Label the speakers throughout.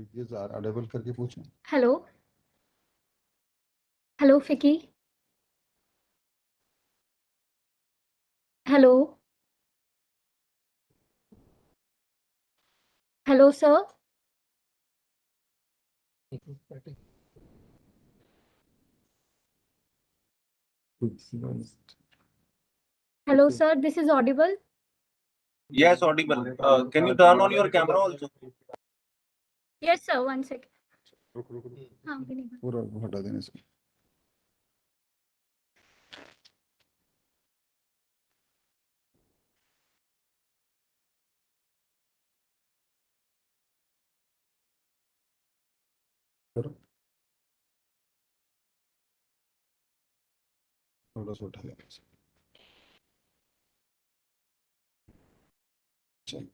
Speaker 1: ये अडेबल करके पूछें।
Speaker 2: हेलो हेलो फिकी। Hello hello sir. Hello sir, this is Audible.
Speaker 3: Yes, audible. Can you turn on your camera also?
Speaker 2: Yes sir, 1 second.
Speaker 1: रुक रुक रुक,
Speaker 2: हाँ अभी नहीं।
Speaker 1: पूरा हटा देने से। करो, थोड़ा सा उठा देने से। चल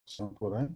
Speaker 1: साउंड हो रहा है।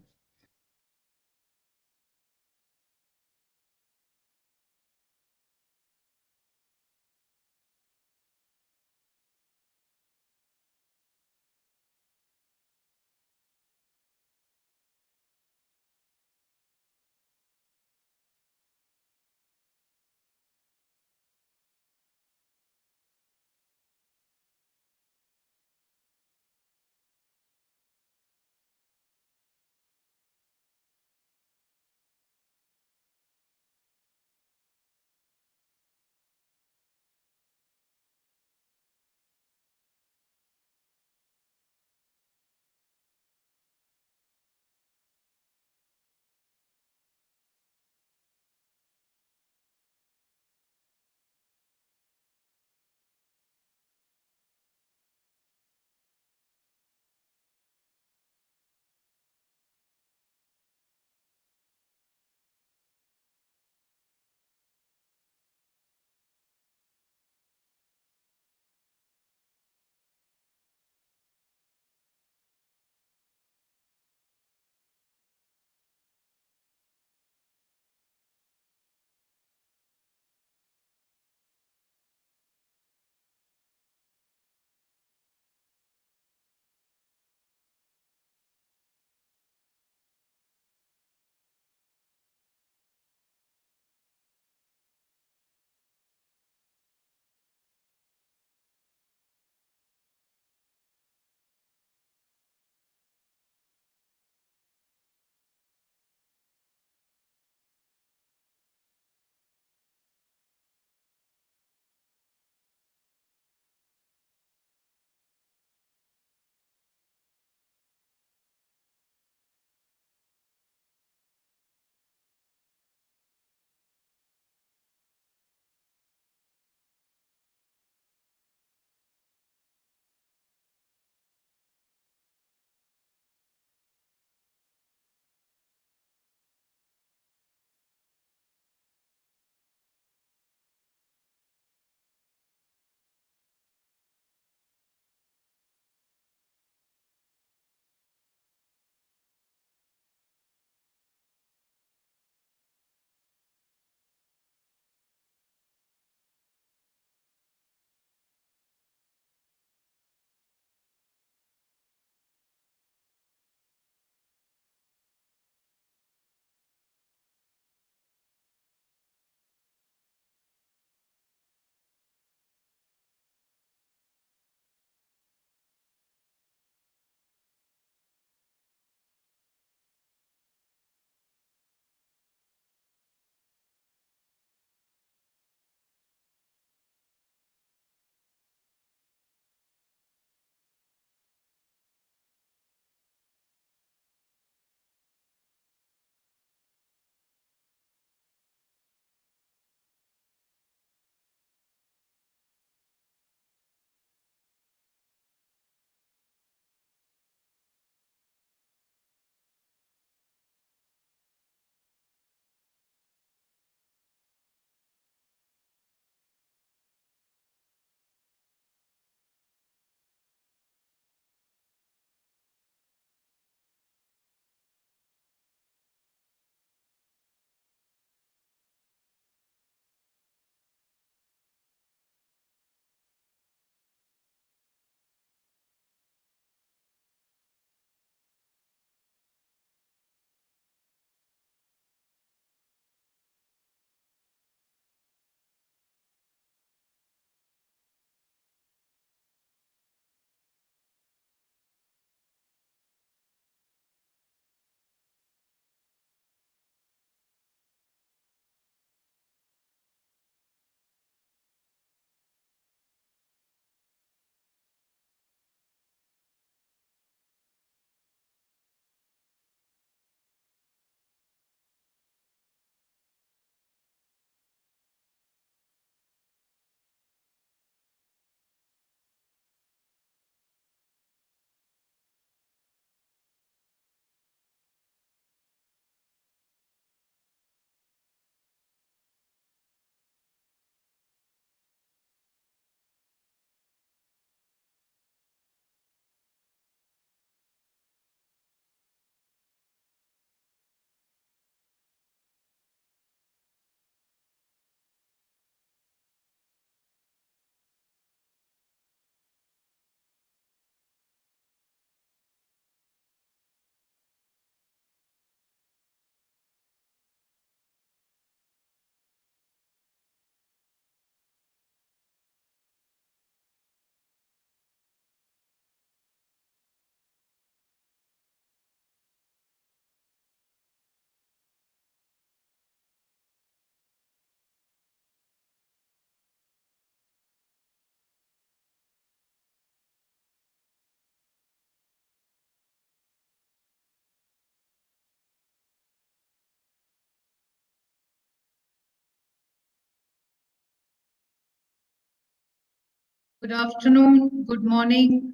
Speaker 4: Good afternoon, good morning,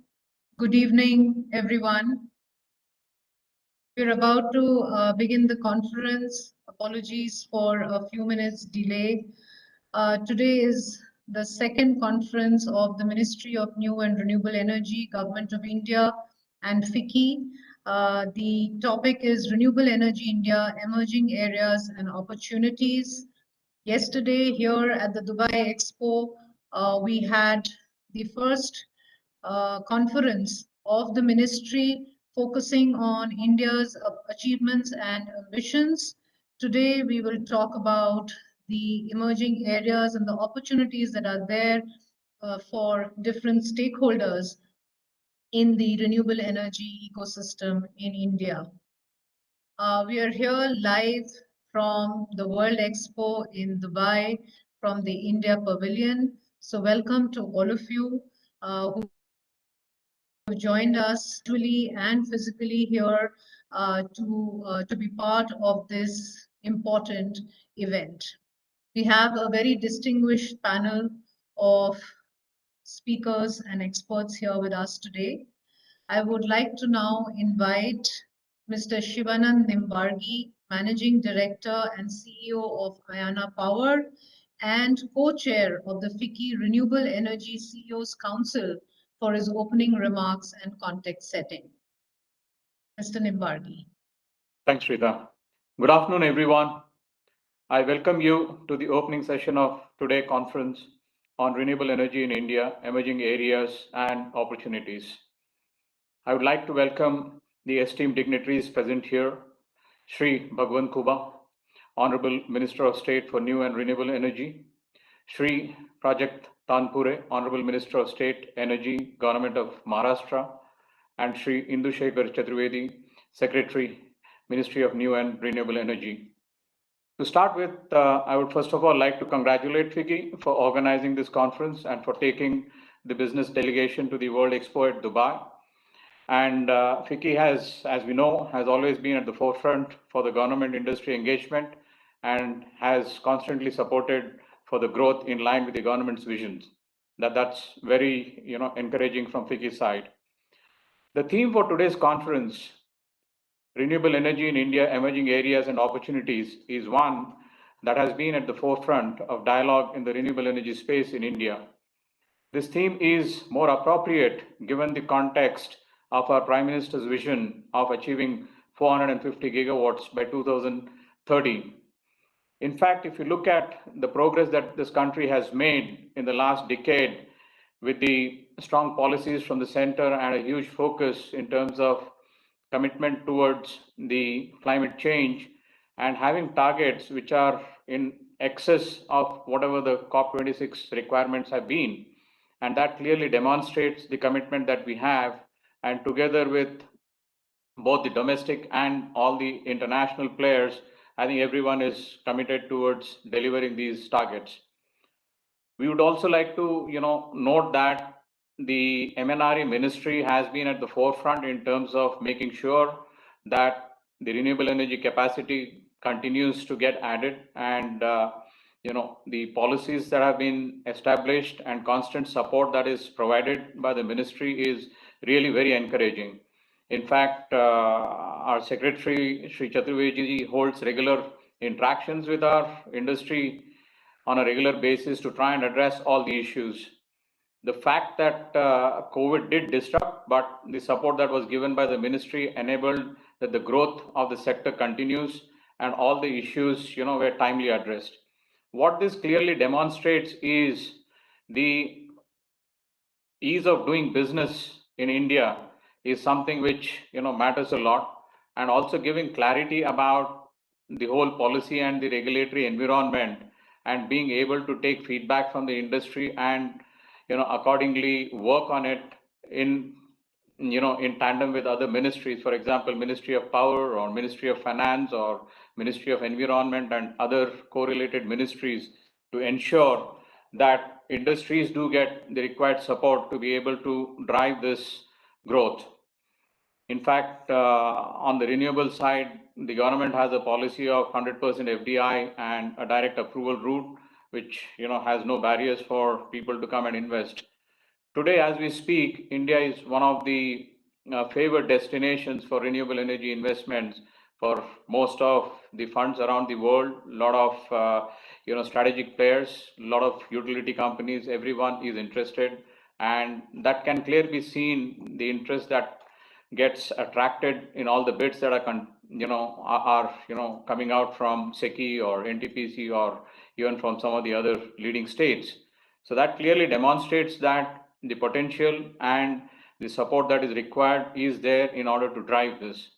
Speaker 4: good evening, everyone. We're about to begin the conference. Apologies for a few minutes delay. Today is the second conference of the Ministry of New and Renewable Energy, Government of India, and FICCI. The topic is Renewable Energy India, Emerging Areas and Opportunities. Yesterday here at the Dubai Expo, we had the first conference of the ministry focusing on India's achievements and ambitions. Today, we will talk about the emerging areas and the opportunities that are there for different stakeholders in the renewable energy ecosystem in India. We are here live from the World Expo in Dubai, from the India Pavilion. So welcome to all of you who have joined us virtually and physically here to be part of this important event. We have a very distinguished panel of speakers and experts here with us today. I would like to now invite Mr. Shivanand Nimbargi, Managing Director and CEO of Ayana Power and co-chair of the FICCI Renewable Energy CEOs Council for his opening remarks and context setting. Mr. Nimbargi.
Speaker 5: Thanks, Rita. Good afternoon, everyone. I welcome you to the opening session of today's conference on renewable energy in India, emerging areas and opportunities. I would like to welcome the esteemed dignitaries present here, Shri Bhagwan Kuba, Honorable Minister of State for New and Renewable Energy, Shri Prajakta Tanpure, Honorable Minister of State, Energy, Government of Maharashtra, and Shri Indushekar Chaturvedi, Secretary, Ministry of New and Renewable Energy. To start with, I would first of all like to congratulate FICCI for organizing this conference and for taking the business delegation to the World Expo at Dubai. And FICCI has, as we know, has always been at the forefront for the government industry engagement and has constantly supported for the growth in line with the government's visions. That's very encouraging from FICCI's side. The theme for today's conference, Renewable Energy in India, Emerging Areas and Opportunities, is one that has been at the forefront of dialogue in the renewable energy space in India. This theme is more appropriate given the context of our Prime Minister's vision of achieving 450 gigawatts by 2030. In fact, if you look at the progress that this country has made in the last decade with the strong policies from the center and a huge focus in terms of commitment towards the climate change and having targets which are in excess of whatever the COP26 requirements have been. And that clearly demonstrates the commitment that we have, and together with both the domestic and all the international players, I think everyone is committed towards delivering these targets. We would also like to note that the MNRE ministry has been at the forefront in terms of making sure that the renewable energy capacity continues to get added, and the policies that have been established and constant support that is provided by the ministry is really very encouraging. In fact, our secretary, Shri Chaturvedi, holds regular interactions with our industry on a regular basis to try and address all the issues. The fact that COVID did disrupt, but the support that was given by the ministry enabled that the growth of the sector continues and all the issues were timely addressed. What this clearly demonstrates is the ease of doing business in India is something which matters a lot, and also giving clarity about the whole policy and the regulatory environment, and being able to take feedback from the industry and accordingly work on it in tandem with other ministries, for example, Ministry of Power or Ministry of Finance or Ministry of Environment and other correlated ministries, to ensure that industries do get the required support to be able to drive this growth. In fact, on the renewable side, the government has a policy of 100% FDI and a direct approval route, which has no barriers for people to come and invest. today, as we speak, India is one of the favored destinations for renewable energy investments for most of the funds around the world. A lot of strategic players, a lot of utility companies, everyone is interested, and that can clearly be seen, the interest that gets attracted in all the bids that are coming out from SECI or NTPC or even from some of the other leading states. So that clearly demonstrates that the potential and the support that is required is there in order to drive this.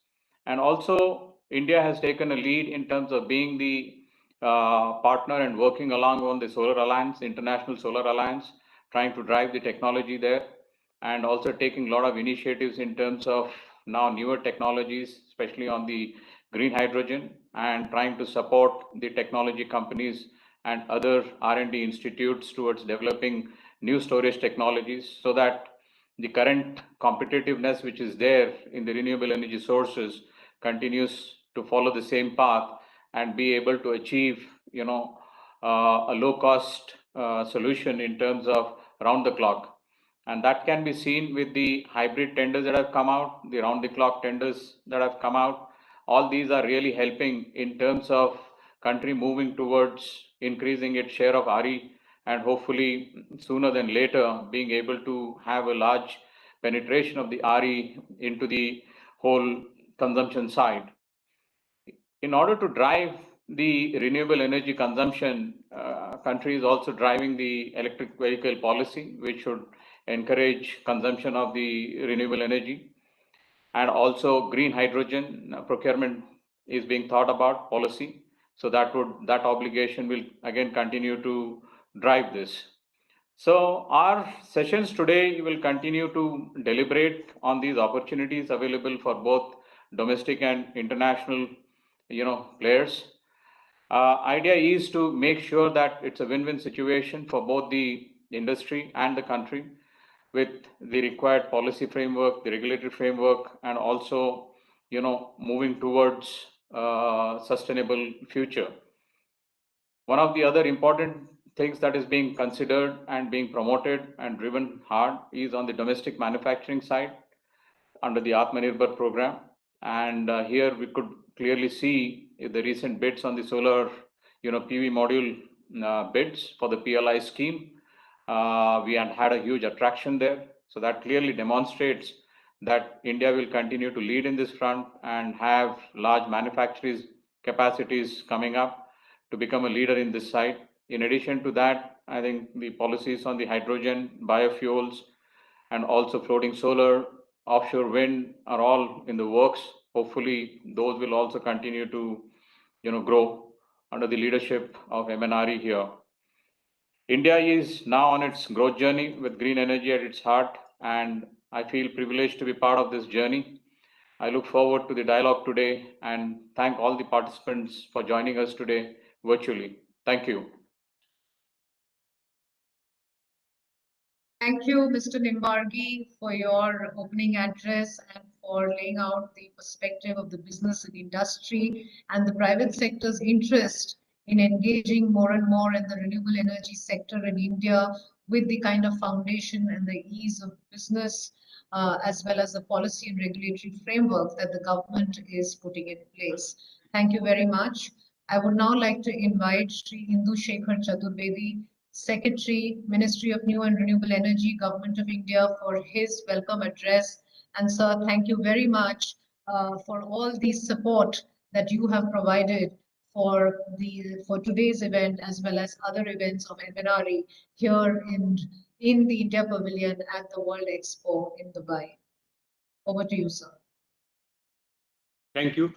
Speaker 5: And also, India has taken a lead in terms of being the partner and working along on the Solar Alliance, International Solar Alliance, trying to drive the technology there, and also taking a lot of initiatives in terms of now newer technologies, especially on the green hydrogen, and trying to support the technology companies and other R&D institutes towards developing new storage technologies, so that the current competitiveness which is there in the renewable energy sources continues to follow the same path and be able to achieve a low cost solution in terms of round the clock. And that can be seen with the hybrid tenders that have come out, the round the clock tenders that have come out. All these are really helping in terms of country moving towards increasing its share of RE, and hopefully sooner than later being able to have a large penetration of the RE into the whole consumption side. In order to drive the renewable energy consumption, country is also driving the electric vehicle policy, which should encourage consumption of the renewable energy. And also green hydrogen procurement is being thought about policy. So that obligation will again continue to drive this. So our sessions today will continue to deliberate on these opportunities available for both domestic and international players. Idea is to make sure that it's a win-win situation for both the industry and the country, with the required policy framework, the regulatory framework, and also moving towards sustainable future. One of the other important things that is being considered and being promoted and driven hard is on the domestic manufacturing side under the Atmanirbhar program. And here we could clearly see the recent bids on the solar PV module bids for the PLI scheme. We had a huge attraction there. So that clearly demonstrates that India will continue to lead in this front and have large manufacturing capacities coming up to become a leader in this side. In addition to that, I think the policies on the hydrogen, biofuels, and also floating solar, offshore wind are all in the works. Hopefully, those will also continue to grow under the leadership of MNRE here. India is now on its growth journey with green energy at its heart, and I feel privileged to be part of this journey. I look forward to the dialogue today and thank all the participants for joining us today virtually. Thank you.
Speaker 4: Thank you, Mr. Nimbargi, for your opening address and for laying out the perspective of the business and industry and the private sector's interest in engaging more and more in the renewable energy sector in India with the kind of foundation and the ease of business, as well as the policy and regulatory framework that the government is putting in place. Thank you very much. I would now like to invite Sri Indu Shekhar Chaturvedi, Secretary, Ministry of New and Renewable Energy, Government of India, for his welcome address. And sir, thank you very much for all the support that you have provided for today's event, as well as other events of MNRE here in the India Pavilion at the World Expo in Dubai. Over to you, sir.
Speaker 6: Thank you.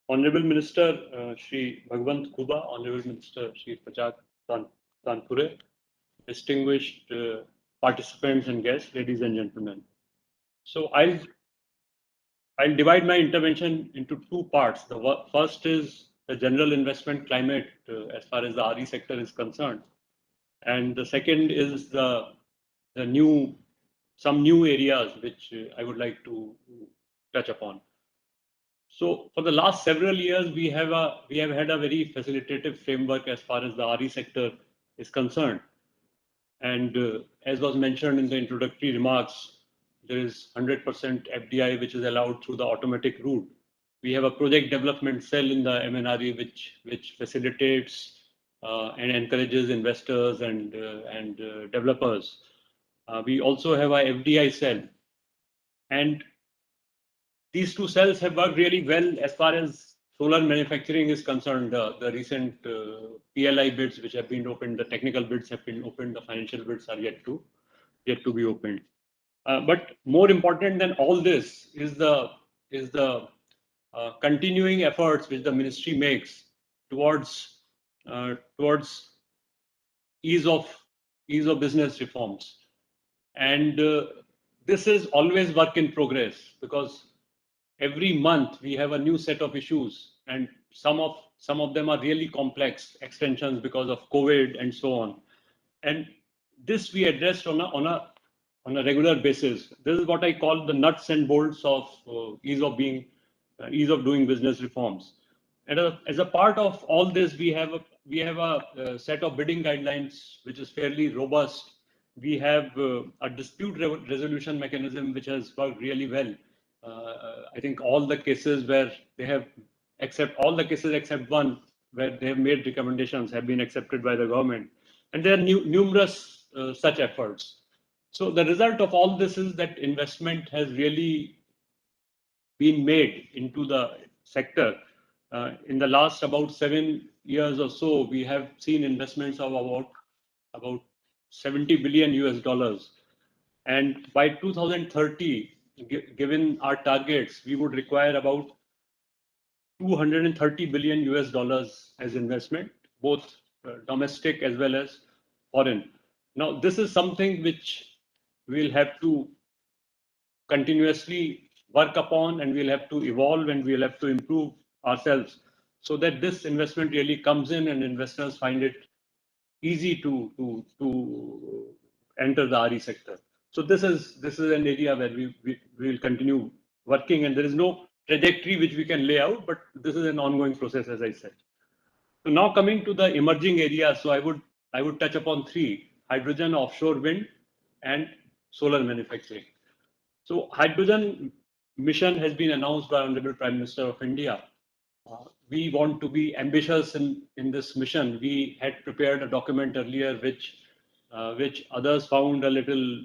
Speaker 6: Honorable Minister Shri Bhagwant Kuba, Honorable Minister Shri Pachak Tanpure, distinguished participants and guests, ladies and gentlemen. So I'll divide my intervention into two parts. The first is the general investment climate as far as the RE sector is concerned, and the second is some new areas which I would like to touch upon. So for the last several years, we have had a very facilitative framework as far as the RE sector is concerned. And as was mentioned in the introductory remarks, there is 100% FDI which is allowed through the automatic route. We have a project development cell in the MNRE which facilitates and encourages investors and developers. We also have a FDI cell, and these two cells have worked really well as far as solar manufacturing is concerned. The recent PLI bids which have been opened, the technical bids have been opened, the financial bids are yet to be opened. But more important than all this is the continuing efforts which the ministry makes towards ease of business reforms, and this is always work in progress, because every month we have a new set of issues, and some of them are really complex extensions because of COVID and so on. And this we addressed on a regular basis. This is what I call the nuts and bolts of ease of doing business reforms. And as a part of all this, we have a set of bidding guidelines which is fairly robust. We have a dispute resolution mechanism which has worked really well. I think all the cases where they have, all the cases except one where they have made recommendations have been accepted by the government. And there are numerous such efforts. So the result of all this is that investment has really been made into the sector. In the last about 7 years or so, we have seen investments of about $70 billion. And by 2030, given our targets, we would require about $230 billion as investment, both domestic as well as foreign. Now, this is something which we'll have to continuously work upon, and we'll have to evolve, and we'll have to improve ourselves so that this investment really comes in and investors find it easy to enter the RE sector. So this is an area where we will continue working, and there is no trajectory which we can lay out, but this is an ongoing process, as I said. So now coming to the emerging areas, so I would touch upon three: hydrogen, offshore wind, and solar manufacturing. So hydrogen mission has been announced by Honorable Prime Minister of India. We want to be ambitious in this mission. We had prepared a document earlier which others found a little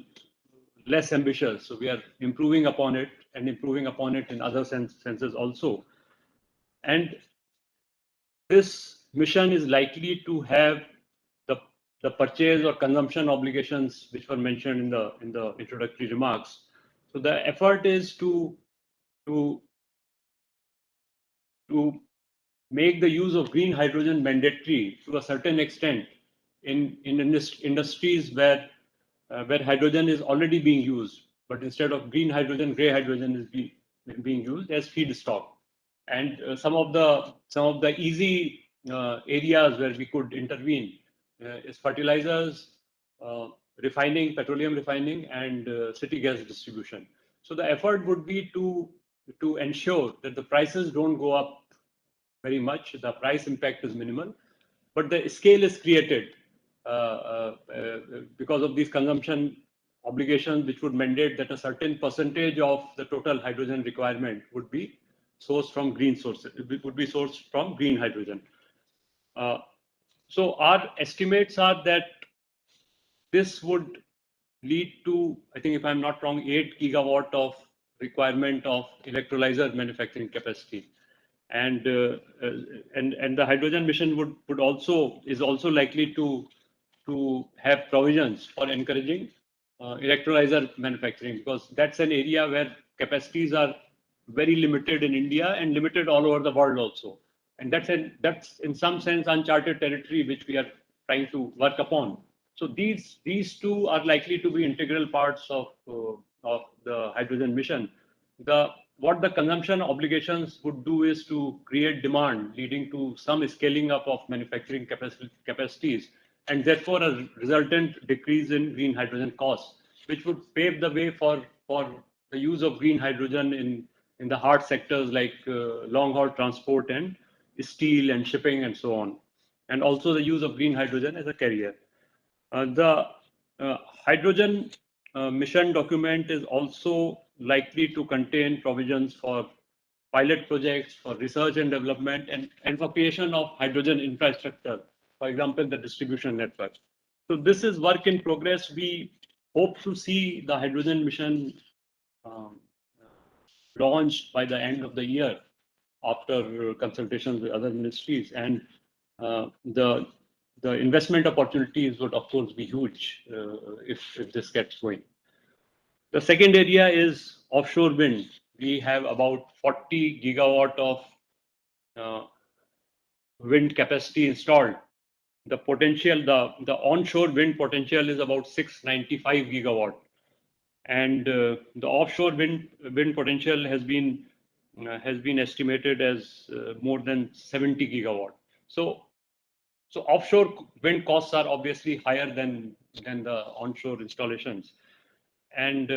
Speaker 6: less ambitious. So we are improving upon it, and improving upon it in other senses also. And this mission is likely to have the purchase or consumption obligations which were mentioned in the introductory remarks. So the effort is to make the use of green hydrogen mandatory to a certain extent in industries where hydrogen is already being used, but instead of green hydrogen, gray hydrogen is being used as feedstock. And some of the easy areas where we could intervene is fertilizers, refining, petroleum refining, and city gas distribution. So the effort would be to ensure that the prices don't go up very much. The price impact is minimal, but the scale is created because of these consumption obligations, which would mandate that a certain percentage of the total hydrogen requirement would be sourced from green sources. It would be sourced from green hydrogen. So our estimates are that this would lead to, I think if I'm not wrong, 8 gigawatt of requirement of electrolyzer manufacturing capacity. And the hydrogen mission is also likely to have provisions for encouraging electrolyzer manufacturing, because that's an area where capacities are very limited in India and limited all over the world also. And that's in some sense uncharted territory which we are trying to work upon. So these two are likely to be integral parts of the hydrogen mission. What the consumption obligations would do is to create demand, leading to some scaling up of manufacturing capacities, and therefore a resultant decrease in green hydrogen costs, which would pave the way for the use of green hydrogen in the hard sectors like long haul transport and steel and shipping and so on, and also the use of green hydrogen as a carrier. The Hydrogen mission document is also likely to contain provisions for pilot projects, for research and development, and for creation of hydrogen infrastructure, for example, the distribution network. So this is work in progress. We hope to see the hydrogen mission launched by the end of the year after consultations with other ministries, and the investment opportunities would of course be huge if this gets going. The second area is offshore wind. We have about 40 gigawatt of wind capacity installed. The potential, the onshore wind potential is about 695 gigawatt, and the offshore wind potential has been estimated as more than 70 gigawatt. So offshore wind costs are obviously higher than the onshore installations, and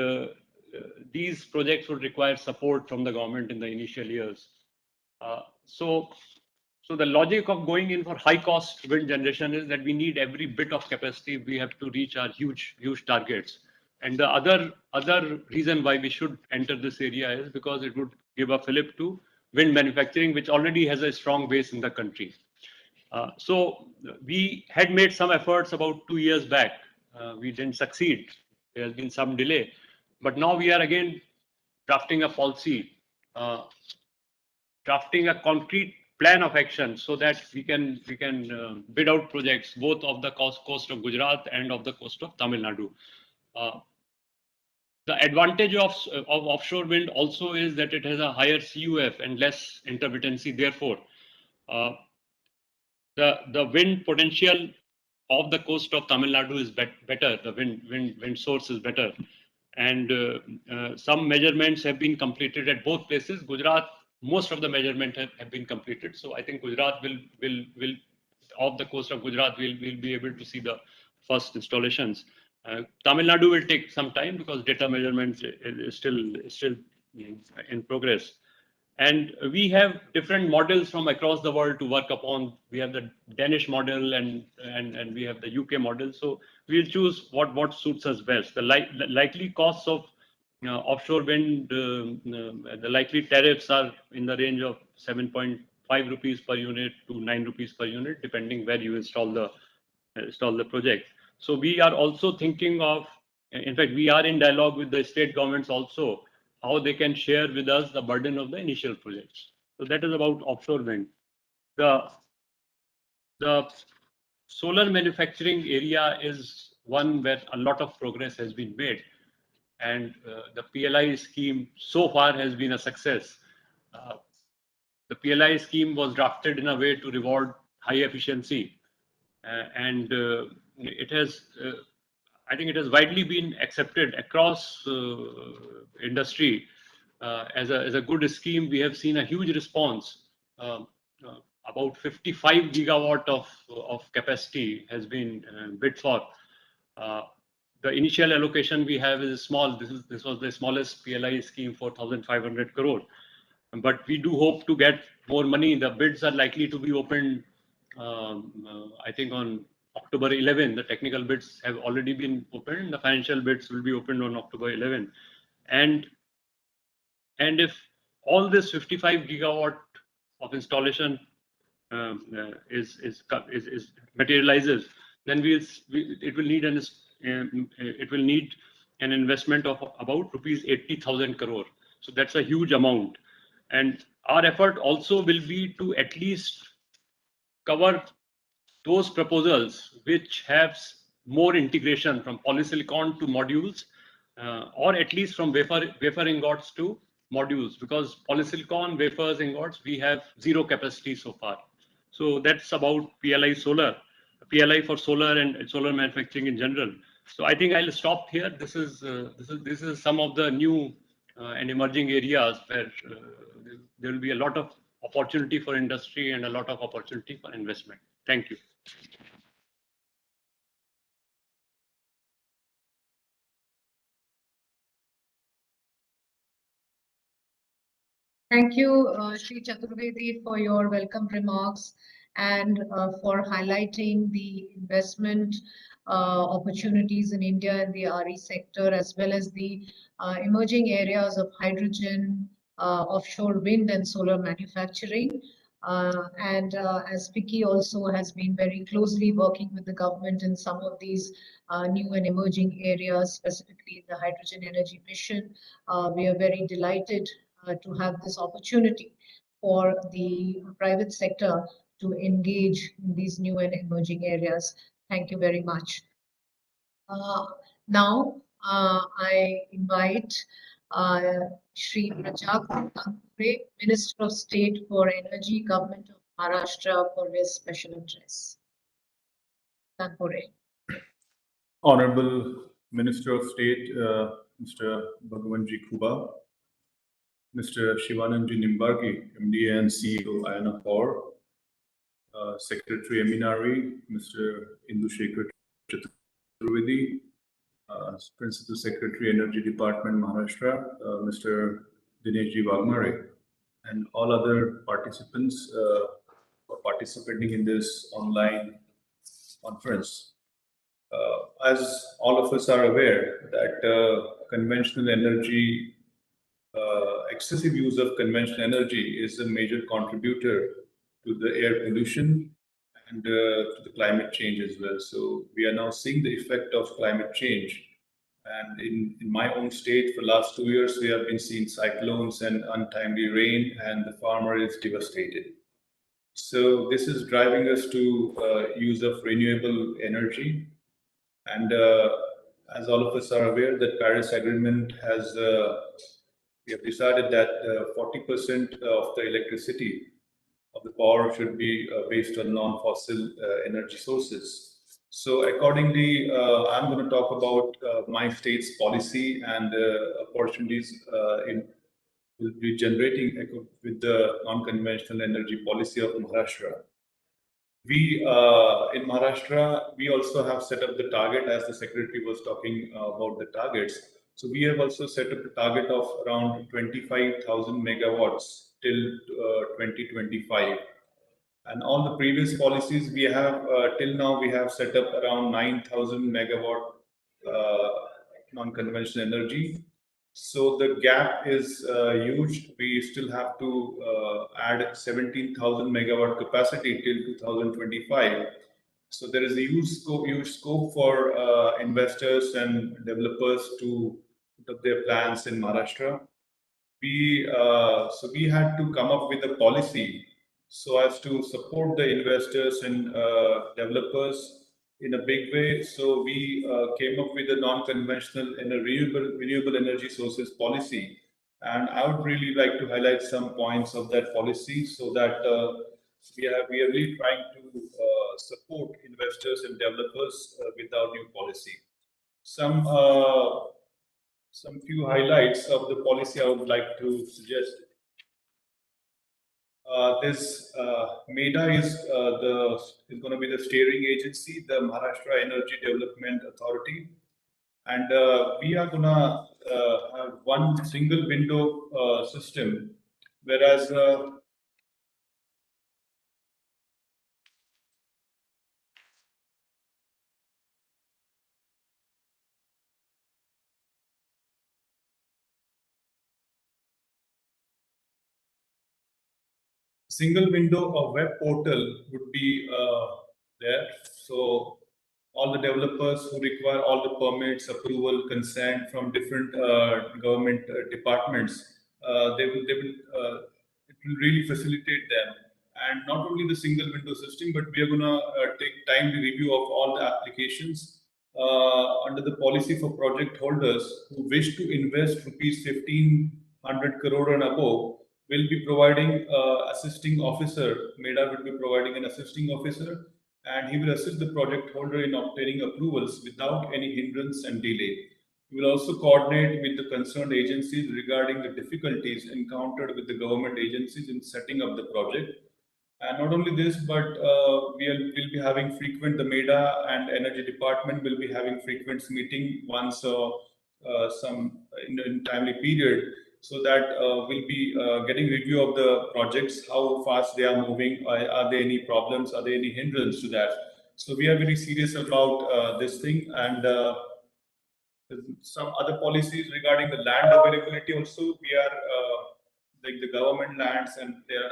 Speaker 6: these projects would require support from the government in the initial years. So the logic of going in for high cost wind generation is that we need every bit of capacity. We have to reach our huge targets. And the other reason why we should enter this area is because it would give a fillip to wind manufacturing, which already has a strong base in the country. So we had made some efforts about 2 years back. We didn't succeed. There has been some delay, but now we are again drafting a policy, drafting a concrete plan of action so that we can bid out projects both of the coast of Gujarat and of the coast of Tamil Nadu. The advantage of offshore wind also is that it has a higher CUF and less intermittency. Therefore, the wind potential of the coast of Tamil Nadu is better. The wind source is better, and some measurements have been completed at both places. Gujarat, most of the measurements have been completed. So I think Gujarat will off the coast of Gujarat will be able to see the first installations. Tamil Nadu will take some time because data measurement is still in progress. And we have different models from across the world to work upon. We have the Danish model and we have the UK model. So we'll choose what suits us best. The likely costs of offshore wind, the likely tariffs are in the range of 7.5 rupees per unit to 9 rupees per unit, depending where you install the project. So we are also thinking of, in fact, we are in dialogue with the state governments also, how they can share with us the burden of the initial projects. So that is about offshore wind. The solar manufacturing area is one where a lot of progress has been made, and the PLI scheme so far has been a success. The PLI scheme was drafted in a way to reward high efficiency, and it has. I think it has widely been accepted across industry as a good scheme. We have seen a huge response. About 55 gigawatt of capacity has been bid for. The initial allocation we have is small. This was the smallest PLI scheme, 4,500 crore. But we do hope to get more money. The bids are likely to be opened, I think, on October 11. The technical bids have already been opened. The financial bids will be opened on October 11. And if all this 55 gigawatt of installation materializes, then it will need an investment of about rupees 80,000 crore. So that's a huge amount. And our effort also will be to at least cover those proposals which have more integration from polysilicon to modules, or at least from wafer ingots to modules, because polysilicon wafers ingots we have zero capacity so far. So that's about PLI for solar and solar manufacturing in general. So I think I'll stop here. This is some of the new and emerging areas where there will be a lot of opportunity for industry and a lot of opportunity for investment. Thank you.
Speaker 4: Thank you, Shri Chaturvedi, for your welcome remarks. and for highlighting the investment opportunities in India in the RE sector, as well as the emerging areas of hydrogen, offshore wind and solar manufacturing. As FICCI also has been very closely working with the government in some of these new and emerging areas, specifically in the hydrogen energy mission, we are very delighted to have this opportunity for the private sector to engage in these new and emerging areas. Thank you very much. Now, I invite Shri Prajak Thankure, Minister of State for Energy, Government of Maharashtra, for his special address. Thankure.
Speaker 7: Honorable Minister of State, Mr. Bhagwanji Kuba, Mr. Shivananji Nimbargi, MD and CEO, IANA Power, Secretary MNRE, Mr. Indusekhar Chaturvedi, Principal Secretary Energy Department, Maharashtra, Mr. Dineshji Wagmare, and all other participants participating in this online conference. As all of us are aware that conventional energy, excessive use of conventional energy is a major contributor to the air pollution and to the climate change as well. So we are now seeing the effect of climate change. And in my own state, for the last 2 years, we have been seeing cyclones and untimely rain, and the farmer is devastated. So this is driving us to use of renewable energy. And as all of us are aware, that Paris Agreement has, we have decided that 40% of the electricity of the power should be based on non-fossil energy sources. So accordingly, I'm going to talk about my state's policy and opportunities will be generating with the non-conventional energy policy of Maharashtra. We in Maharashtra, we also have set up the target, as the secretary was talking about the targets. So we have also set up a target of around 25,000 megawatts till 2025. And all the previous policies we have till now, we have set up around 9,000 megawatt non-conventional energy. So the gap is huge. We still have to add 17,000 megawatt capacity till 2025. So there is a huge scope for investors and developers to put up their plans in Maharashtra. So we had to come up with a policy so as to support the investors and developers in a big way. So we came up with a non-conventional and a renewable energy sources policy. And I would really like to highlight some points of that policy so that we are really trying to support investors and developers with our new policy. Some few highlights of the policy I would like to suggest. This MEDA is going to be the steering agency, the Maharashtra Energy Development Authority, and we are going to have one single window system, whereas single window of web portal would be there. So all the developers who require all the permits, approval, consent from different government departments, it will really facilitate them. And not only the single window system, but we are going to take timely review of all the applications under the policy for project holders who wish to invest rupees 1,500 crore and above. Will be providing assisting officer. MEDA will be providing an assisting officer, and he will assist the project holder in obtaining approvals without any hindrance and delay. He will also coordinate with the concerned agencies regarding the difficulties encountered with the government agencies in setting up the project. And not only this, but we'll be having frequent, the MEDA and Energy Department will be having frequent meeting once in timely period, so that we'll be getting review of the projects, how fast they are moving, are there any problems, are there any hindrance to that. So we are very serious about this thing, and some other policies regarding the land availability also. We are like the government lands, and there are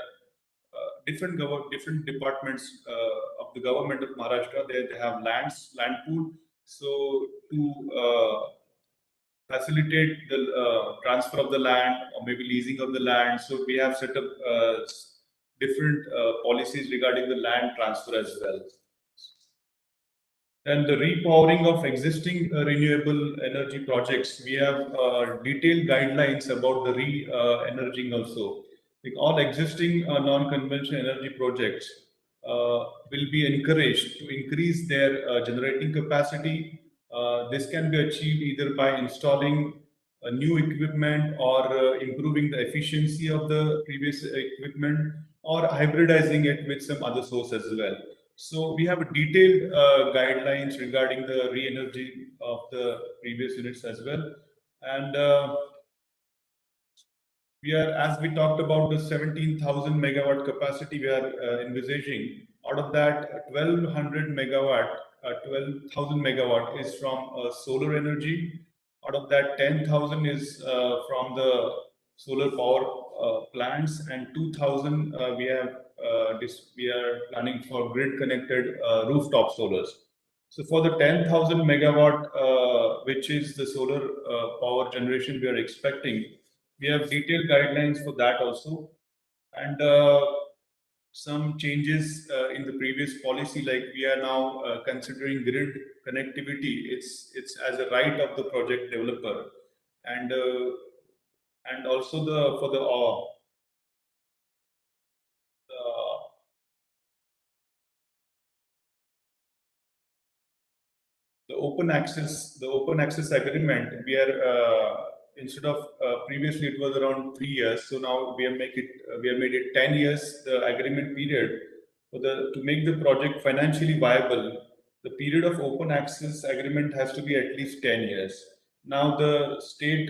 Speaker 7: different departments of the government of Maharashtra. They have land pool. So to facilitate the transfer of the land or maybe leasing of the land, so we have set up different policies regarding the land transfer as well. And the repowering of existing renewable energy projects, we have detailed guidelines about the re-energizing also. Like all existing non-conventional energy projects will be encouraged to increase their generating capacity. This can be achieved either by installing new equipment or improving the efficiency of the previous equipment, or hybridizing it with some other source as well. So we have a detailed guidelines regarding the re-energy of the previous units as well. And we are, as we talked about the 17,000 megawatt capacity we are envisaging, out of that 1200 megawatt, 12,000 megawatt is from solar energy. Out of that 10,000 is from the solar power plants, and 2,000 we are planning for grid connected rooftop solars. So for the 10,000 megawatt, which is the solar power generation we are expecting, we have detailed guidelines for that also. And some changes in the previous policy, like we are now considering grid connectivity. It's as a right of the project developer, and also for the open access agreement. We are instead of previously it was around 3 years, so now we have made it 10 years the agreement period. To make the project financially viable, the period of open access agreement has to be at least 10 years. Now the state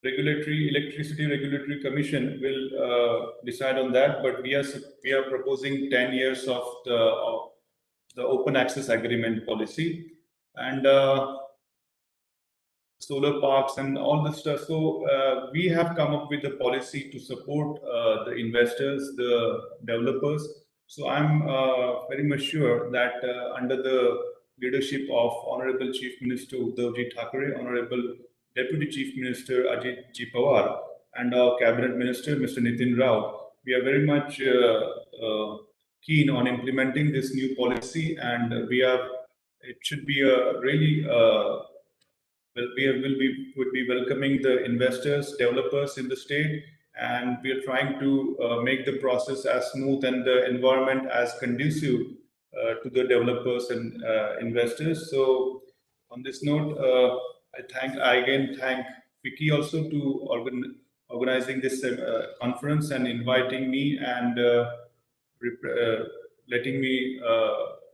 Speaker 7: electricity regulatory commission will decide on that, but we are proposing 10 years of the open access agreement policy. And solar parks and all this stuff. So we have come up with a policy to support the investors, the developers. So I'm very much sure that under the leadership of Honorable Chief Minister Uddhavji Thackeray, Honorable Deputy Chief Minister Ajit G. Pawar, and our Cabinet Minister Mr. Nitin Rao, we are very much keen on implementing this new policy, and it should be a really would be welcoming the investors, developers in the state, and we are trying to make the process as smooth and the environment as conducive to the developers and investors. So on this note, I again thank FICCI also to organizing this conference and inviting me and letting me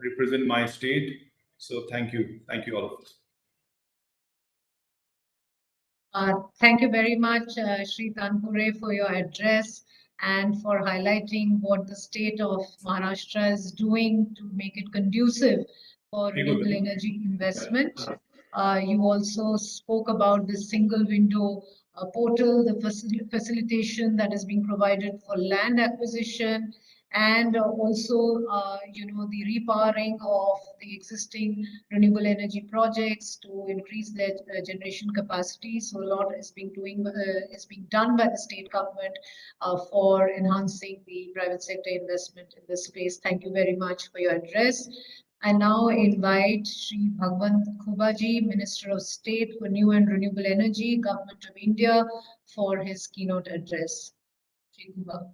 Speaker 7: represent my state. So thank you all of us.
Speaker 4: Thank you very much, Shri Tanpure, for your address and for highlighting what the state of Maharashtra is doing to make it conducive for renewable energy investment. You also spoke about the single window portal, the facilitation that is being provided for land acquisition, and also, the repowering of the existing renewable energy projects to increase their generation capacity. So a lot is being done by the state government for enhancing the private sector investment in this space. Thank you very much for your address. I now invite Shri Bhagwant Khubba ji, Minister of State for New and Renewable Energy, Government of India, for his keynote address. Shri Khubba.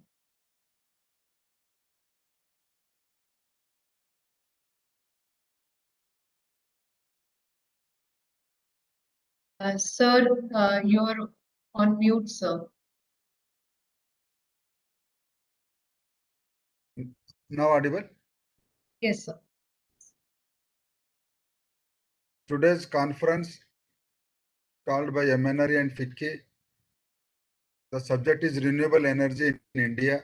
Speaker 4: Sir, you're on mute, sir.
Speaker 1: Now audible?
Speaker 4: Yes, sir.
Speaker 1: Today's conference, called by MNRE and FICCI, The subject is renewable energy in India,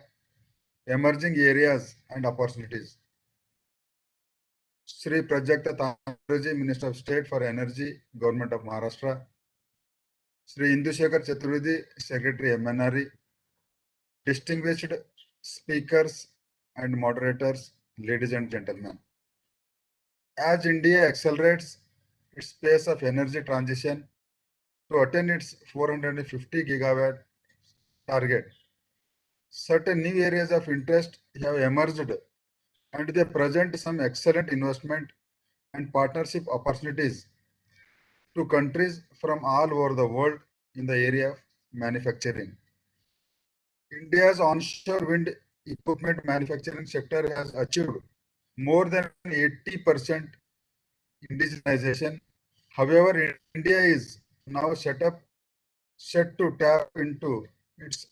Speaker 1: emerging areas and opportunities. Shri Prajakta Tamraji, Minister of State for Energy, Government of Maharashtra. Shri Indushekar Chaturvedi, Secretary MNRE. Distinguished speakers and moderators, ladies and gentlemen. As India accelerates its pace of energy transition to attain its 450 gigawatt target, certain new areas of interest have emerged and they present some excellent investment and partnership opportunities to countries from all over the world in the area of manufacturing. India's onshore wind equipment manufacturing sector has achieved more than 80% indigenization. However, India is now set to tap into its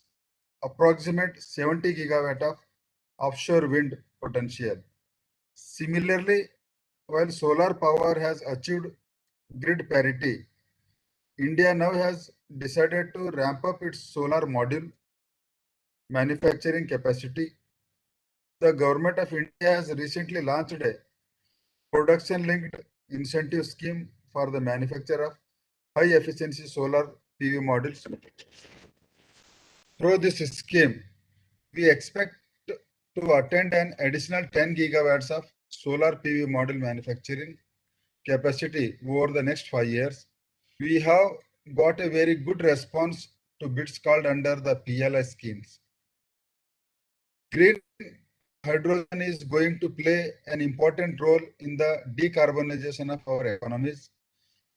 Speaker 1: approximate 70 gigawatt of offshore wind potential. Similarly, while solar power has achieved grid parity, India now has decided to ramp up its solar module manufacturing capacity. The government of India has recently launched a production-linked incentive scheme for the manufacture of high-efficiency solar PV modules. Through this scheme, we expect to attend an additional 10 gigawatts of solar PV module manufacturing capacity over the next 5 years. We have got a very good response to bids called under the PLI schemes. Green hydrogen is going to play an important role in the decarbonization of our economies,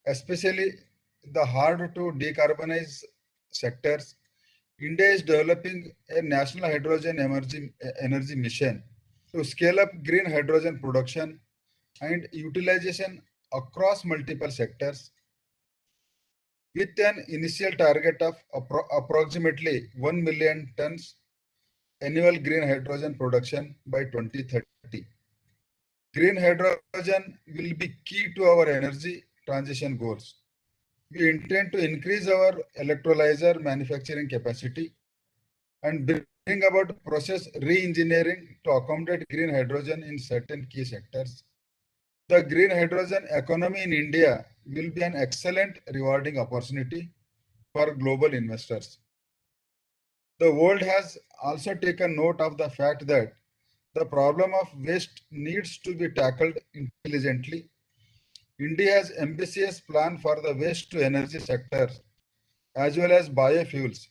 Speaker 1: especially the hard to decarbonize sectors. India is developing a national hydrogen energy mission to scale up green hydrogen production and utilization across multiple sectors. With an initial target of approximately 1 million tons annual green hydrogen production by 2030. Green hydrogen will be key to our energy transition goals. We intend to increase our electrolyzer manufacturing capacity and bring about process re-engineering to accommodate green hydrogen in certain key sectors. The green hydrogen economy in India will be an excellent rewarding opportunity for global investors. The world has also taken note of the fact that the problem of waste needs to be tackled intelligently. India has ambitious plan for the waste to energy sector as well as biofuels.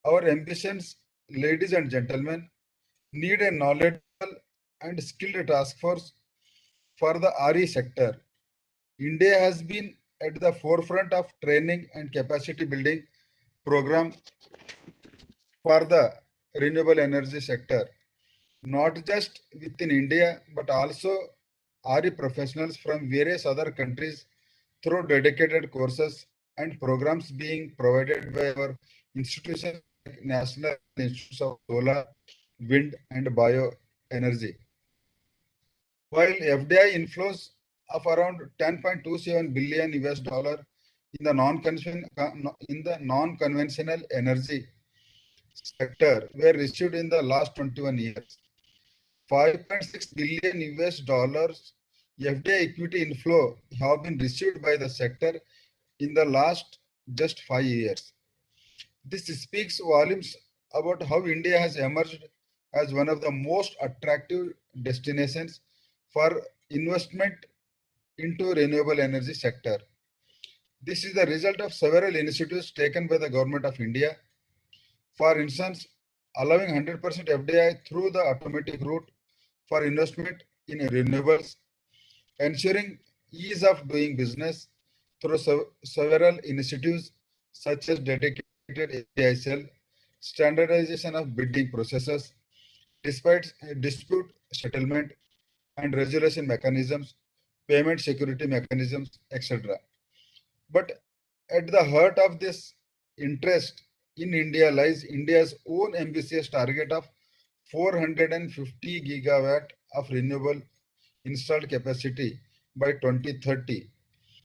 Speaker 1: Our ambitions, ladies and gentlemen, need a knowledgeable and skilled task force for the RE sector. India has been at the forefront of training and capacity building program for the renewable energy sector, not just within India, but also RE professionals from various other countries through dedicated courses and programs being provided by our institutions like National Institutes of Solar, Wind and Bioenergy. While FDI inflows of around 10.27 billion US dollar in the non-conventional energy sector were received in the last 21 years. 5.6 billion US dollars FDI equity inflow have been received by the sector in the last just 5 years. This speaks volumes about how India has emerged as one of the most attractive destinations for investment into renewable energy sector. This is the result of several initiatives taken by the Government of India. For instance, allowing 100% FDI through the automatic route for investment in renewables, ensuring ease of doing business through several initiatives such as dedicated API cell, standardization of bidding processes, dispute settlement and resolution mechanisms, payment security mechanisms, etc. But at the heart of this interest in India lies India's own ambitious target of 450 gigawatt of renewable installed capacity by 2030.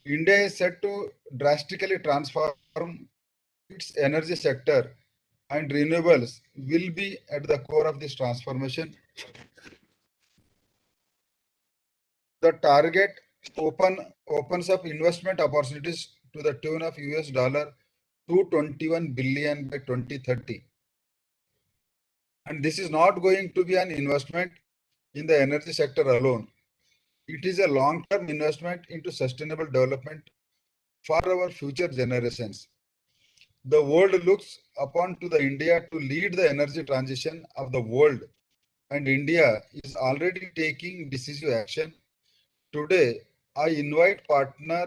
Speaker 1: India is set to drastically transform its energy sector and renewables will be at the core of this transformation. The target opens up investment opportunities to the tune of $221 billion by 2030. And this is not going to be an investment in the energy sector alone. It is a long-term investment into sustainable development for our future generations. The world looks upon to the India to lead the energy transition of the world, and India is already taking decisive action. Today, I invite partner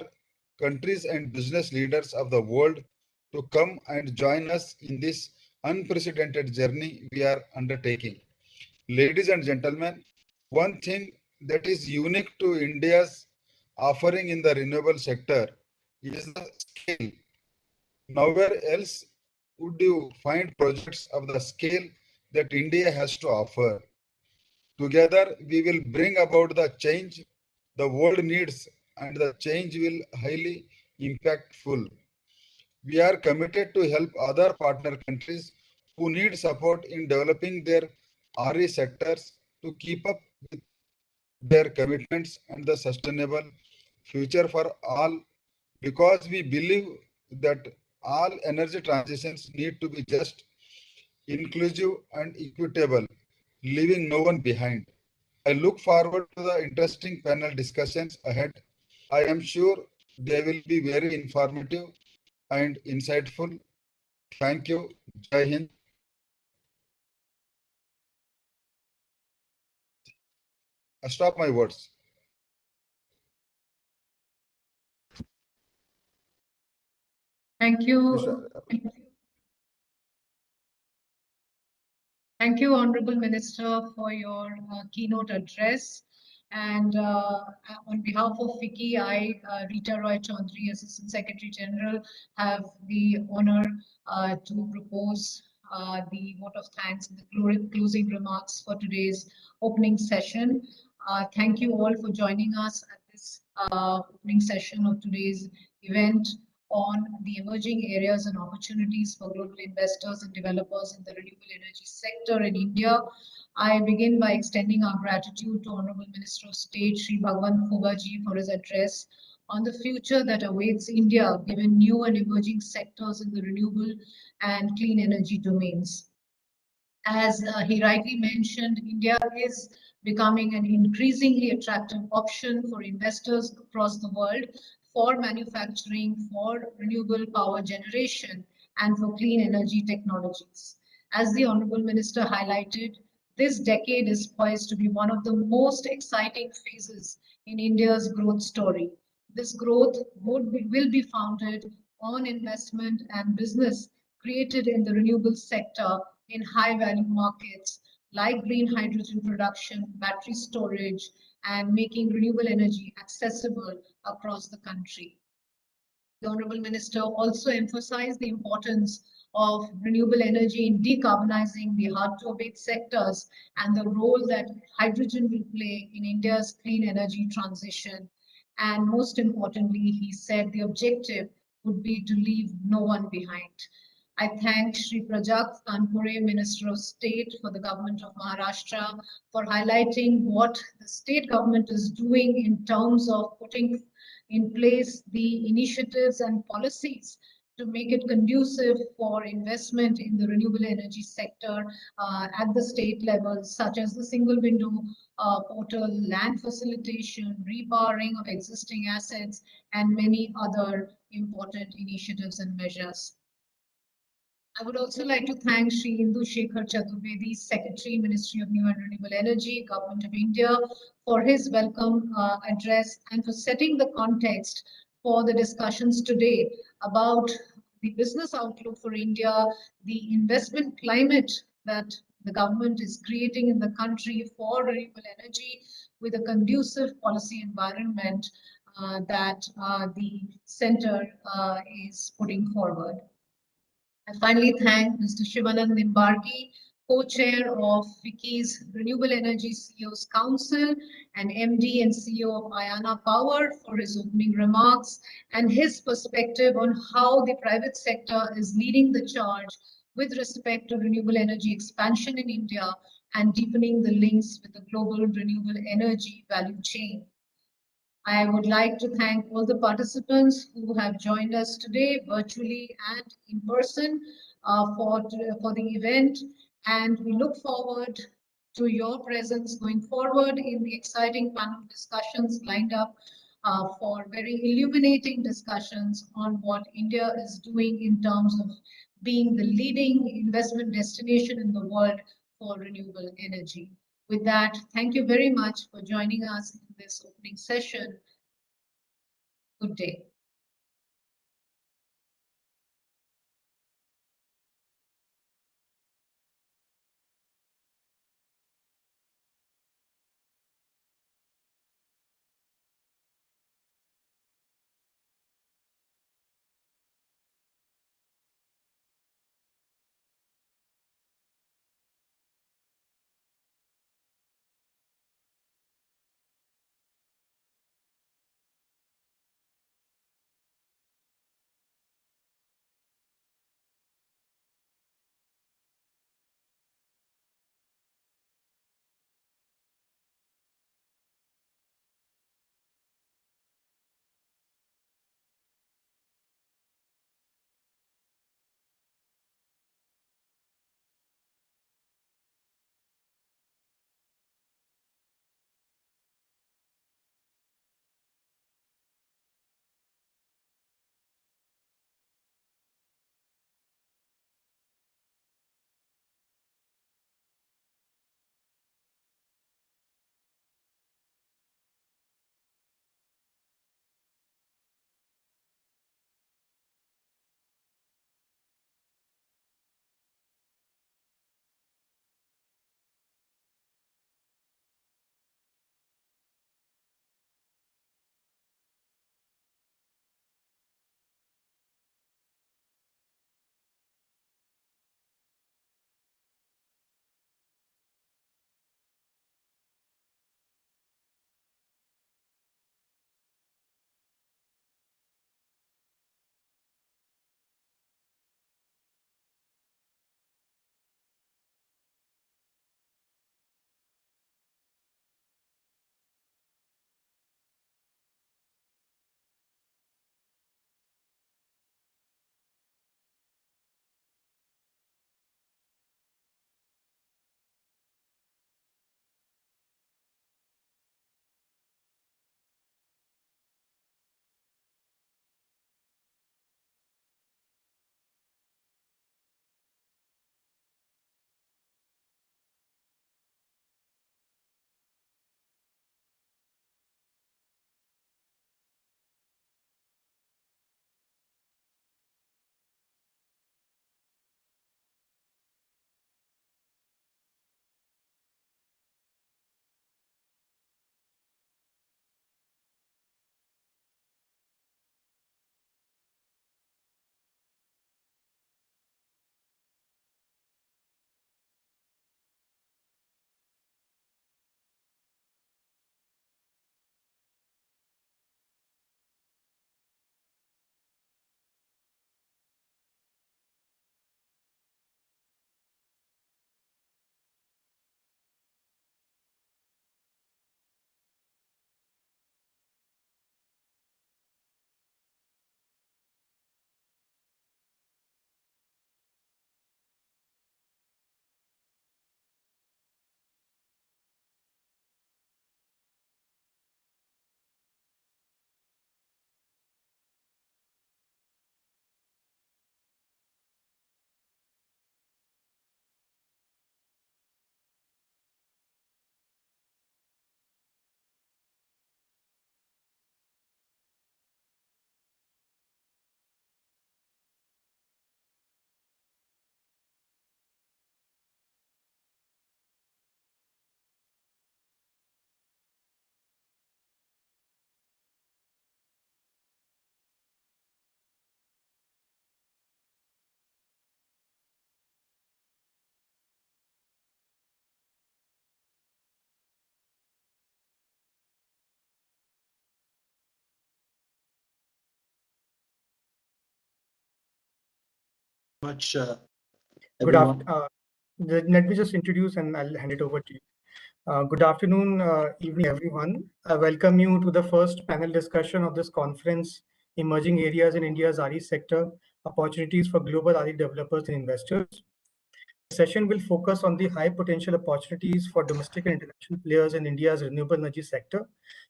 Speaker 1: countries and business leaders of the world to come and join us in this unprecedented journey we are undertaking. Ladies and gentlemen, one thing that is unique to India's offering in the renewable sector is the scale. Nowhere else would you find projects of the scale that India has to offer. Together, we will bring about the change the world needs, and the change will highly impactful. We are committed to help other partner countries who need support in developing their RE sectors to keep up with their commitments and the sustainable future for all, because we believe that all energy transitions need to be just, inclusive and equitable, leaving no one behind. I look forward to the interesting panel discussions ahead. I am sure they will be very informative and insightful. Thank you. Jai Hind. I stop my words.
Speaker 4: Thank you.
Speaker 1: Mr.
Speaker 4: Thank you, Honorable Minister, for your keynote address. And on behalf of FICCI, I, Rita Roy Chaudhary, Assistant Secretary General, have the honor to propose the vote of thanks and the closing remarks for today's opening session. Thank you all for joining us at this opening session of today's event on the emerging areas and opportunities for global investors and developers in the renewable energy sector in India. I begin by extending our gratitude to Honorable Minister of State, Shri Bhagwant Khubba ji, for his address on the future that awaits India, given new and emerging sectors in the renewable and clean energy domains. As he rightly mentioned, India is becoming an increasingly attractive option for investors across the world for manufacturing, for renewable power generation, and for clean energy technologies. As the Honorable Minister highlighted, this decade is poised to be one of the most exciting phases in India's growth story. This growth will be founded on investment and business created in the renewable sector in high-value markets like green hydrogen production, battery storage, and making renewable energy accessible across the country. The Honorable Minister also emphasized the importance of renewable energy in decarbonizing the hard-to-abate sectors and the role that hydrogen will play in India's clean energy transition. And most importantly, he said the objective would be to leave no one behind. I thank Shri Prajakth Tanpure, Minister of State for the Government of Maharashtra, for highlighting what the state government is doing in terms of putting in place the initiatives and policies to make it conducive for investment in the renewable energy sector at the state level, such as the single window portal, land facilitation, repowering of existing assets, and many other important initiatives and measures. I would also like to thank Shri Indu Shekhar Chaturvedi, Secretary, Ministry of New and Renewable Energy, Government of India, for his welcome address and for setting the context for the discussions today about the business outlook for India, the investment climate that the government is creating in the country for renewable energy with a conducive policy environment that the center is putting forward. I finally thank Mr. Shivanand Nimbargi, co-chair of FICCI's Renewable Energy CEOs Council and MD and CEO of Ayana Power, for his opening remarks and his perspective on how the private sector is leading the charge with respect to renewable energy expansion in India and deepening the links with the global renewable energy value chain. I would like to thank all the participants who have joined us today virtually and in person for the event, and we look forward to your presence going forward in the exciting panel discussions lined up for very illuminating discussions on what India is doing in terms of being the leading investment destination in the world for renewable energy. With that, thank you very much for joining us in this opening session. Good day.
Speaker 8: Much Good
Speaker 3: everyone.
Speaker 8: Let me just introduce and I'll hand it over to you. Good afternoon, evening, everyone. I welcome you to the first panel discussion of this conference, Emerging Areas in India's RE Sector, Opportunities for Global RE Developers and Investors. The session will focus on the high potential opportunities for domestic and international players in India's renewable energy sector,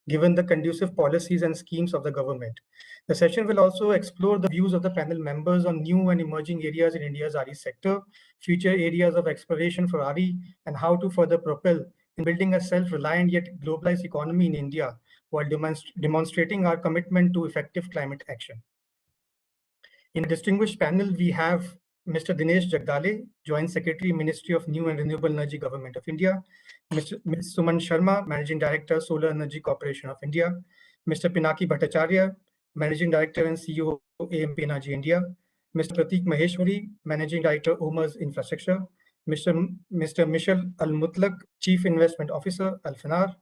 Speaker 8: given the conducive policies and schemes of the government. The session will also explore the views of the panel members on new and emerging areas in India's RE sector, future areas of exploration for RE, and how to further propel in building a self-reliant yet globalized economy in India while demonstrating our commitment to effective climate action. In a distinguished panel, we have Mr. Dinesh Jagdale, Joint Secretary, Ministry of New and Renewable Energy, Government of India, Ms. Suman Sharma, Managing Director, Solar Energy Corporation of India, Mr. Pinaki Bhattacharya, Managing Director and CEO, AMP Energy India, Mr. Pratik Maheshwari, Managing Director, OMERS Infrastructure, Mr. Michel Al-Mutlaq, Chief Investment Officer, Alfanar,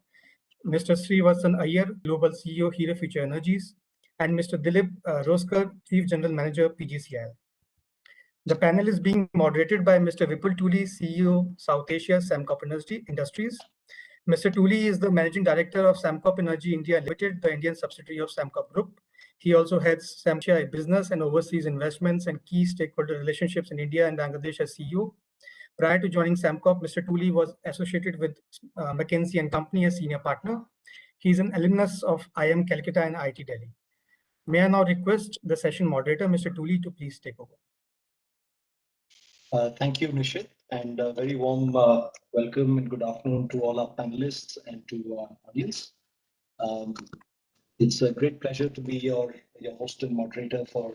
Speaker 8: Mr. Srivatsan Iyer, Global CEO, Hero Future Energies, and Mr. Dilip Roskar, Chief General Manager, PGCIL. The panel is being moderated by Mr. Vipul Tuli, CEO, South Asia, Samcop Industries. Mr. Tuli is the Managing Director of Samcop Energy India Limited, the Indian subsidiary of Samcop Group. He also heads Samcop business and overseas investments and key stakeholder relationships in India and Bangladesh as CEO. Prior to joining Samcop, Mr. Tuli was associated with McKinsey & Company as senior partner. He's an alumnus of IIM Calcutta and IIT Delhi. May I now request the session moderator, Mr. Tuli, to please take over.
Speaker 9: Thank you, Nishit, and a very warm welcome and good afternoon to all our panelists and to our audience. It's a great pleasure to be your host and moderator for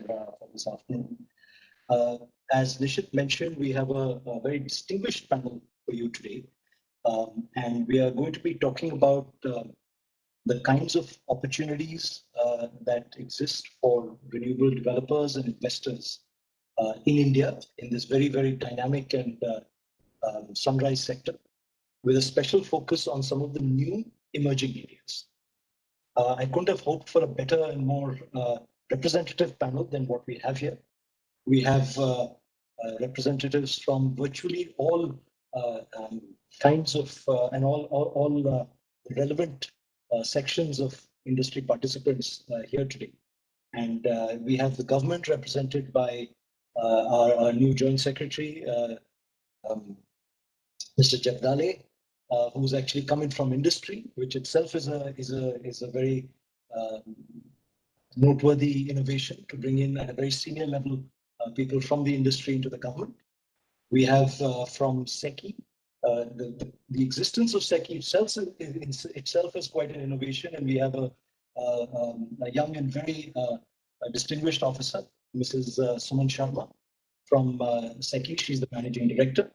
Speaker 9: this afternoon. As Nishit mentioned, we have a very distinguished panel for you today, and we are going to be talking about the kinds of opportunities that exist for renewable developers and investors in India in this very, very dynamic and sunrise sector, with a special focus on some of the new emerging areas. I couldn't have hoped for a better and more representative panel than what we have here. We have representatives from virtually all kinds of and all relevant sections of industry participants here today. And we have the government represented by our new Joint Secretary, Mr. Jagdale, who's actually coming from industry, which itself is a very noteworthy innovation to bring in at a very senior level people from the industry into the government. We have from SECI, the existence of SECI itself is quite an innovation, and we have a young and very distinguished officer, Mrs. Suman Sharma from SECI. She's the Managing Director.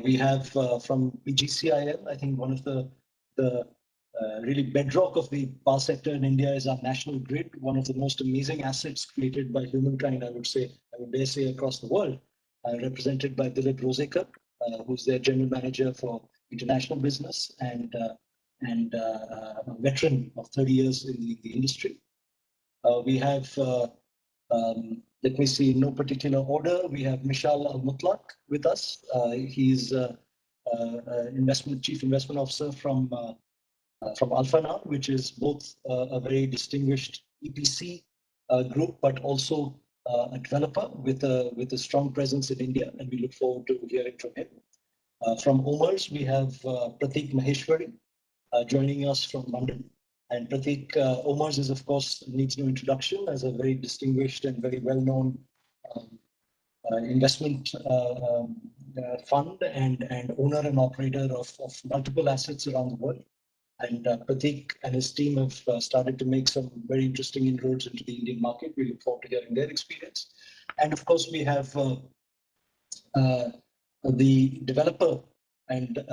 Speaker 9: We have from PGCIL, I think one of the really bedrock of the power sector in India is our national grid, one of the most amazing assets created by humankind, I would dare say, across the world, represented by Dilip Rosekar, who's their General Manager for International Business and a veteran of 30 years in the industry. We have, let me see, in no particular order, we have Michel Al-Mutlaq with us. He's Chief Investment Officer from Alfanar, which is both a very distinguished EPC group, but also a developer with a strong presence in India, and we look forward to hearing from him. From OMERS, we have Pratik Maheshwari joining us from London. And Pratik, OMERS is, of course, needs no introduction as a very distinguished and very well-known investment fund and owner and operator of multiple assets around the world. And Pratik and his team have started to make some very interesting inroads into the Indian market. We look forward to hearing their experience. And of course, we have the developer and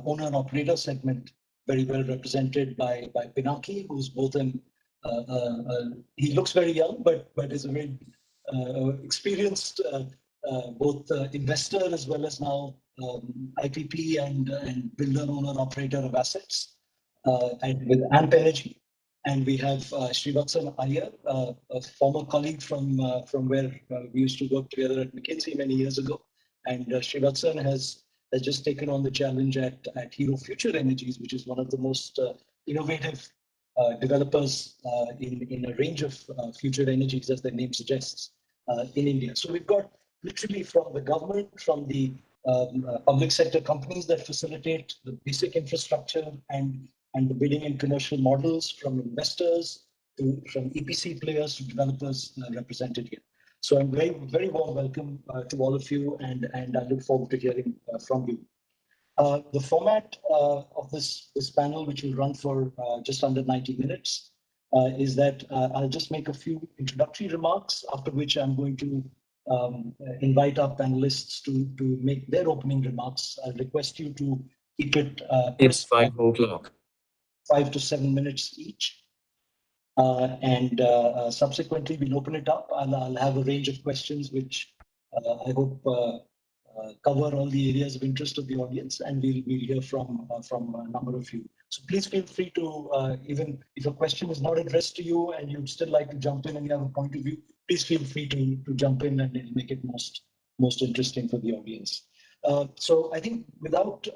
Speaker 9: owner and operator segment very well represented by Pinaki, who's both he looks very young, but is a very experienced both investor as well as now IPP and builder, owner, operator of assets, and with AMP Energy. And we have Srivatsan Iyer, a former colleague from where we used to work together at McKinsey many years ago, And Srivatsan has just taken on the challenge at Hero Future Energies, which is one of the most innovative developers in a range of future energies, as their name suggests, in India. So we've got literally from the government, from the public sector companies that facilitate the basic infrastructure and the bidding and commercial models, from investors from EPC players to developers represented here. So I'm very warm welcome to all of you, and I look forward to hearing from you. The format of this panel, which will run for just under 90 minutes, is that I'll just make a few introductory remarks, after which I'm going to invite our panelists to make their opening remarks. I'll request you to keep it
Speaker 10: it's 5 o'clock.
Speaker 9: 5 to 7 minutes each. Subsequently, we'll open it up. I'll have a range of questions which I hope cover all the areas of interest of the audience, and we'll hear from a number of you. So please feel free to, even if a question is not addressed to you and you'd still like to jump in and you have a point of view, please feel free to jump in, and it'll make it most interesting for the audience. So I think without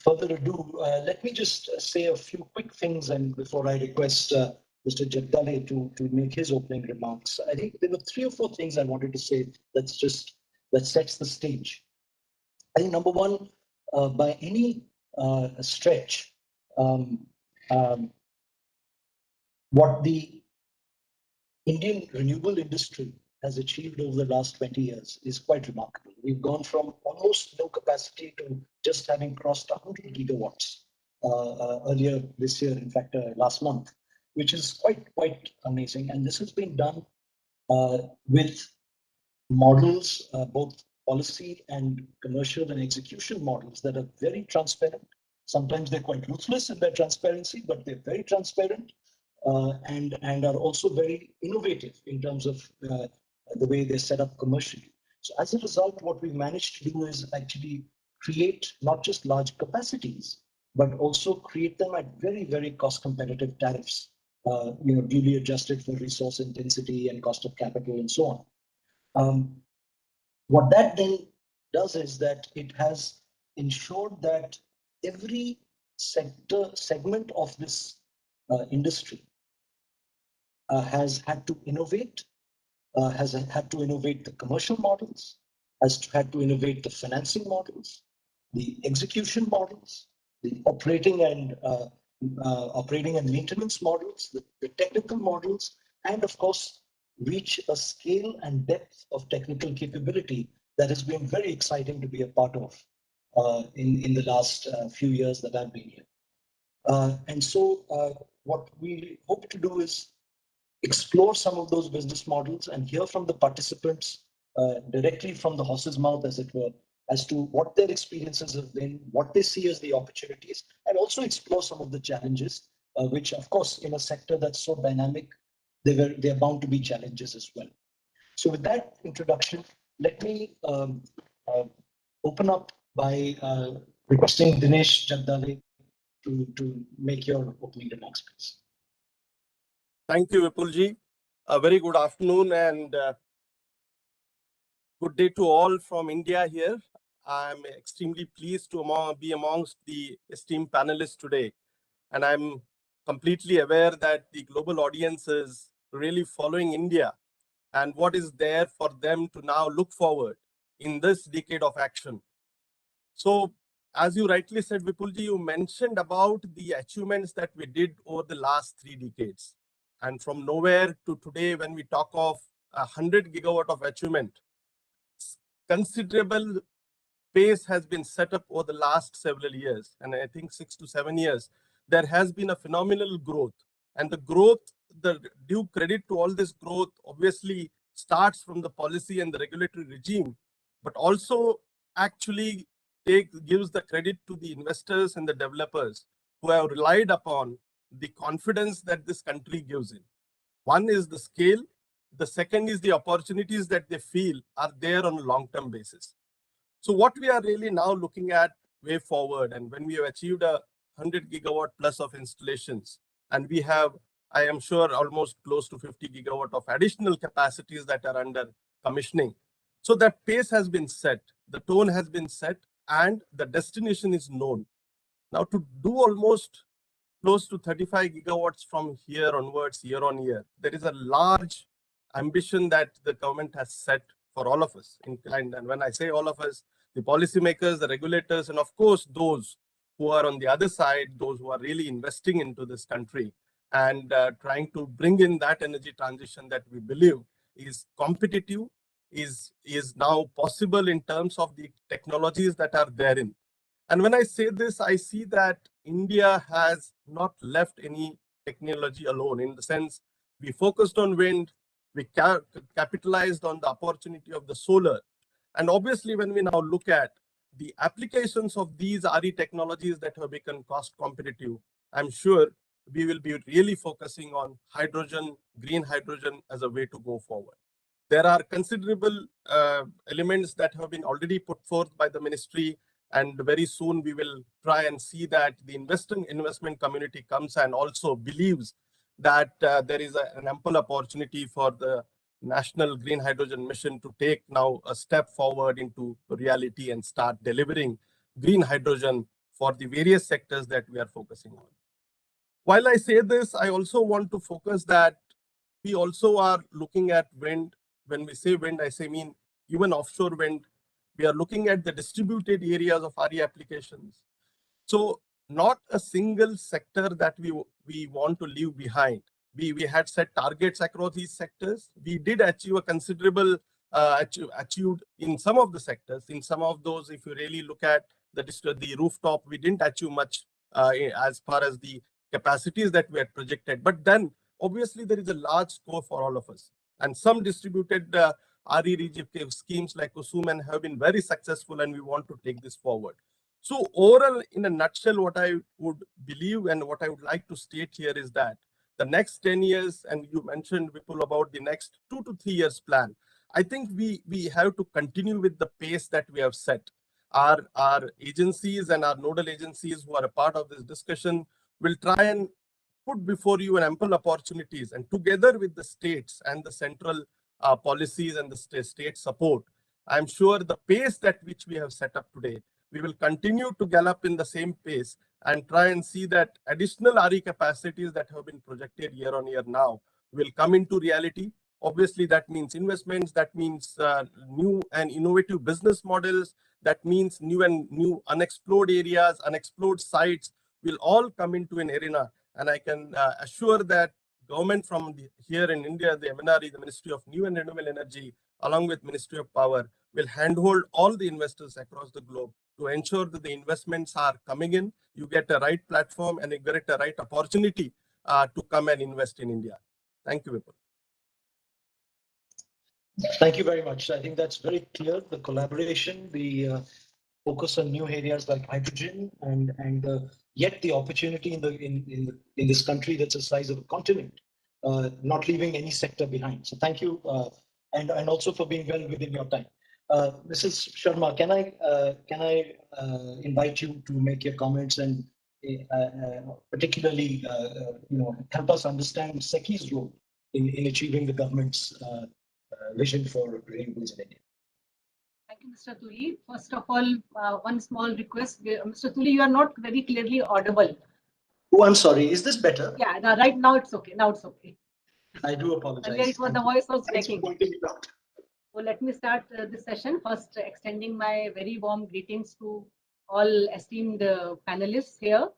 Speaker 9: further ado, let me just say a few quick things, and before I request Mr. Jagdale to make his opening remarks. I think there were 3 or 4 things I wanted to say that sets the stage. I think number one, by any stretch, what the Indian renewable industry has achieved over the last 20 years is quite remarkable. We've gone from almost no capacity to just having crossed 100 gigawatts earlier this year, in fact, last month, which is quite amazing. And this has been done with models, both policy and commercial and execution models that are very transparent. Sometimes they're quite ruthless in their transparency, but they're very transparent and are also very innovative in terms of the way they're set up commercially. So as a result, what we've managed to do is actually create not just large capacities, but also create them at very cost competitive tariffs, duly adjusted for resource intensity and cost of capital and so on. What that then does is that it has ensured that every segment of this industry has had to innovate, has had to innovate the commercial models, has had to innovate the financing models, the execution models, the operating and maintenance models, the technical models, and of course, reach a scale and depth of technical capability that has been very exciting to be a part of in the last few years that I've been here. And so what we hope to do is explore some of those business models and hear from the participants directly from the horse's mouth, as it were, as to what their experiences have been, what they see as the opportunities, and also explore some of the challenges, which of course, in a sector that's so dynamic, they're bound to be challenges as well. So with that introduction, let me open up by requesting Dinesh Jagdale to make your opening remarks, please.
Speaker 11: Thank you, Vipulji. A very good afternoon and good day to all from India here. I'm extremely pleased to be amongst the esteemed panelists today. And I'm completely aware that the global audience is really following India and what is there for them to now look forward in this decade of action. So, as you rightly said, Vipulji, you mentioned about the achievements that we did over the last 3 decades. And from nowhere to today, when we talk of 100 gigawatt of achievement, considerable pace has been set up over the last several years. And I think 6 to 7 years, there has been a phenomenal growth. And the growth, the due credit to all this growth obviously starts from the policy and the regulatory regime, but also actually gives the credit to the investors and the developers who have relied upon the confidence that this country gives in. One is the scale. The second is the opportunities that they feel are there on a long-term basis. So what we are really now looking at way forward, and when we have achieved 100 gigawatt plus of installations, and we have, I am sure, almost close to 50 gigawatt of additional capacities that are under commissioning. So that pace has been set, the tone has been set, and the destination is known. Now, to do almost close to 35 gigawatts from here onwards, year on year, there is a large ambition that the government has set for all of us. And when I say all of us, the policymakers, the regulators, and of course, those who are on the other side, those who are really investing into this country and trying to bring in that energy transition that we believe is competitive, is now possible in terms of the technologies that are therein. And when I say this, I see that India has not left any technology alone, in the sense we focused on wind, we capitalized on the opportunity of the solar. And obviously, when we now look at the applications of these RE technologies that have become cost competitive, I'm sure we will be really focusing on hydrogen, green hydrogen as a way to go forward. There are considerable elements that have been already put forth by the ministry, and very soon we will try and see that the investment community comes and also believes that there is an ample opportunity for the National Green Hydrogen Mission to take now a step forward into reality and start delivering green hydrogen for the various sectors that we are focusing on. While I say this, I also want to focus that we also are looking at wind. When we say wind, I mean even offshore wind. We are looking at the distributed areas of RE applications. So not a single sector that we want to leave behind. We had set targets across these sectors. We did achieve a considerable achieved in some of the sectors. In some of those, if you really look at the rooftop, we didn't achieve much as far as the capacities that we had projected. But then obviously there is a large scope for all of us. And some distributed RE schemes like Kusuman have been very successful, and we want to take this forward. So overall, in a nutshell, what I would believe and what I would like to state here is that the next 10 years, and you mentioned, Vipul, about the next 2 to 3 years plan, I think we have to continue with the pace that we have set. Our agencies and our nodal agencies who are a part of this discussion will try and put before you an ample opportunities, and together with the states and the central policies and the state support, I'm sure the pace at which we have set up today, we will continue to gallop in the same pace and try and see that additional RE capacities that have been projected year on year now will come into reality. Obviously, that means investments, that means new and innovative business models, that means new unexplored areas, unexplored sites will all come into an arena. And I can assure that government from here in India, the MNRE, the Ministry of New and Renewable Energy, along with Ministry of Power, will handhold all the investors across the globe to ensure that the investments are coming in, you get a right platform and you get a right opportunity to come and invest in India. Thank you, Vipul.
Speaker 9: Thank you very much. I think that's very clear. The collaboration, the focus on new areas like hydrogen, and yet the opportunity in this country that's the size of a continent, not leaving any sector behind. So thank you, and also for being well within your time. Mrs. Sharma, can I invite you to make your comments and particularly help us understand SECI's role in achieving the government's vision for renewables in India?
Speaker 12: Thank you, Mr. Tuli. First of all, one small request. Mr. Tuli, you are not very clearly audible.
Speaker 9: Oh, I'm sorry. Is this better?
Speaker 12: Yeah, right now it's okay. Now it's okay.
Speaker 9: I do apologize.
Speaker 12: Earlier it was the voice was breaking.
Speaker 9: Pointing it out.
Speaker 12: So let me start this session. First, extending my very warm greetings to all esteemed panelists here.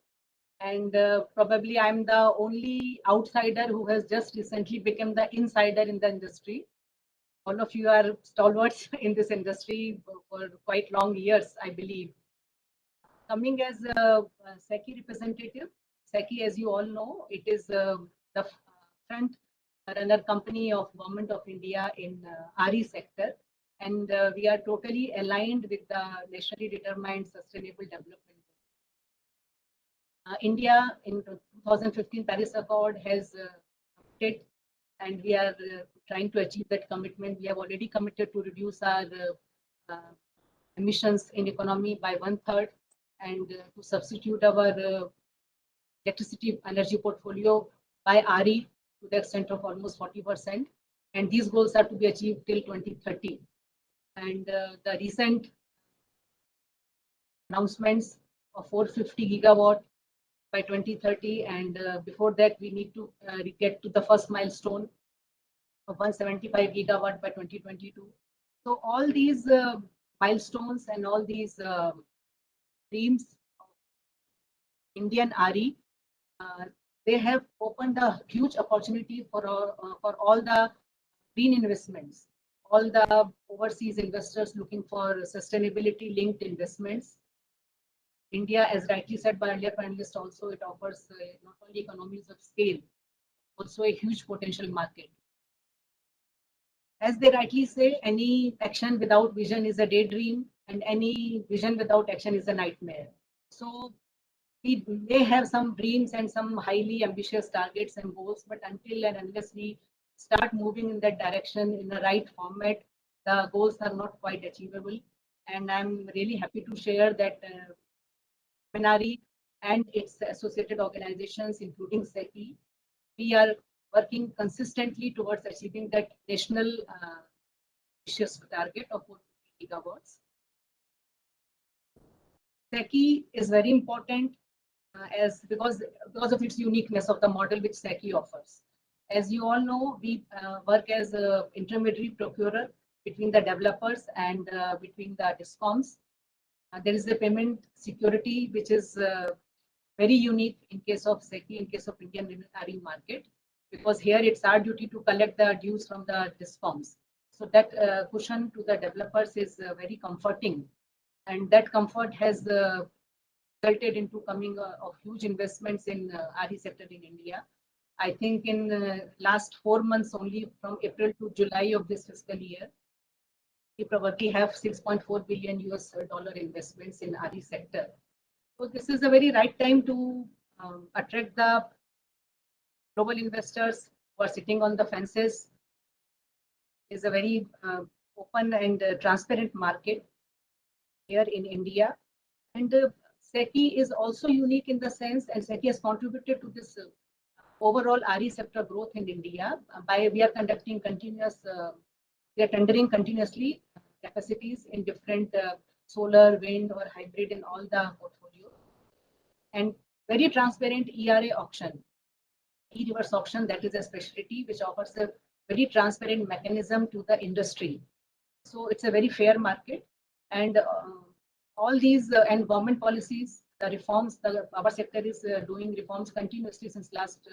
Speaker 12: And probably I'm the only outsider who has just recently become the insider in the industry. All of you are stalwarts in this industry for quite long years, I believe. Coming as a SECI representative, SECI, as you all know, it is the front runner company of Government of India in RE sector, and we are totally aligned with the nationally determined sustainable development. India in 2015 Paris Accord has committed, and we are trying to achieve that commitment. We have already committed to reduce our emissions in economy by 1/3, and to substitute our electricity energy portfolio by RE to the extent of almost 40%. and these goals are to be achieved till 2030. And the recent announcements of 450 gigawatt by 2030, and before that we need to get to the first milestone of 175 gigawatt by 2022. So all these milestones and all these dreams of Indian RE, they have opened a huge opportunity for all the green investments, all the overseas investors looking for sustainability linked investments. India, as rightly said by earlier panelists, also it offers not only economies of scale, also a huge potential market. As they rightly say, any action without vision is a daydream, and any vision without action is a nightmare. So we may have some dreams and some highly ambitious targets and goals, but until and unless we start moving in that direction in the right format, the goals are not quite achievable. And I'm really happy to share that MNRE and its associated organizations, including SECI, we are working consistently towards achieving that national ambitious target of 450 gigawatts. SECI is very important because of its uniqueness of the model which SECI offers. As you all know, we work as an intermediary procurer between the developers and between the DISCOMs. There is a payment security which is very unique in case of SECI, in case of Indian RE market, because here it's our duty to collect the dues from the DISCOMs. So that cushion to the developers is very comforting, and that comfort has resulted into coming of huge investments in RE sector in India. I think in last 4 months only, from April to July of this fiscal year, we probably have $6.4 billion US dollar investments in RE sector. So this is a very right time to attract the global investors who are sitting on the fences. It's a very open and transparent market here in India. And SECI is also unique in the sense, and SECI has contributed to this overall RE sector growth in India by we are conducting continuous, we are tendering continuously capacities in different solar, wind, or hybrid in all the portfolio, and very transparent ERA auction, e-reverse auction, that is a specialty which offers a very transparent mechanism to the industry. So it's a very fair market, and all these and government policies, the reforms, the power sector is doing reforms continuously since last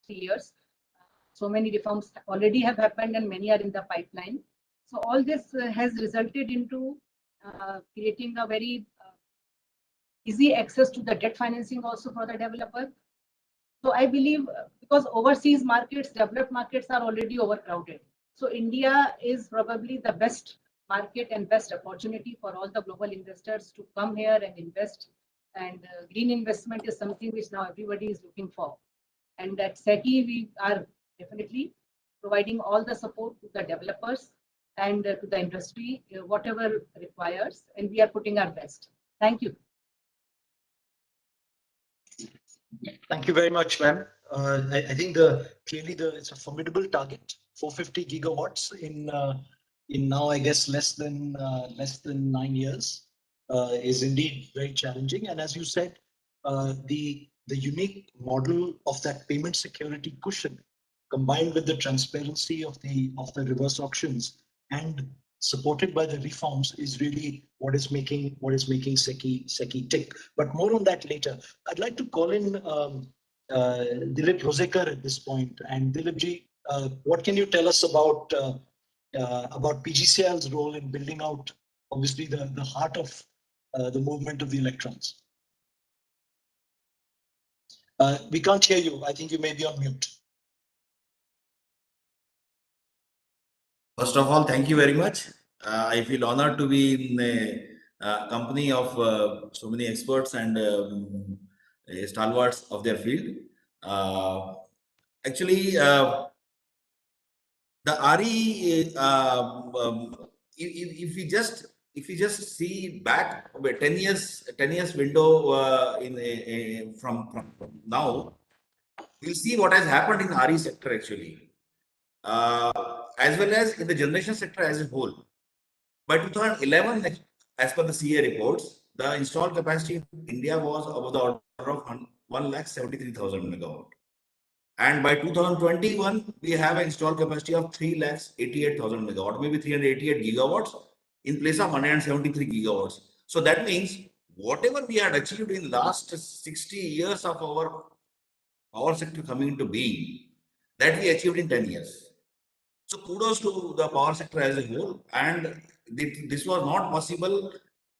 Speaker 12: 3 years. So many reforms already have happened and many are in the pipeline. So all this has resulted into creating a very easy access to the debt financing also for the developer. So I believe because overseas markets, developed markets are already overcrowded. So India is probably the best market and best opportunity for all the global investors to come here and invest. And green investment is something which now everybody is looking for. And at SECI, we are definitely providing all the support to the developers and to the industry, whatever requires, and we are putting our best. Thank you.
Speaker 9: Thank you very much, ma'am. I think clearly it's a formidable target. 450 gigawatts in now, I guess, less than 9 years is indeed very challenging. And as you said, the unique model of that payment security cushion, combined with the transparency of the reverse auctions and supported by the reforms, is really what is making SECI tick. But more on that later. I'd like to call in Dilip Rosekar at this point. And Dilipji, what can you tell us about PGCIL's role in building out, obviously, the heart of the movement of the electrons? We can't hear you. I think you may be on mute.
Speaker 10: First of all, thank you very much. I feel honored to be in a company of so many experts and stalwarts of their field. Actually, the RE, if you just see back 10 years window from now, you'll see what has happened in RE sector actually. as well as in the generation sector as a whole. By 2011, as per the CA reports, the installed capacity in India was above the order of 1,73,000 megawatt. And by 2021, we have an installed capacity of 3,88,000 megawatt, maybe 388 gigawatts in place of 173 gigawatts. So that means whatever we had achieved in the last 60 years of our power sector coming into being, that we achieved in 10 years. So kudos to the power sector as a whole. And this was not possible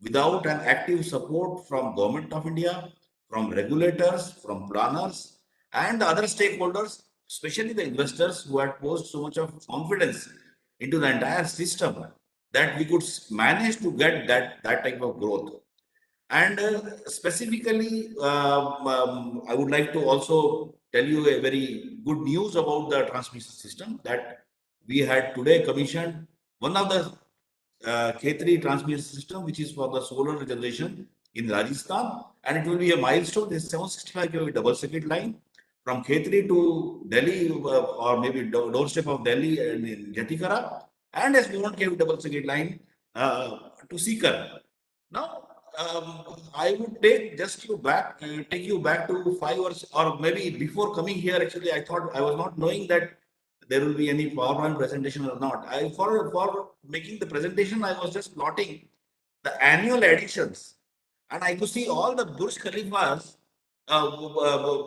Speaker 10: without an active support from Government of India, from regulators, from planners, and the other stakeholders, especially the investors who had posed so much of confidence into the entire system that we could manage to get that type of growth. And specifically, I would like to also tell you a very good news about the transmission system that we had today commissioned one of the K3 transmission system, which is for the solar generation in Rajasthan, and it will be a milestone. This 765 kV double circuit line from K3 to Delhi, or maybe doorstep of Delhi and in Jatikara, and a 400 kV double circuit line to Sikar. Now, I would take you back to 5 years, or maybe before coming here. Actually, I thought I was not knowing that there will be any PowerPoint presentation or not. For making the presentation, I was just plotting the annual additions, and I could see all the Burj Khalifas,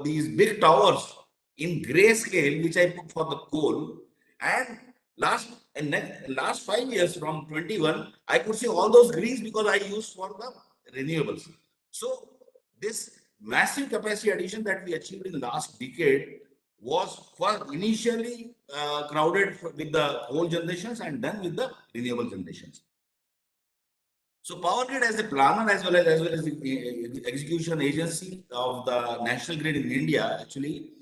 Speaker 10: these big towers in grayscale, which I put for the coal. And last 5 years from 21, I could see all those greens because I used for the renewables. So this massive capacity addition that we achieved in the last decade was initially crowded with the coal generations and then with the renewable generations. So Power Grid as a planner as well as the execution agency of the national grid in India, actually,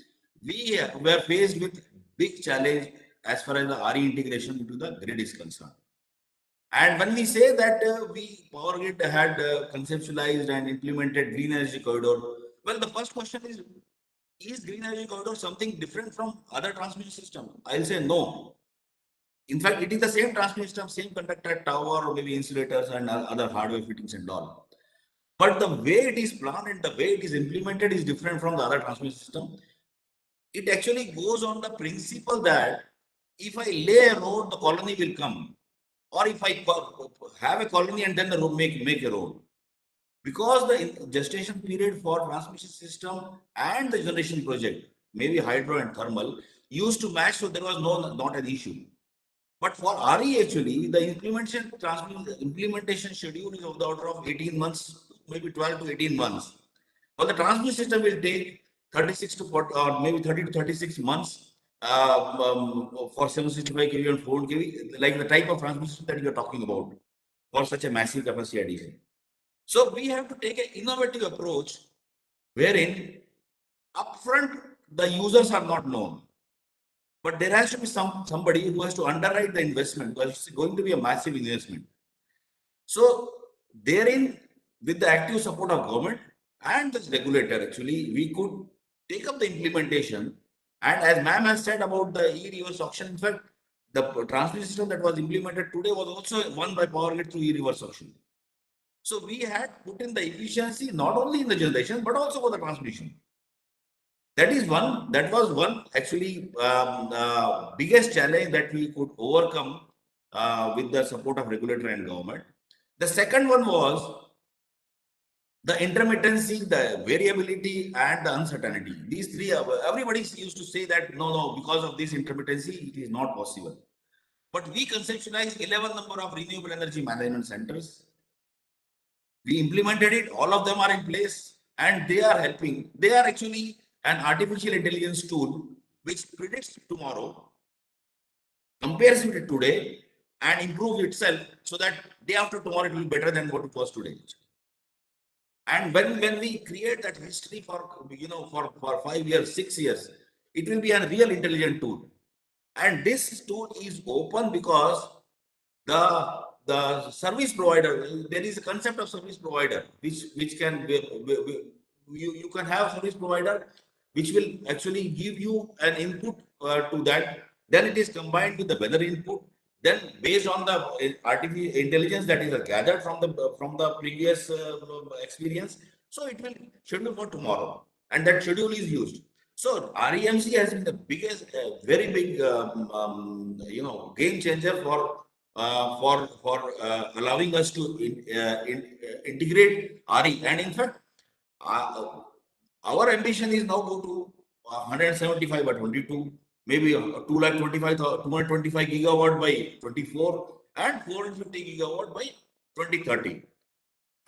Speaker 10: we were faced with big challenge as far as the RE integration into the grid is concerned. And when we say that Power Grid had conceptualized and implemented Green Energy Corridor, well, the first question is Green Energy Corridor something different from other transmission system? I'll say no. In fact, it is the same transmission system, same conductor, tower, or maybe insulators and other hardware fittings and all. But the way it is planned and the way it is implemented is different from the other transmission system. It actually goes on the principle that if I lay a road, the colony will come. Or if I have a colony and then the road make a road. Because the gestation period for transmission system and the generation project, maybe hydro and thermal, used to match, so there was not an issue. But for RE, actually, the implementation schedule is of the order of 18 months, maybe 12 to 18 months. Well, the transmission system will take 36 to 40, or maybe 30 to 36 months for 765 kV and 400 kV, like the type of transmission that you are talking about for such a massive capacity addition. So we have to take an innovative approach wherein upfront the users are not known. But there has to be somebody who has to underwrite the investment, because it's going to be a massive investment. So therein, with the active support of government and the regulator, actually, we could take up the implementation. And as ma'am has said about the e-reverse auction, in fact, the transmission system that was implemented today was also won by Power Grid through e-reverse auction. So we had put in the efficiency not only in the generation, but also for the transmission. That was one actually biggest challenge that we could overcome with the support of regulator and government. The second one was the intermittency, the variability, and the uncertainty. These three, everybody used to say that no, because of this intermittency, it is not possible. But we conceptualized 11 number of renewable energy management centers. We implemented it, all of them are in place, and they are helping. They are actually an artificial intelligence tool which predicts tomorrow, compares with today, and improves itself so that day after tomorrow it will be better than what it was today. And when we create that history for 5 years, 6 years, it will be a real intelligent tool. And this tool is open because the service provider, there is a concept of service provider, which can be, you can have service provider which will actually give you an input to that Then it is combined with the weather input. Then based on the artificial intelligence that is gathered from the previous experience, so it will schedule for tomorrow, and that schedule is used. So REMC has been the biggest, very big, game changer for allowing us to integrate RE. And in fact, our ambition is now go to 175 by 22, maybe 225 gigawatt by 24, and 450 gigawatt by 2030.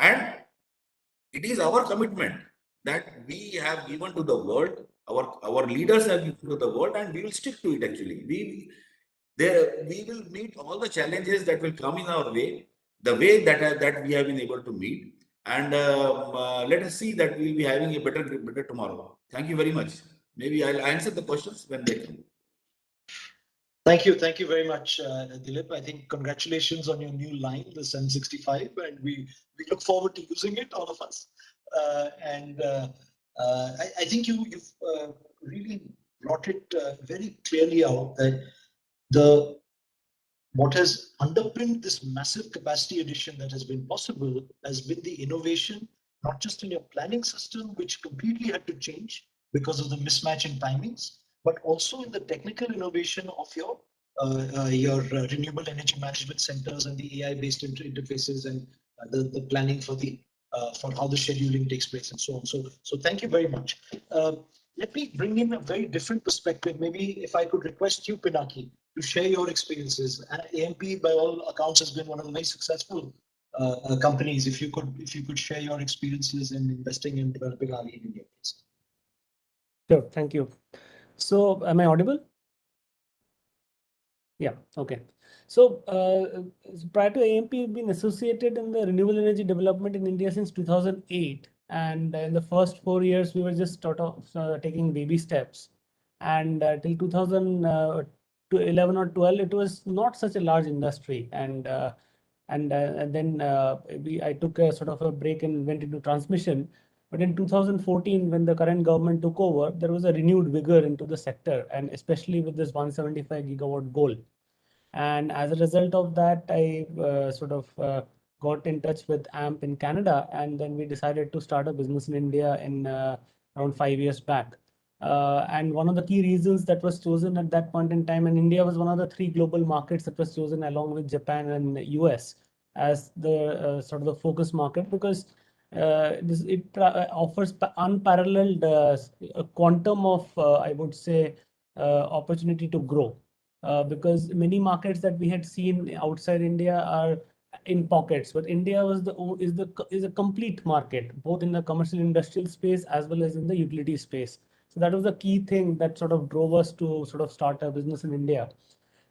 Speaker 10: And it is our commitment that we have given to the world, our leaders have given to the world, and we will stick to it. Actually, we will meet all the challenges that will come in our way, the way that we have been able to meet, and let us see that we will be having a better tomorrow. Thank you very much. Maybe I'll answer the questions when they come.
Speaker 9: Thank you very much, Dilip. I think congratulations on your new line, the 765, and we look forward to using it, all of us. I think you've really brought it very clearly out that what has underpinned this massive capacity addition that has been possible has been the innovation, not just in your planning system, which completely had to change because of the mismatch in timings, but also in the technical innovation of your renewable energy management centers and the AI-based interfaces and the planning for how the scheduling takes place and so on. So thank you very much. Let me bring in a very different perspective. Maybe if I could request you, Pinaki, to share your experiences. AMP, by all accounts, has been one of the very successful companies. If you could share your experiences in investing in developing RE in India, please.
Speaker 13: Sure, thank you. So, am I audible? Yeah, okay. So, prior to AMP, we've been associated in the renewable energy development in India since 2008. And in the first 4 years, we were just sort of taking baby steps. And till 2011 or 12, it was not such a large industry. And then I took a sort of a break and went into transmission. But in 2014, when the current government took over, there was a renewed vigor into the sector, and especially with this 175 gigawatt goal. And as a result of that, I got in touch with AMP in Canada, and then we decided to start a business in India in around 5 years back. And one of the key reasons that was chosen at that point in time, and India was one of the 3 global markets that was chosen along with Japan and US as the sort of the focus market, because it offers unparalleled quantum of, I would say, opportunity to grow. Because many markets that we had seen outside India are in pockets, but India is a complete market, both in the commercial industrial space as well as in the utility space. So that was the key thing that sort of drove us to sort of start a business in India.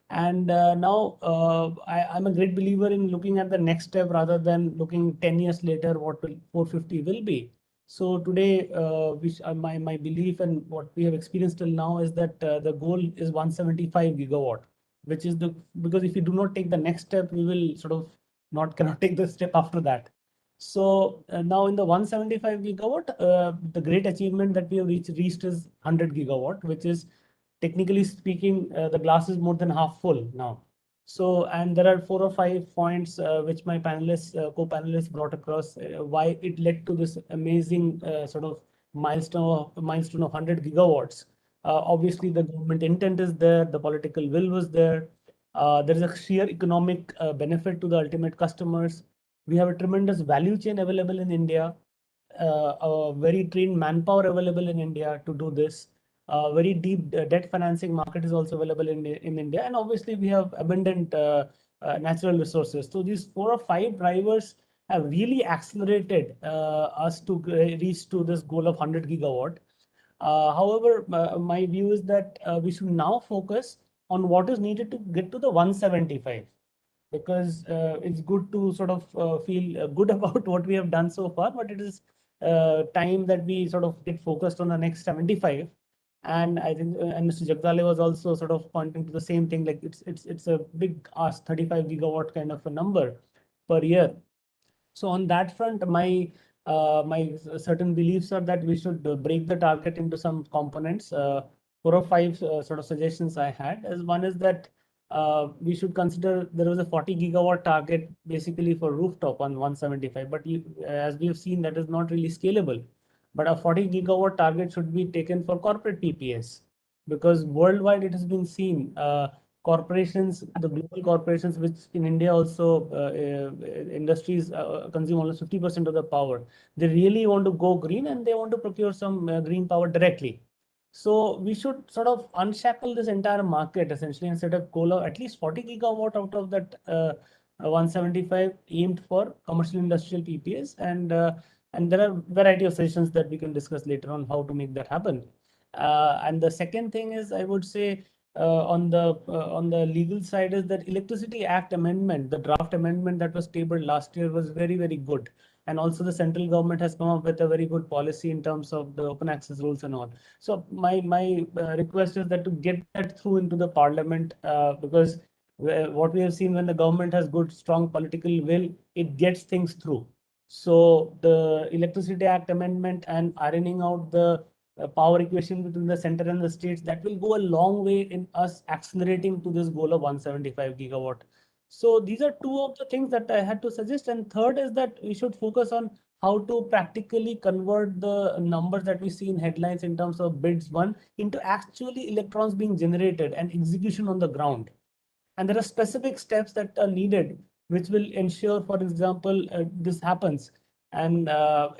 Speaker 13: And now I'm a great believer in looking at the next step rather than looking 10 years later what will 450 will be. So today, my belief and what we have experienced till now is that the goal is 175 gigawatt, which is because if you do not take the next step, we will sort of cannot take the step after that. So now in the 175 gigawatt, the great achievement that we have reached is 100 gigawatt, which is technically speaking, the glass is more than half full now. So, and there are 4 or 5 points which my panelists, co-panelists brought across why it led to this amazing sort of milestone of 100 gigawatts. Obviously, the government intent is there, the political will was there. There is a sheer economic benefit to the ultimate customers. We have a tremendous value chain available in India, a very trained manpower available in India to do this. Very deep debt financing market is also available in India, and obviously we have abundant natural resources. So these 4 or 5 drivers have really accelerated us to reach to this goal of 100 gigawatt. However, my view is that we should now focus on what is needed to get to the 175, because it's good to sort of feel good about what we have done so far, but it is time that we sort of get focused on the next 75. And I think, and Mr. Jagdale was also sort of pointing to the same thing, like it's a big ask, 35 gigawatt kind of a number per year. So on that front, my certain beliefs are that we should break the target into some components. 4 or 5 sort of suggestions I had. As one is that we should consider there was a 40 gigawatt target basically for rooftop on 175, but as we have seen, that is not really scalable. But a 40 gigawatt target should be taken for corporate PPAs, because worldwide it has been seen corporations, the global corporations, which in India also industries consume almost 50% of the power. They really want to go green and they want to procure some green power directly. So we should sort of unshackle this entire market essentially and set up goal of at least 40 gigawatt out of that 175 aimed for commercial industrial PPAs. And there are variety of sessions that we can discuss later on how to make that happen. And the second thing is, I would say, on the legal side, is that Electricity Act amendment, the draft amendment that was tabled last year, was very, very good. And also the central government has come up with a very good policy in terms of the open access rules and all. So my request is that to get that through into the parliament, because what we have seen, when the government has good, strong political will, it gets things through. So the Electricity Act amendment and ironing out the power equation between the center and the states, that will go a long way in us accelerating to this goal of 175 gigawatt. So these are two of the things that I had to suggest. And third is that we should focus on how to practically convert the numbers that we see in headlines in terms of bids won into actually electrons being generated and execution on the ground. And there are specific steps that are needed, which will ensure, for example, this happens. And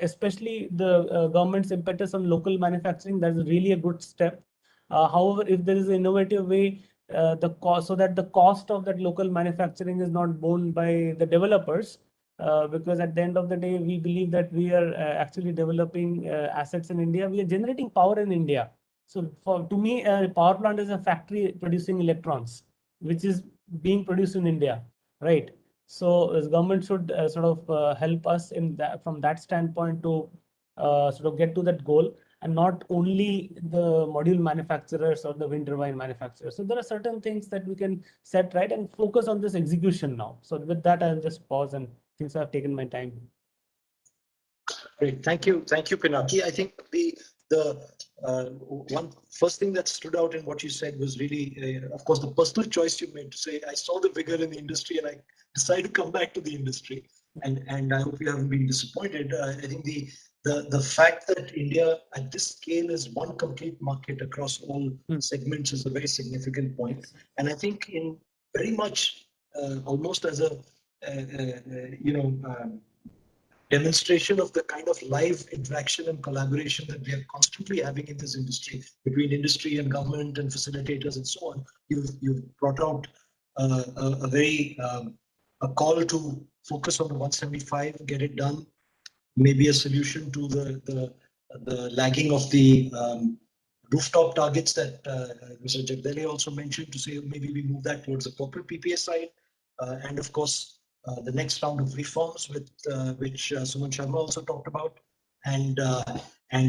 Speaker 13: especially the government's impetus on local manufacturing, that's really a good step. However, if there is an innovative way, the cost, so that the cost of that local manufacturing is not borne by the developers, because at the end of the day, we believe that we are actually developing assets in India. We are generating power in India. So to me, a power plant is a factory producing electrons, which is being produced in India, right? So the government should sort of help us in that, from that standpoint, to sort of get to that goal, and not only the module manufacturers or the wind turbine manufacturers. So there are certain things that we can set right and focus on this execution now. So with that, I'll just pause, and since I've taken my time.
Speaker 9: Great, thank you, Pinaki. I think the one first thing that stood out in what you said was really, of course, the personal choice you made to say, I saw the vigor in the industry and I decided to come back to the industry. And I hope you haven't been disappointed. I think the fact that India at this scale is one complete market across all segments is a very significant point. And I think in very much almost as a demonstration of the kind of live interaction and collaboration that we are constantly having in this industry between industry and government and facilitators and so on. You've brought out a very a call to focus on the 175, get it done. Maybe a solution to the lagging of the rooftop targets that Mr. Jagdale also mentioned, to say maybe we move that towards the corporate PPA side, and of course the next round of reforms with which Suman Sharma also talked about, and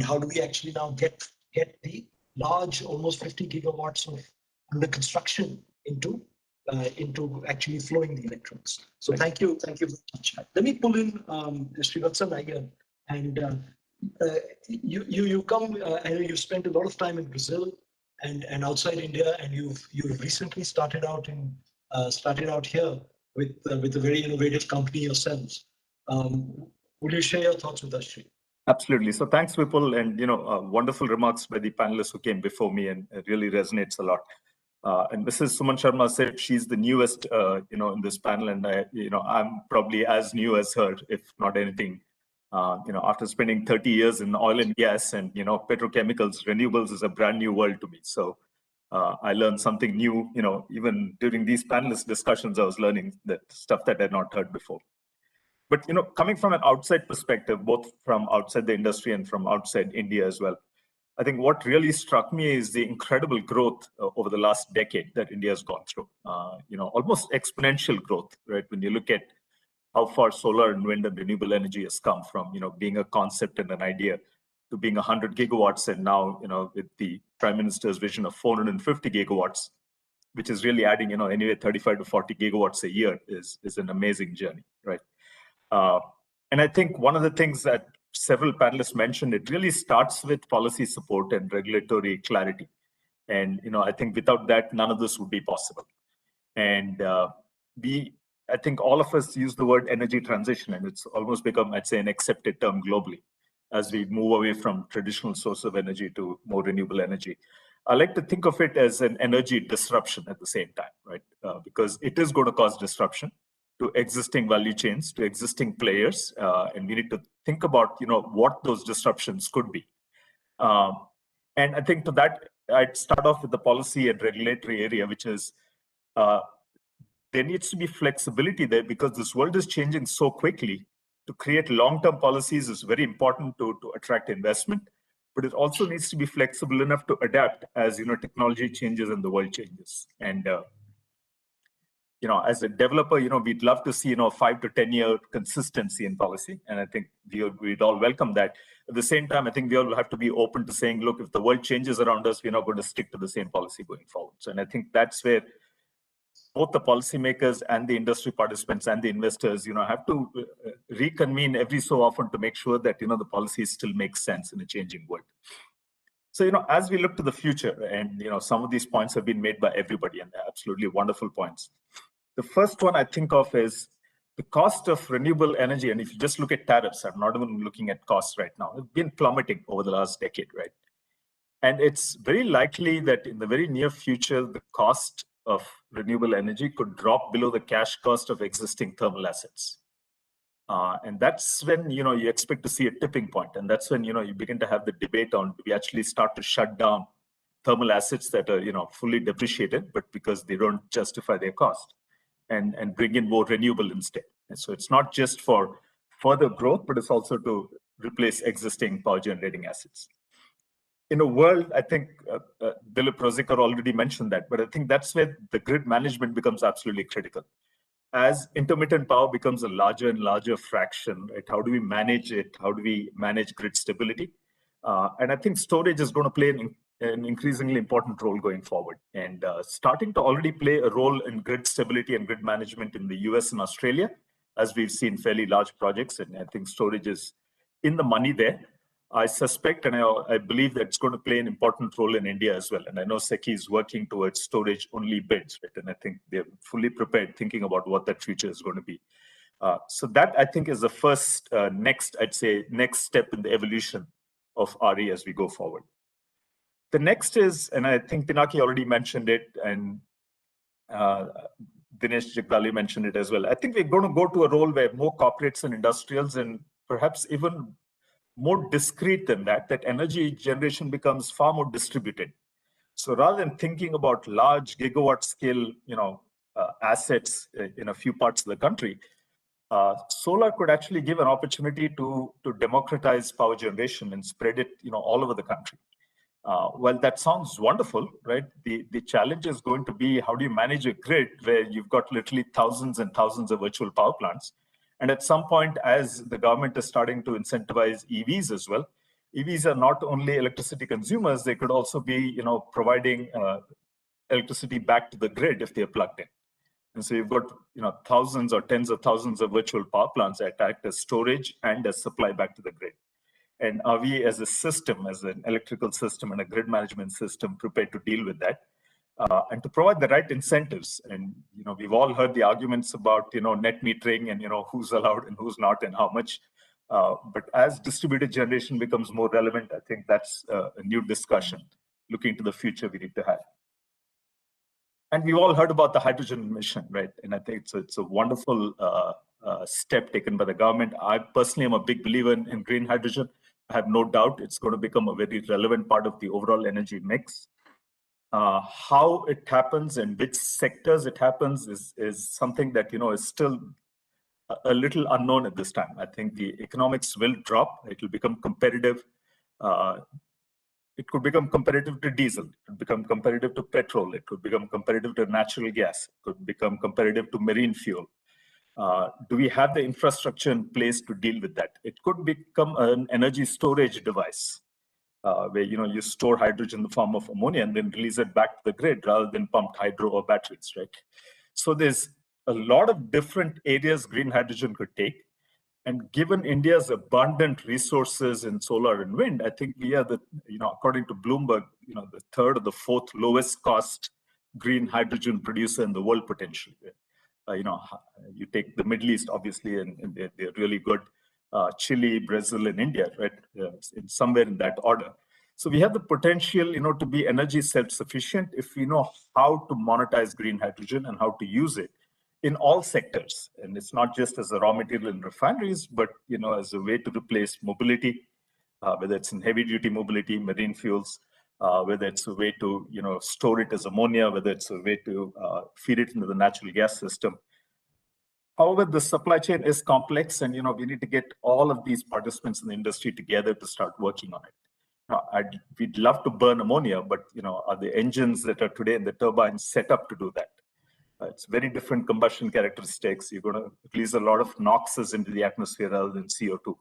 Speaker 9: how do we actually now get the large, almost 50 gigawatts of under construction into actually flowing the electrons. So thank you very much. Let me pull in Srivatsan Iyer, and you come. I know you spent a lot of time in Brazil and outside India, and you've recently started out here with a very innovative company yourselves. Would you share your thoughts with us, Sri?
Speaker 14: Absolutely. So thanks, Vipul, and wonderful remarks by the panelists who came before me, and it really resonates a lot. And Mrs. Suman Sharma said she's the newest, in this panel, and I'm probably as new as her, if not anything. After spending 30 years in oil and gas and petrochemicals, renewables is a brand new world to me. So I learned something new. Even during these panelist discussions, I was learning that stuff that I had not heard before. But coming from an outside perspective, both from outside the industry and from outside India as well, I think what really struck me is the incredible growth over the last decade that India has gone through. Almost exponential growth, right? When you look at how far solar and wind and renewable energy has come from, being a concept and an idea to being 100 gigawatts, and now, with the Prime Minister's vision of 450 gigawatts, which is really adding, anyway 35 to 40 gigawatts a year is an amazing journey, right? And I think one of the things that several panelists mentioned, it really starts with policy support and regulatory clarity. And I think without that, none of this would be possible. And I think all of us use the word energy transition, and it's almost become, I'd say, an accepted term globally as we move away from traditional source of energy to more renewable energy. I like to think of it as an energy disruption at the same time, right? Because it is going to cause disruption to existing value chains, to existing players, and we need to think about, what those disruptions could be. And I think to that, I'd start off with the policy and regulatory area, which is there needs to be flexibility there because this world is changing so quickly. To create long-term policies is very important to attract investment, but it also needs to be flexible enough to adapt as technology changes and the world changes. And as a developer, we'd love to see 5 to 10 year consistency in policy, and I think we'd all welcome that. At the same time, I think we all have to be open to saying, look, if the world changes around us, we're not going to stick to the same policy going forward. So, and I think that's where both the policymakers and the industry participants and the investors, have to reconvene every so often to make sure that, the policy still makes sense in a changing world. So, as we look to the future, and, some of these points have been made by everybody, and they're absolutely wonderful points. The first one I think of is the cost of renewable energy. And if you just look at tariffs, I'm not even looking at costs right now, it's been plummeting over the last decade, right? And it's very likely that in the very near future, the cost of renewable energy could drop below the cash cost of existing thermal assets. And that's when, you expect to see a tipping point. And that's when, you begin to have the debate on, do we actually start to shut down thermal assets that are, fully depreciated, but because they don't justify their cost, and bring in more renewable instead. And so it's not just for further growth, but it's also to replace existing power generating assets. In a world, I think Dilip Rozikar already mentioned that, but I think that's where the grid management becomes absolutely critical. As intermittent power becomes a larger and larger fraction, right? How do we manage it? How do we manage grid stability? And I think storage is going to play an increasingly important role going forward, and starting to already play a role in grid stability and grid management in the US and Australia, as we've seen fairly large projects, and I think storage is in the money there. I suspect and I believe that it's going to play an important role in India as well. And I know SECI is working towards storage-only bids, right? And I think they're fully prepared, thinking about what that future is going to be. So that, I think, is the first next step in the evolution of RE as we go forward. The next is, and I think Pinaki already mentioned it, and Dinesh Jagdali mentioned it as well. I think we're going to go to a role where more corporates and industrials, and perhaps even more discrete than that, that energy generation becomes far more distributed. So rather than thinking about large gigawatt scale, assets in a few parts of the country, solar could actually give an opportunity to democratize power generation and spread it, all over the country. Well, that sounds wonderful, right? The challenge is going to be, how do you manage a grid where you've got literally thousands and thousands of virtual power plants? And at some point, as the government is starting to incentivize EVs as well, EVs are not only electricity consumers, they could also be, providing electricity back to the grid if they're plugged in. And so you've got, thousands or tens of thousands of virtual power plants that act as storage and as supply back to the grid. And are we, as a system, as an electrical system and a grid management system, prepared to deal with that? And to provide the right incentives? And we've all heard the arguments about net metering and who's allowed and who's not and how much. But as distributed generation becomes more relevant, I think that's a new discussion looking to the future we need to have. And we've all heard about the hydrogen mission, right? And I think it's a wonderful step taken by the government. I personally am a big believer in green hydrogen. I have no doubt it's going to become a very relevant part of the overall energy mix. How it happens and which sectors it happens is something that is still a little unknown at this time. I think the economics will drop. It will become competitive. It could become competitive to diesel. It could become competitive to petrol. It could become competitive to natural gas. It could become competitive to marine fuel. Do we have the infrastructure in place to deal with that? It could become an energy storage device where you store hydrogen in the form of ammonia and then release it back to the grid rather than pumped hydro or batteries, right? So there's a lot of different areas green hydrogen could take. And given India's abundant resources in solar and wind, I think we are the, according to Bloomberg, the third or the fourth lowest cost green hydrogen producer in the world potentially. You take the Middle East, obviously, and they're really good. Chile, Brazil, and India, right? Somewhere in that order. So we have the potential, to be energy self-sufficient if we know how to monetize green hydrogen and how to use it in all sectors. And it's not just as a raw material in refineries, but as a way to replace mobility, whether it's in heavy-duty mobility, marine fuels, whether it's a way to store it as ammonia, whether it's a way to feed it into the natural gas system. However, the supply chain is complex, and we need to get all of these participants in the industry together to start working on it. We'd love to burn ammonia, but are the engines that are today in the turbines set up to do that? It's very different combustion characteristics. You're going to release a lot of NOxes into the atmosphere rather than CO2.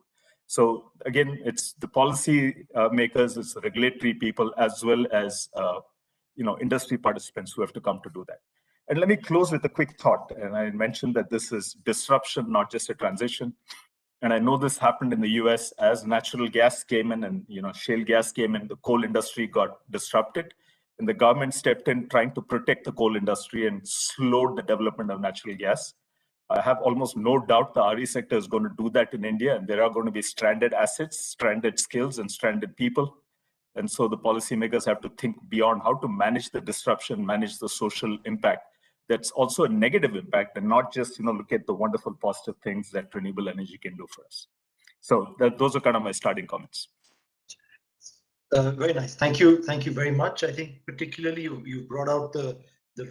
Speaker 14: So again, it's the policy makers, it's the regulatory people, as well as industry participants who have to come to do that. And let me close with a quick thought. And I mentioned that this is disruption, not just a transition. And I know this happened in the US as natural gas came in and shale gas came in, the coal industry got disrupted. And the government stepped in trying to protect the coal industry and slowed the development of natural gas. I have almost no doubt the RE sector is going to do that in India, and there are going to be stranded assets, stranded skills, and stranded people. And so the policymakers have to think beyond how to manage the disruption, manage the social impact. That's also a negative impact, and not just look at the wonderful positive things that renewable energy can do for us. So those are kind of my starting comments.
Speaker 9: Very nice. Thank you. Thank you very much. I think particularly you brought out the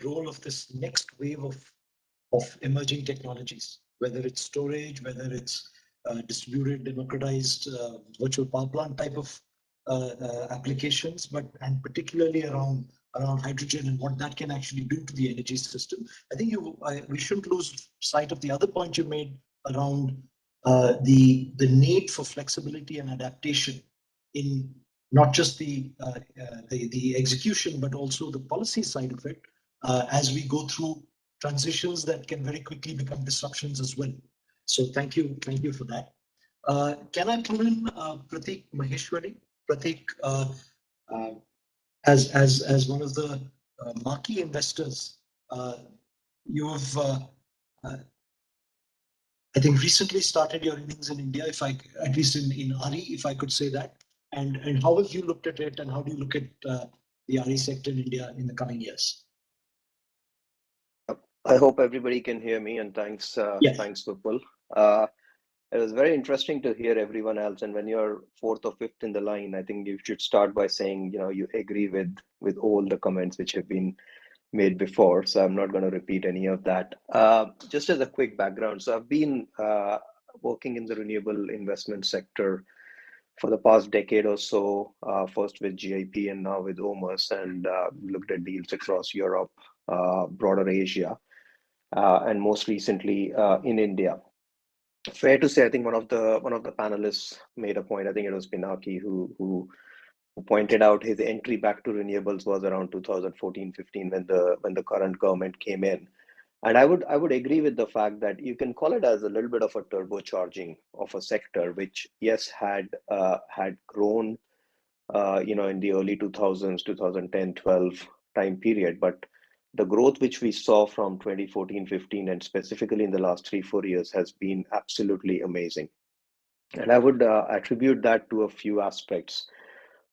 Speaker 9: role of this next wave of emerging technologies, whether it's storage, whether it's distributed, democratized virtual power plant type of applications, and particularly around hydrogen and what that can actually do to the energy system. I think we shouldn't lose sight of the other point you made around the need for flexibility and adaptation in not just the execution, but also the policy side of it, as we go through transitions that can very quickly become disruptions as well. So thank you for that. Can I pull in Pratik Maheshwari? Pratik, as one of the marquee investors, you have I think recently started your innings in India, at least in RE, if I could say that. And how have you looked at it, and how do you look at the RE sector in India in the coming years?
Speaker 15: I hope everybody can hear me, and thanks, thanks, Vipul. It was very interesting to hear everyone else, and when you're fourth or fifth in the line, I think you should start by saying, you agree with all the comments which have been made before, so I'm not going to repeat any of that. Just as a quick background, so I've been working in the renewable investment sector for the past decade or so, first with GIP and now with OMERS, and looked at deals across Europe, broader Asia, and most recently in India. Fair to say, I think one of the panelists made a point. I think it was Pinaki who pointed out his entry back to renewables was around 2014-15 when the current government came in. And I would agree with the fact that you can call it as a little bit of a turbocharging of a sector, which yes had grown, in the early 2000s, 2010, 12 time period, but the growth which we saw from 2014-15 and specifically in the last 3-4 years has been absolutely amazing. And I would attribute that to a few aspects.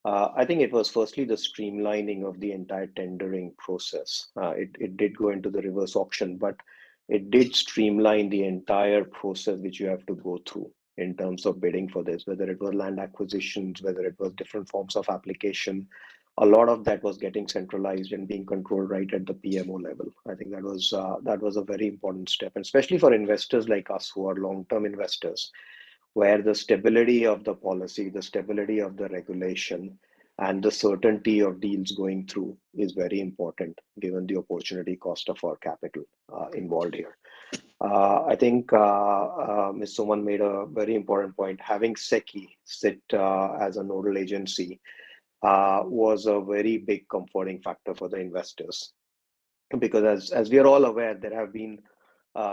Speaker 15: I think it was firstly the streamlining of the entire tendering process. It did go into the reverse auction, but it did streamline the entire process which you have to go through in terms of bidding for this, whether it was land acquisitions, whether it was different forms of application. A lot of that was getting centralized and being controlled right at the PMO level. I think that was a very important step, and especially for investors like us who are long-term investors, where the stability of the policy, the stability of the regulation, and the certainty of deals going through is very important, given the opportunity cost of our capital involved here. I think Ms. Suman made a very important point. Having SECI sit as a nodal agency was a very big comforting factor for the investors, because as we are all aware, there have been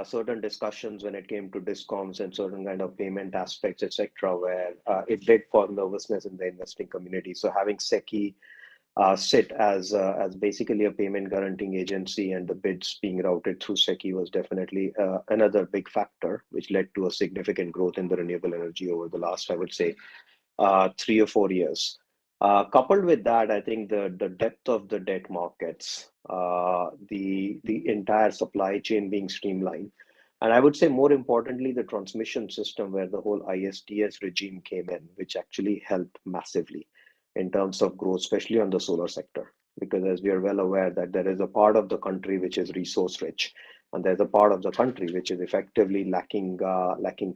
Speaker 15: certain discussions when it came to discoms and certain kind of payment aspects, etc., where it did cause nervousness in the investing community. So having SECI sit as basically a payment guaranteeing agency and the bids being routed through SECI was definitely another big factor, which led to a significant growth in the renewable energy over the last, I would say, 3 or 4 years. Coupled with that, I think the depth of the debt markets, the entire supply chain being streamlined, and I would say more importantly, the transmission system where the whole ISTS regime came in, which actually helped massively in terms of growth, especially on the solar sector. Because as we are well aware that there is a part of the country which is resource rich, and there's a part of the country which is effectively lacking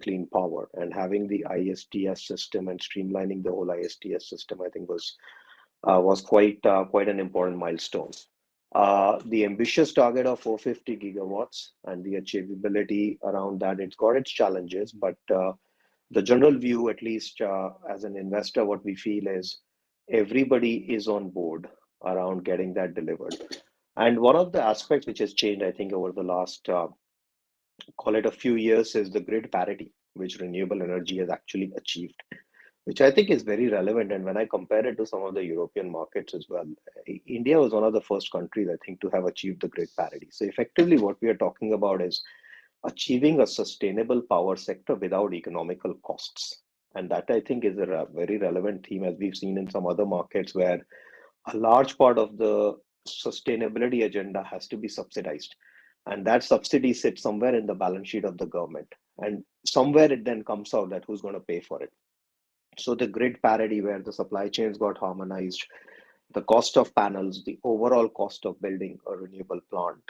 Speaker 15: clean power. And having the ISTS system and streamlining the whole ISTS system, I think was quite an important milestone. The ambitious target of 450 gigawatts and the achievability around that, it's got its challenges, but the general view, at least as an investor, what we feel is everybody is on board around getting that delivered. And one of the aspects which has changed, I think, over the last, call it a few years, is the grid parity, which renewable energy has actually achieved, which I think is very relevant. And when I compare it to some of the European markets as well, India was one of the first countries, I think, to have achieved the grid parity. So effectively, what we are talking about is achieving a sustainable power sector without economical costs. And that, I think, is a very relevant theme, as we've seen in some other markets where a large part of the sustainability agenda has to be subsidized. And that subsidy sits somewhere in the balance sheet of the government. And somewhere it then comes out that who's going to pay for it. So the grid parity, where the supply chains got harmonized, the cost of panels, the overall cost of building a renewable plant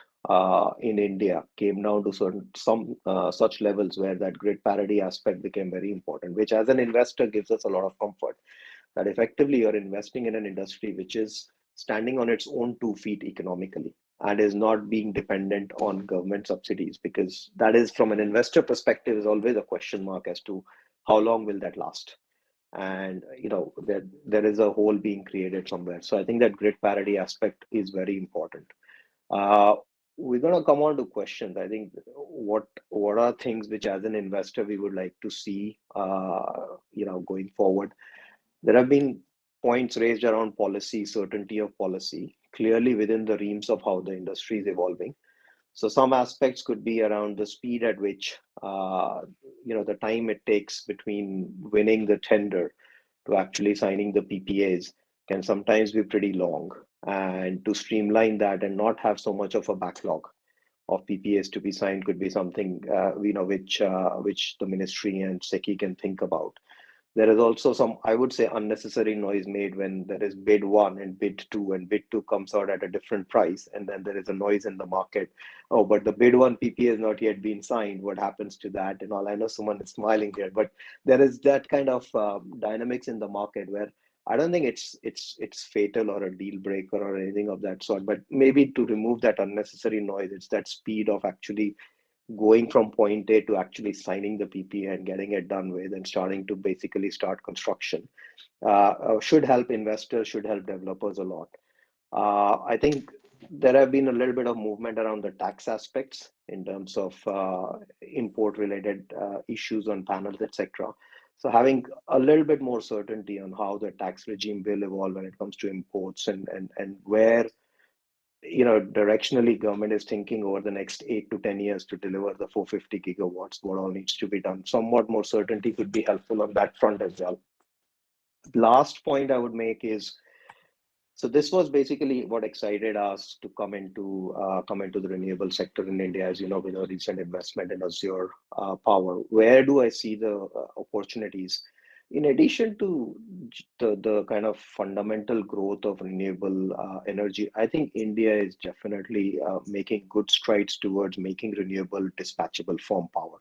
Speaker 15: in India came down to some such levels where that grid parity aspect became very important, which as an investor gives us a lot of comfort that effectively you're investing in an industry which is standing on its own 2 feet economically and is not being dependent on government subsidies, because that is, from an investor perspective, is always a question mark as to how long will that last. And there is a hole being created somewhere. So I think that grid parity aspect is very important. We're going to come on to questions. I think what are things which as an investor we would like to see going forward. There have been points raised around policy, certainty of policy, clearly within the realms of how the industry is evolving. So some aspects could be around the speed at which, the time it takes between winning the tender to actually signing the PPAs can sometimes be pretty long. And to streamline that and not have so much of a backlog of PPAs to be signed could be something, which the ministry and SECI can think about. There is also some, I would say, unnecessary noise made when there is bid 1 and bid 2, and bid 2 comes out at a different price, and then there is a noise in the market. Oh, but the bid 1 PPA has not yet been signed. What happens to that? And all, I know someone is smiling here, but there is that kind of dynamics in the market where I don't think it's fatal or a deal breaker or anything of that sort. But maybe to remove that unnecessary noise, it's that speed of actually going from point A to actually signing the PPA and getting it done with and starting to basically start construction should help investors, should help developers a lot. I think there have been a little bit of movement around the tax aspects in terms of import related issues on panels, etc. So having a little bit more certainty on how the tax regime will evolve when it comes to imports and where directionally government is thinking over the next 8 to 10 years to deliver the 450 gigawatts, what all needs to be done. Somewhat more certainty could be helpful on that front as well. Last point I would make is, so this was basically what excited us to come into the renewable sector in India, as you know, with a recent investment in Azure Power. Where do I see the opportunities? In addition to the kind of fundamental growth of renewable energy, I think India is definitely making good strides towards making renewable dispatchable firm power.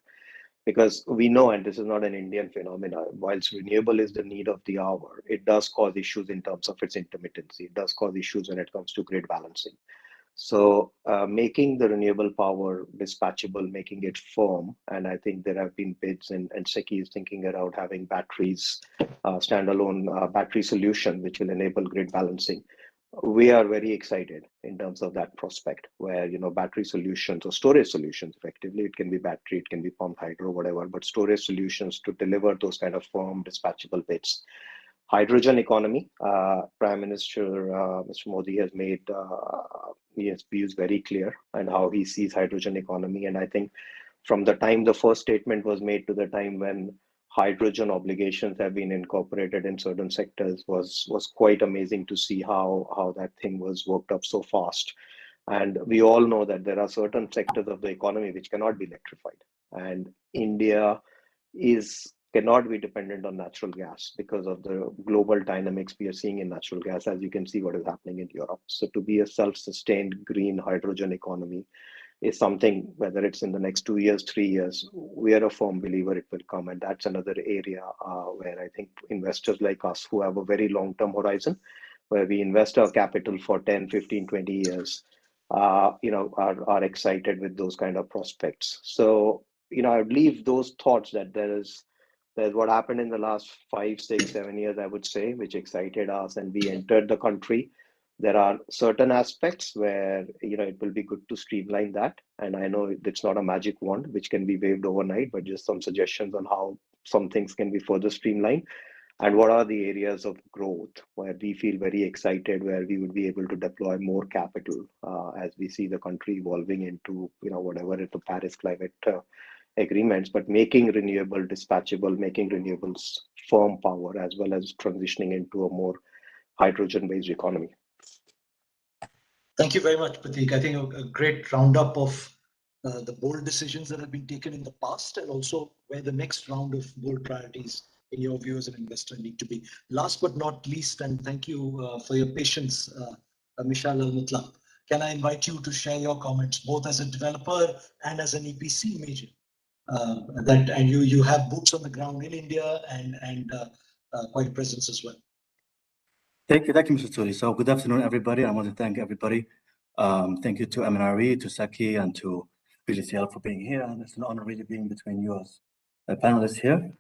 Speaker 15: Because we know, and this is not an Indian phenomenon, whilst renewable is the need of the hour, it does cause issues in terms of its intermittency. It does cause issues when it comes to grid balancing. So making the renewable power dispatchable, making it firm, and I think there have been bids, and SECI is thinking about having batteries, standalone battery solution, which will enable grid balancing. we are very excited in terms of that prospect where, battery solutions or storage solutions, effectively, it can be battery, it can be pumped hydro, whatever, but storage solutions to deliver those kind of firm dispatchable bits. Hydrogen economy, Prime Minister Mr. Modi has made his views very clear and how he sees hydrogen economy. And I think from the time the first statement was made to the time when hydrogen obligations have been incorporated in certain sectors was quite amazing to see how that thing was worked up so fast. And we all know that there are certain sectors of the economy which cannot be electrified. And India cannot be dependent on natural gas because of the global dynamics we are seeing in natural gas, as you can see what is happening in Europe. So to be a self-sustained green hydrogen economy is something, whether it's in the next 2 years, 3 years, we are a firm believer it will come. And that's another area where I think investors like us who have a very long-term horizon, where we invest our capital for 10, 15, 20 years, are excited with those kind of prospects. So, I would leave those thoughts that there's what happened in the last 5, 6, 7 years, I would say, which excited us, and we entered the country. There are certain aspects where, it will be good to streamline that. And I know it's not a magic wand which can be waved overnight, but just some suggestions on how some things can be further streamlined. And what are the areas of growth where we feel very excited, where we would be able to deploy more capital as we see the country evolving into, whatever is the Paris climate agreements, but making renewable dispatchable, making renewables firm power, as well as transitioning into a more hydrogen-based economy.
Speaker 9: Thank you very much, Prateek. I think a great roundup of the bold decisions that have been taken in the past, and also where the next round of bold priorities in your view as an investor need to be. Last but not least, and thank you for your patience, Mishal Al-Mutlaq, can I invite you to share your comments, both as a developer and as an EPC major? And you have boots on the ground in India and quite a presence as well.
Speaker 16: Thank you, Mr. Tuli. So good afternoon, everybody. I want to thank everybody. Thank you to MNRE, to FICCI, and to PGCL for being here. And it's an honor really being between you as panelists here.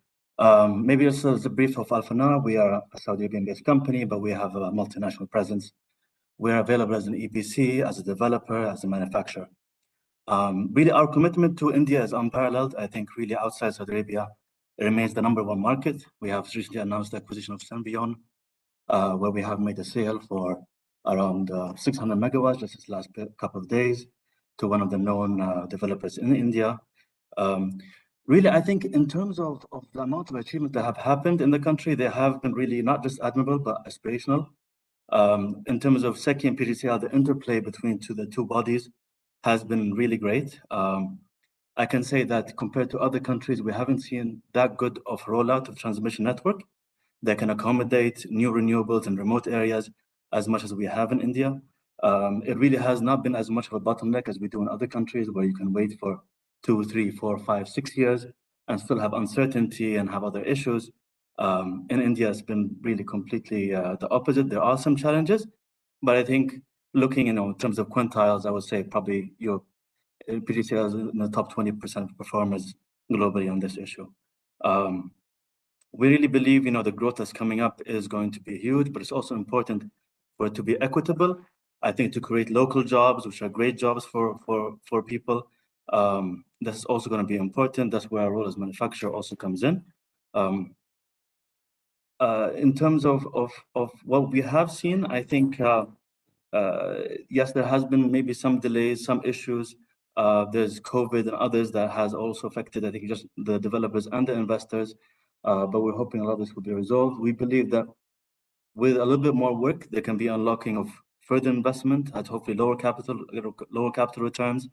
Speaker 16: Maybe also as a brief of Alphanar, we are a Saudi Arabian-based company, but we have a multinational presence. We're available as an EPC, as a developer, as a manufacturer. Really, our commitment to India is unparalleled. I think really outside Saudi Arabia, it remains the #1 market. We have recently announced the acquisition of Pavilion, where we have made a sale for around 600 megawatts just this last couple of days to one of the known developers in India. Really, I think in terms of the amount of achievement that have happened in the country, they have been really not just admirable, but aspirational. In terms of SECI and PGCL, the interplay between the two bodies has been really great. I can say that compared to other countries, we haven't seen that good of rollout of transmission network that can accommodate new renewables in remote areas as much as we have in India. It really has not been as much of a bottleneck as we do in other countries, where you can wait for 2, 3, 4, 5, 6 years and still have uncertainty and have other issues. In India, it's been really completely the opposite. There are some challenges, but I think looking, in terms of quintiles, I would say probably your PGCL is in the top 20% of performers globally on this issue. We really believe, the growth that's coming up is going to be huge, but it's also important for it to be equitable. I think to create local jobs, which are great jobs for people, that's also going to be important. That's where our role as manufacturer also comes in. In terms of what we have seen, I think, yes, there has been maybe some delays, some issues. There's COVID and others that has also affected, I think, just the developers and the investors. But we're hoping a lot of this will be resolved. We believe that with a little bit more work, there can be unlocking of further investment at hopefully lower capital returns,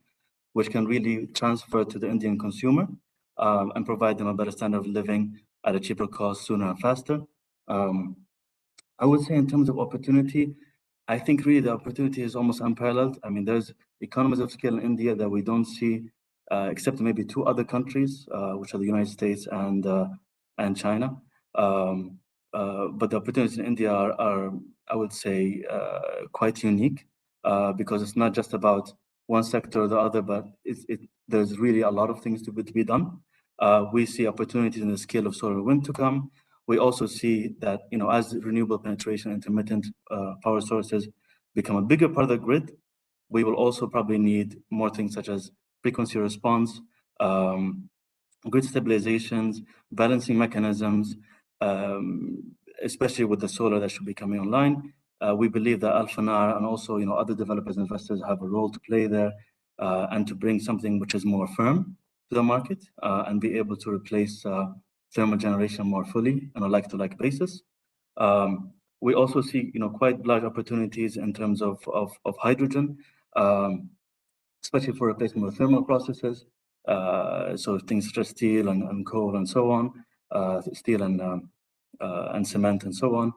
Speaker 16: which can really transfer to the Indian consumer and provide them a better standard of living at a cheaper cost sooner and faster. I would say in terms of opportunity, I think really the opportunity is almost unparalleled. I mean, there's economies of scale in India that we don't see, except maybe 2 other countries, which are the United States and China. But the opportunities in India are I would say, quite unique because it's not just about one sector or the other, but there's really a lot of things to be done. We see opportunities in the scale of solar and wind to come. We also see that, as renewable penetration, intermittent power sources become a bigger part of the grid, we will also probably need more things such as frequency response, grid stabilizations, balancing mechanisms, especially with the solar that should be coming online. We believe that Alphanar and also other developers and investors have a role to play there, and to bring something which is more firm to the market, and be able to replace thermal generation more fully on a like-to-like basis. We also see quite large opportunities in terms of hydrogen, especially for replacement of thermal processes. So things such as steel and coal and so on, steel and cement and so on.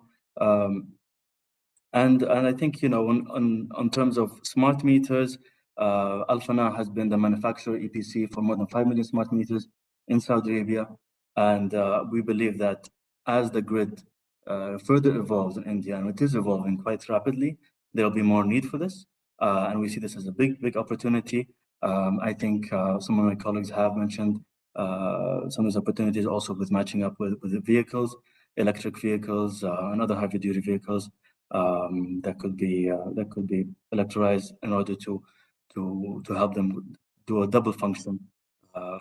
Speaker 16: And I think on terms of smart meters, Alphanar has been the manufacturer EPC for more than 5 million smart meters in Saudi Arabia, and we believe that as the grid further evolves in India, and it is evolving quite rapidly, there will be more need for this, and we see this as a big opportunity. I think some of my colleagues have mentioned some of these opportunities also with matching up with the vehicles, electric vehicles, and other heavy-duty vehicles that could be electrolyzed in order to help them do a double function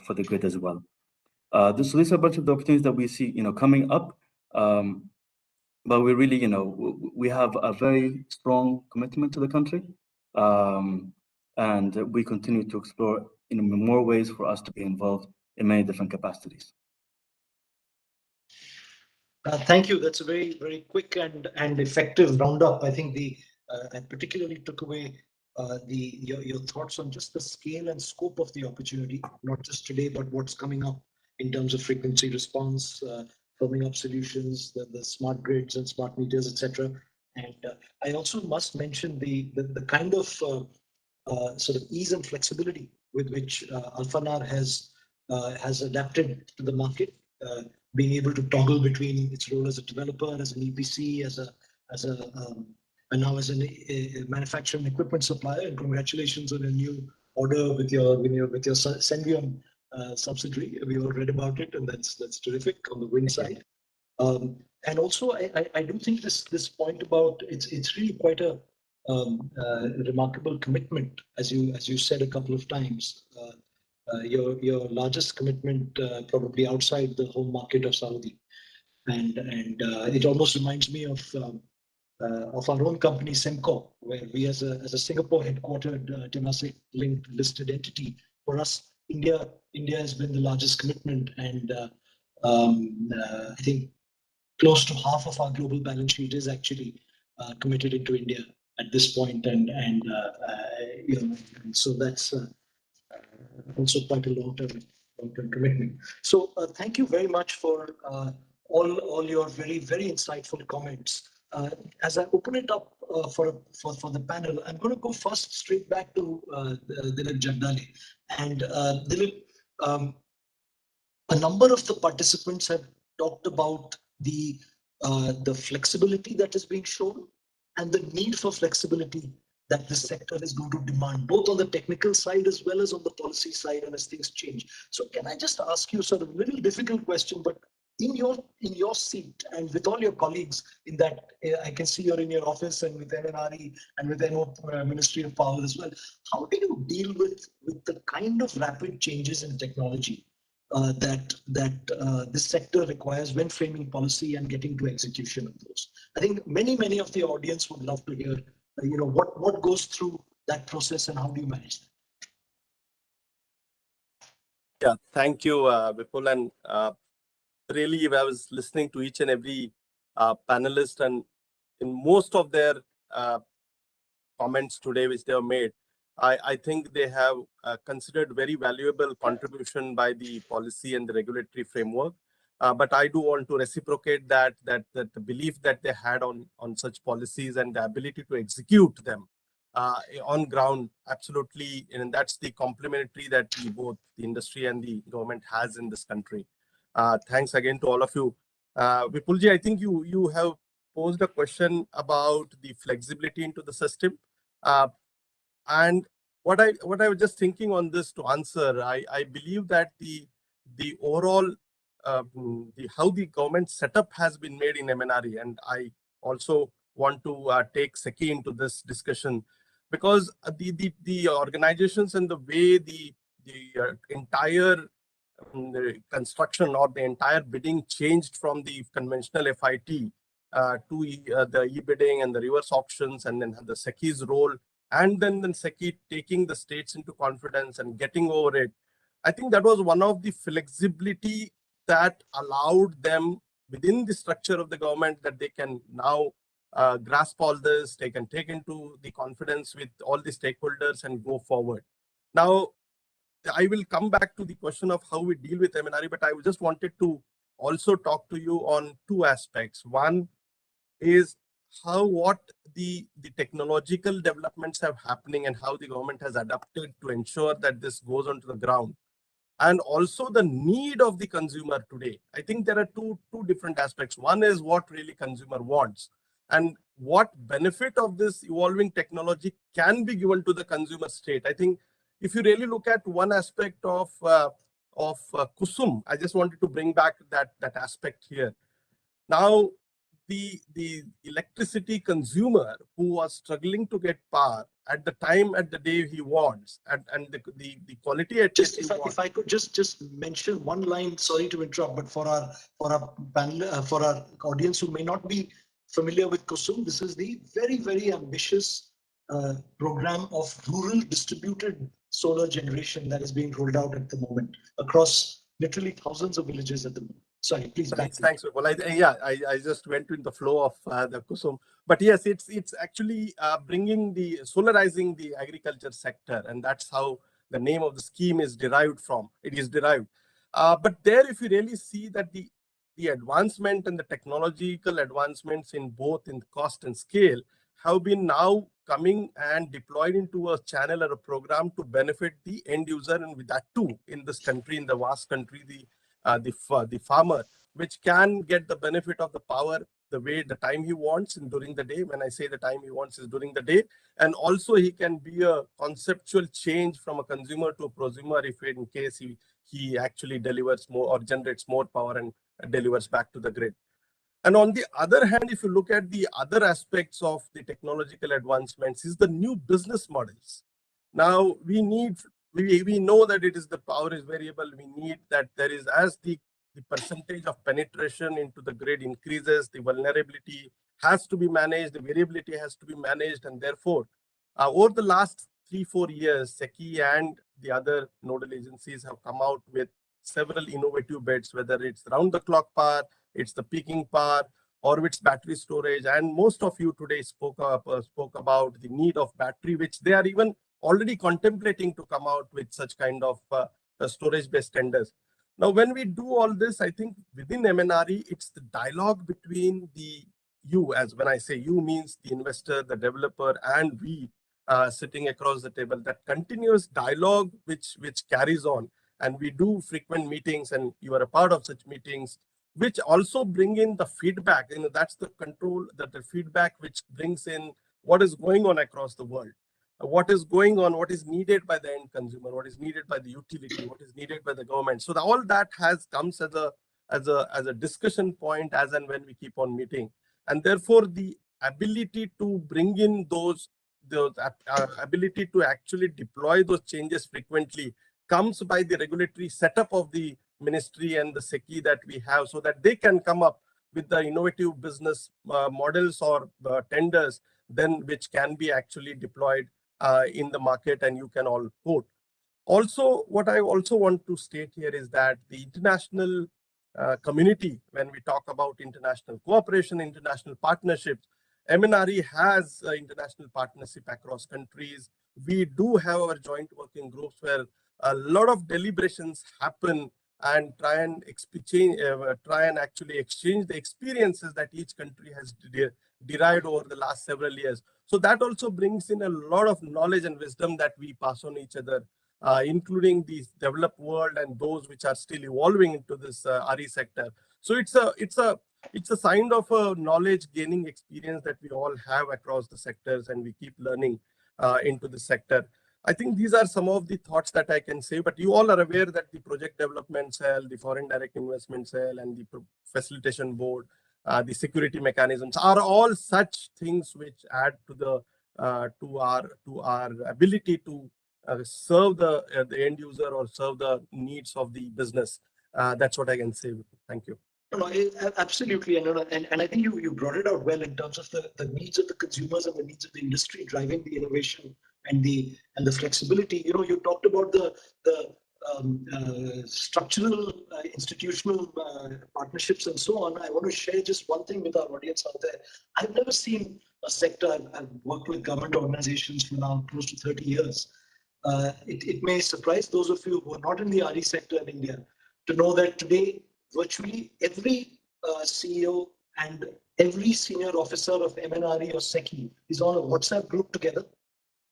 Speaker 16: for the grid as well. So these are a bunch of the opportunities that we see coming up. But we really, we have a very strong commitment to the country, and we continue to explore more ways for us to be involved in many different capacities.
Speaker 9: Thank you. That's a very quick and effective roundup. I think I particularly took away your thoughts on just the scale and scope of the opportunity, not just today, but what's coming up in terms of frequency response, firming up solutions, the smart grids and smart meters, etc. And I also must mention the kind of sort of ease and flexibility with which Alphanar has adapted to the market, being able to toggle between its role as a developer, as an EPC, and now as a manufacturing equipment supplier. And congratulations on a new order with your Senvion subsidiary. We all read about it, and that's terrific on the wind side. And also, I do think this point about it's really quite a remarkable commitment, as you said a couple of times. Your largest commitment probably outside the home market of Saudi, and it almost reminds me of our own company Semco, where we as a Singapore headquartered Temasek linked listed entity, for us India has been the largest commitment, and I think close to half of our global balance sheet is actually committed into India at this point, and so that's also quite a long-term commitment. So thank you very much for all your very insightful comments. As I open it up for the panel, I'm going to go first straight back to Dilip Jagdale. And Dilip, a number of the participants have talked about the flexibility that is being shown and the need for flexibility that this sector is going to demand, both on the technical side as well as on the policy side, and as things change. So can I just ask you sort of a little difficult question, but in your seat and with all your colleagues in that, I can see you're in your office and with MNRE and with Ministry of Power as well. How do you deal with the kind of rapid changes in technology that this sector requires when framing policy and getting to execution of those? I think many of the audience would love to hear, what goes through that process and how do you manage that?
Speaker 11: Yeah, thank you, Vipul. And really, I was listening to each and every panelist, and in most of their comments today which they have made, I think they have considered very valuable contribution by the policy and the regulatory framework. But I do want to reciprocate that the belief that they had on such policies and the ability to execute them on ground, absolutely, and that's the complementary that both the industry and the government has in this country. Thanks again to all of you. Vipulji, I think you have posed a question about the flexibility into the system. And what I was just thinking on this to answer, I believe that the overall how the government setup has been made in MNRE, and I also want to take SECI into this discussion, because the organizations and the way the entire the construction or the entire bidding changed from the conventional FIT to the e-bidding and the reverse auctions, and then the SECI's role, and then SECI taking the states into confidence and getting over it. I think that was one of the flexibility that allowed them within the structure of the government that they can now grasp all this, they can take into the confidence with all the stakeholders and go forward. Now, I will come back to the question of how we deal with MNRE, but I just wanted to also talk to you on two aspects. One is what the technological developments have happening and how the government has adapted to ensure that this goes onto the ground, and also the need of the consumer today. I think there are two different aspects. One is what really consumer wants, and what benefit of this evolving technology can be given to the consumer state. I think if you really look at one aspect of Kusum, I just wanted to bring back that aspect here. Now, the electricity consumer who was struggling to get power at the time, at the day he wants, and the quality at
Speaker 9: just if I could just mention one line, sorry to interrupt, but for our panel, for our audience who may not be familiar with Kusum, this is the very ambitious program of rural distributed solar generation that is being rolled out at the moment across literally thousands of villages at the moment. Sorry, please.
Speaker 11: Thanks, Vipul. I just went in the flow of the Kusum, but yes, it's actually bringing the solarizing the agriculture sector, and that's how the name of the scheme is derived from. It is derived, but there, if you really see that the advancement and the technological advancements in both in cost and scale have been now coming and deployed into a channel or a program to benefit the end user, and with that too in this country, in the vast country, the farmer, which can get the benefit of the power the time he wants and during the day. When I say the time he wants is during the day, and also he can be a conceptual change from a consumer to a prosumer if in case he actually delivers more or generates more power and delivers back to the grid. And on the other hand, if you look at the other aspects of the technological advancements, is the new business models. Now we know that it is the power is variable. We need that there is, as the percentage of penetration into the grid increases, the vulnerability has to be managed, the variability has to be managed, and therefore, over the last 3-4 years, SECI and the other nodal agencies have come out with several innovative bets, whether it's round-the-clock power, it's the peaking power, or it's battery storage. And most of you today spoke about the need of battery, which they are even already contemplating to come out with such kind of storage-based tenders. Now, when we do all this, I think within MNRE, it's the dialogue between as when I say you means the investor, the developer, and we sitting across the table, that continuous dialogue which carries on. And we do frequent meetings, and you are a part of such meetings, which also bring in the feedback. That's the control, that the feedback which brings in what is going on across the world. What is going on, what is needed by the end consumer, what is needed by the utility, what is needed by the government. So all that comes as a discussion point as and when we keep on meeting. And therefore, the ability to bring in those ability to actually deploy those changes frequently comes by the regulatory setup of the ministry and the SECI that we have, so that they can come up with the innovative business models or tenders then which can be actually deployed in the market, and you can all quote. Also, what I also want to state here is that the international community, when we talk about international cooperation, international partnerships, MNRE has international partnership across countries. We do have our joint working groups where a lot of deliberations happen and try and actually exchange the experiences that each country has derived over the last several years. So that also brings in a lot of knowledge and wisdom that we pass on each other, including the developed world and those which are still evolving into this RE sector. So it's a sign of a knowledge gaining experience that we all have across the sectors, and we keep learning into the sector. I think these are some of the thoughts that I can say, but you all are aware that the project development cell, the foreign direct investment cell, and the facilitation board, the security mechanisms are all such things which add to the to our ability to serve the end user or serve the needs of the business. That's what I can say. Thank you.
Speaker 9: No, absolutely, and I think you brought it out well in terms of the needs of the consumers and the needs of the industry driving the innovation and the flexibility. You talked about the structural institutional partnerships and so on. I want to share just one thing with our audience out there. I've never seen a sector. I've worked with government organizations for now close to 30 years. It may surprise those of you who are not in the RE sector in India to know that today virtually every CEO and every senior officer of MNRE or FICCI is on a WhatsApp group together.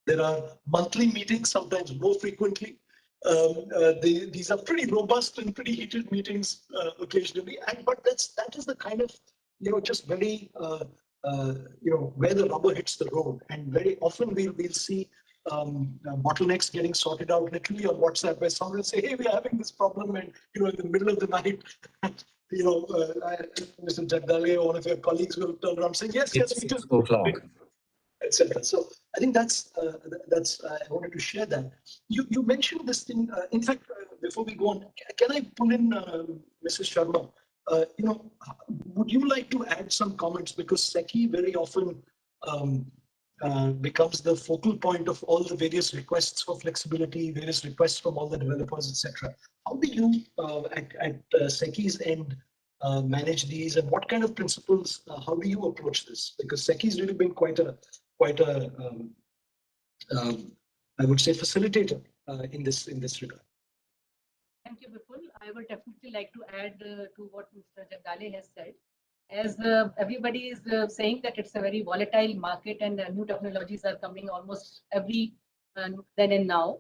Speaker 9: There are monthly meetings, sometimes more frequently. These are pretty robust and pretty heated meetings occasionally, but that is the kind of just very where the rubber hits the road, and very often we'll see bottlenecks getting sorted out literally on WhatsApp, where someone will say, "Hey, we're having this problem," and in the middle of the night, Mr. Jagdale or one of your colleagues will turn around and say, "Yes,
Speaker 16: It's
Speaker 9: we just,"
Speaker 16: 6 o'clock.
Speaker 9: etc. So I think that's I wanted to share that. You mentioned this thing. In fact, before we go on, can I pull in Mrs. Sharma? Would you like to add some comments, because FICCI very often becomes the focal point of all the various requests for flexibility, various requests from all the developers, etc. How do you at FICCI's end manage these, and what kind of principles? How do you approach this? Because FICCI's really been quite a I would say facilitator in this regard.
Speaker 12: Thank you, Vipul. I would definitely like to add to what Mr. Jagdale has said. As everybody is saying that it's a very volatile market and new technologies are coming almost every then and now.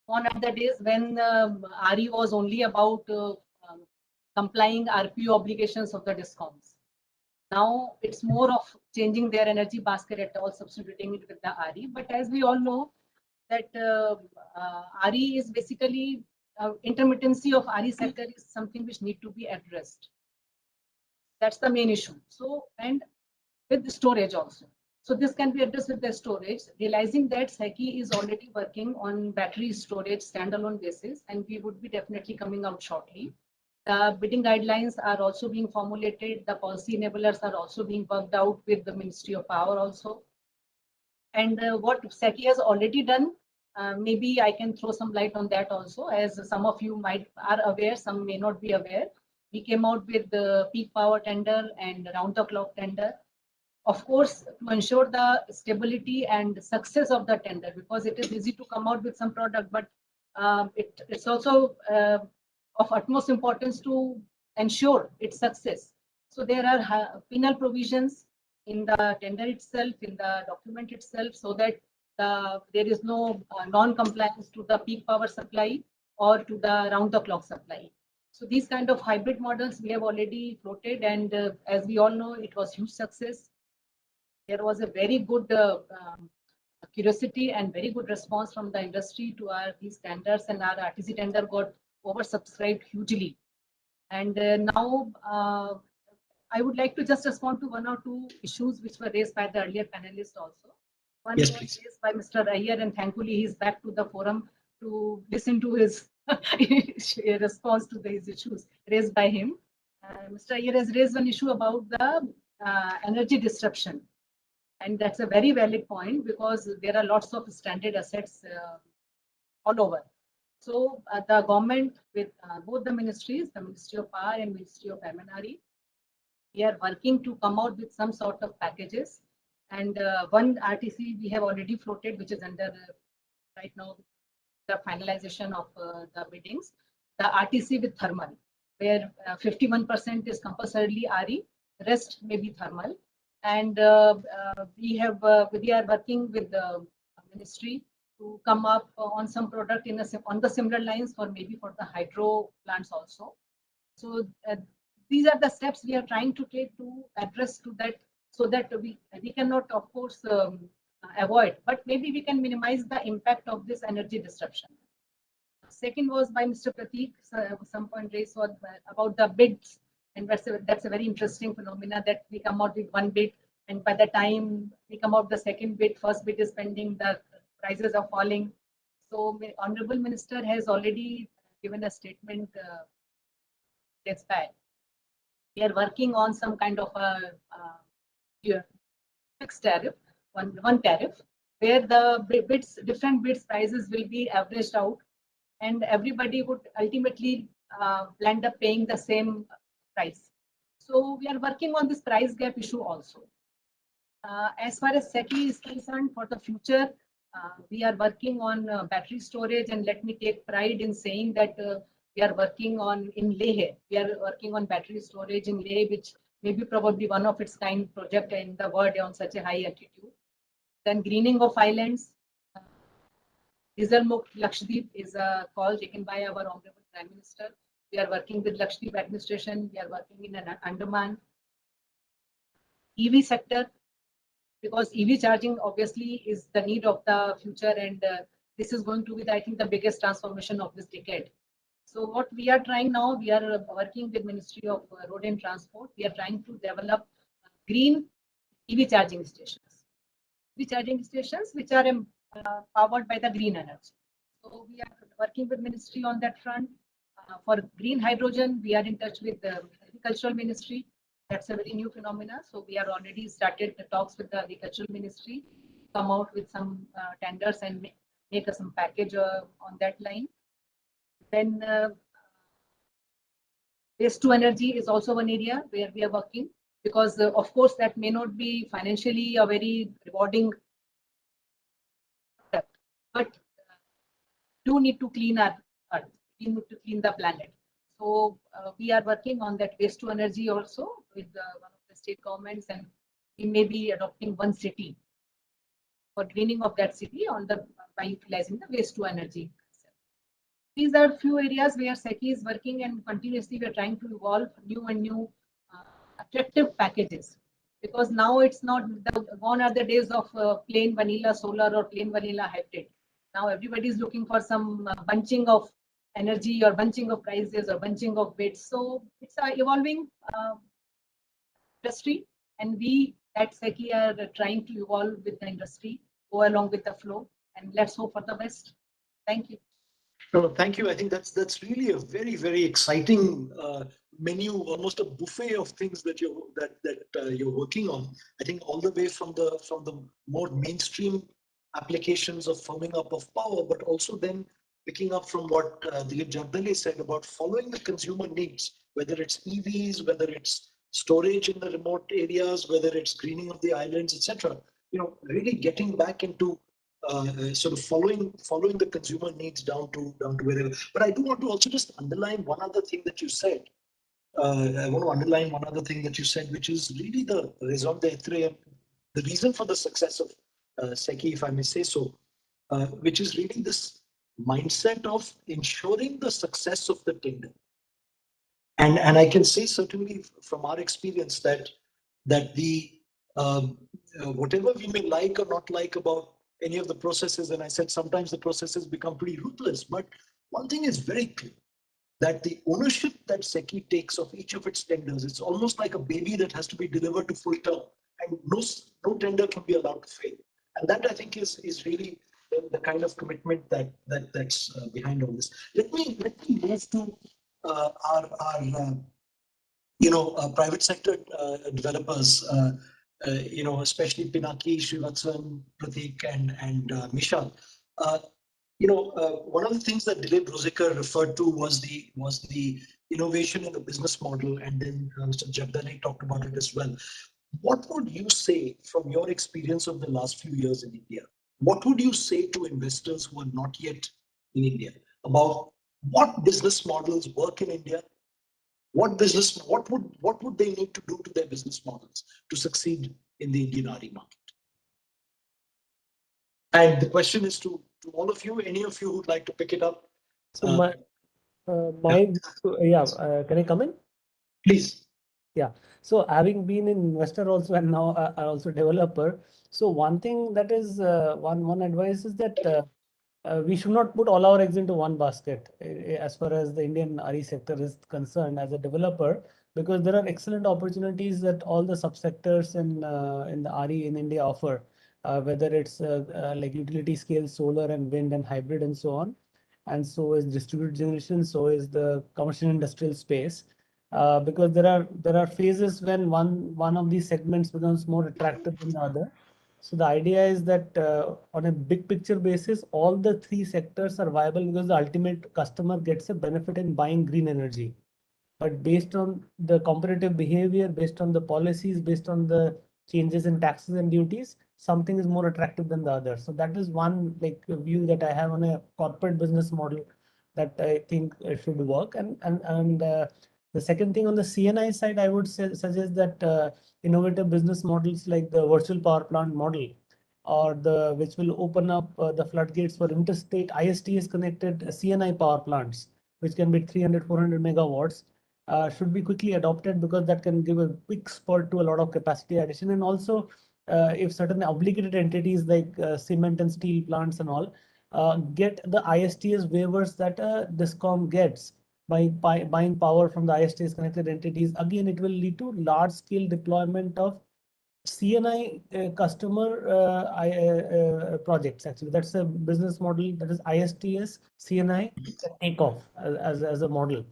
Speaker 12: One of the days when RE was only about complying RPO obligations of the DISCOMs. Now it's more of changing their energy basket at all, substituting it with the RE. But as we all know, that RE is basically intermittency of RE sector is something which need to be addressed. That's the main issue. So, and with the storage also. So this can be addressed with the storage, realizing that FICCI is already working on battery storage standalone basis, and we would be definitely coming out shortly. The bidding guidelines are also being formulated. The policy enablers are also being worked out with the Ministry of Power also. And what FICCI has already done, maybe I can throw some light on that also, as some of you are aware, some may not be aware. We came out with the peak power tender and round-the-clock tender. Of course, to ensure the stability and success of the tender, because it is easy to come out with some product, but it's also of utmost importance to ensure its success. So there are penal provisions in the tender itself, in the document itself, so that there is no non-compliance to the peak power supply or to the round-the-clock supply. So these kind of hybrid models we have already floated, and as we all know, it was huge success. There was a very good curiosity and very good response from the industry to these tenders, and our RTC tender got oversubscribed hugely. And now I would like to just respond to one or two issues which were raised by the earlier panelists also. One was raised by Mr. Iyer, and thankfully he's back to the forum to listen to his response to these issues raised by him. Mr. Iyer has raised one issue about the energy disruption. And that's a very valid point, because there are lots of stranded assets all over. So the government with both the ministries, the Ministry of Power and Ministry of MNRE, we are working to come out with some sort of packages. And one RTC we have already floated, which is under right now the finalization of the biddings. The RTC with thermal, where 51% is compulsorily RE, the rest may be thermal. And we are working with the ministry to come up on some product on the similar lines for the hydro plants also. So these are the steps we are trying to take to address to that, so that we cannot, of course, avoid, but maybe we can minimize the impact of this energy disruption. Second was by Mr. Prateek, some point raised about the bids And that's a very interesting phenomena that we come out with one bid, and by the time we come out the second bid, first bid is pending, the prices are falling. So Honorable Minister has already given a statement that's bad. We are working on some kind of a fixed tariff, one tariff, where the different bids prices will be averaged out, and everybody would ultimately end up paying the same price. So we are working on this price gap issue also. As far as SECI is concerned, for the future, we are working on battery storage, and let me take pride in saying that we are working on in Leh. We are working on battery storage in Leh, which may be probably one of its kind project in the world on such a high altitude. Then greening of islands. Diesel Mukt Lakshadweep is a call taken by our Honorable Prime Minister. We are working with Lakshadweep administration. We are working in an Andaman. EV sector, because EV charging obviously is the need of the future, and this is going to be, I think, the biggest transformation of this decade. So what we are trying now, we are working with Ministry of Road and Transport. We are trying to develop green EV charging stations. EV charging stations which are powered by the green energy. So we are working with Ministry on that front. For green hydrogen, we are in touch with the Agricultural Ministry. That's a very new phenomena. So we are already started the talks with the Agricultural Ministry, come out with some tenders and make some package on that line. Then waste to energy is also one area where we are working, because of course that may not be financially a very rewarding product, but do need to clean our earth, we need to clean the planet. So we are working on that waste to energy also with one of the state governments, and we may be adopting one city for greening of that city by utilizing the waste to energy. These are few areas where SECI is working, and continuously we are trying to evolve new and new attractive packages, because now it's not gone are the days of plain vanilla solar or plain vanilla hybrid. Now everybody is looking for some bunching of energy or bunching of prices or bunching of bids. So it's an evolving industry, and we at SECI are trying to evolve with the industry, go along with the flow, and let's hope for the best. Thank you.
Speaker 9: No, thank you. I think that's really a very, very exciting menu, almost a buffet of things that you're working on. I think all the way from the more mainstream applications of firming up of power, but also then picking up from what Dilip Jardale said about following the consumer needs, whether it's EVs, whether it's storage in the remote areas, whether it's greening of the islands, etc. You know, really getting back into sort of following the consumer needs down to wherever. But I do want to also just underline one other thing that you said. I want to underline one other thing that you said, which is really the raison d'être, the reason for the success of SECI, if I may say so, which is really this mindset of ensuring the success of the tender. And I can say certainly from our experience that the whatever we may like or not like about any of the processes, and I said sometimes the processes become pretty ruthless, but one thing is very clear, that the ownership that SECI takes of each of its tenders, it's almost like a baby that has to be delivered to full term, and no tender can be allowed to fail. And that I think is really the kind of commitment that's behind all this. Let me move to our private sector developers. Especially Pinaki, Srivatsan, Pratik, and Misha. One of the things that Dilip Rozekar referred to was the innovation in the business model, and then Mr. Jagdale talked about it as well. What would you say from your experience of the last few years in India? What would you say to investors who are not yet in India about what business models work in India? What would they need to do to their business models to succeed in the Indian RE market? And the question is to all of you, any of you who'd like to pick it up.
Speaker 13: So can I come in?
Speaker 9: Please.
Speaker 13: Yeah. So having been an investor also, and now also developer. So one thing that is one advice is that we should not put all our eggs into one basket. As far as the Indian RE sector is concerned, as a developer, because there are excellent opportunities that all the subsectors in the RE in India offer, whether it's like utility scale solar and wind and hybrid and so on. And so is distributed generation, so is the commercial industrial space. Because there are phases when one of these segments becomes more attractive than the other. So the idea is that on a big picture basis, all the three sectors are viable because the ultimate customer gets a benefit in buying green energy. But based on the competitive behavior, based on the policies, based on the changes in taxes and duties, something is more attractive than the other. So that is one like view that I have on a corporate business model that I think should work. And the second thing on the CNI side, I would suggest that innovative business models like the virtual power plant model, or the which will open up the floodgates for interstate ISTS connected CNI power plants, which can be 300, 400 megawatts, should be quickly adopted, because that can give a quick spurt to a lot of capacity addition. And also, if certain obligated entities like cement and steel plants and all get the ISTS waivers that DISCOM gets by buying power from the ISTS connected entities, again, it will lead to large scale deployment of CNI customer projects. Actually, that's a business model, that is ISTS CNI takeoff as a model.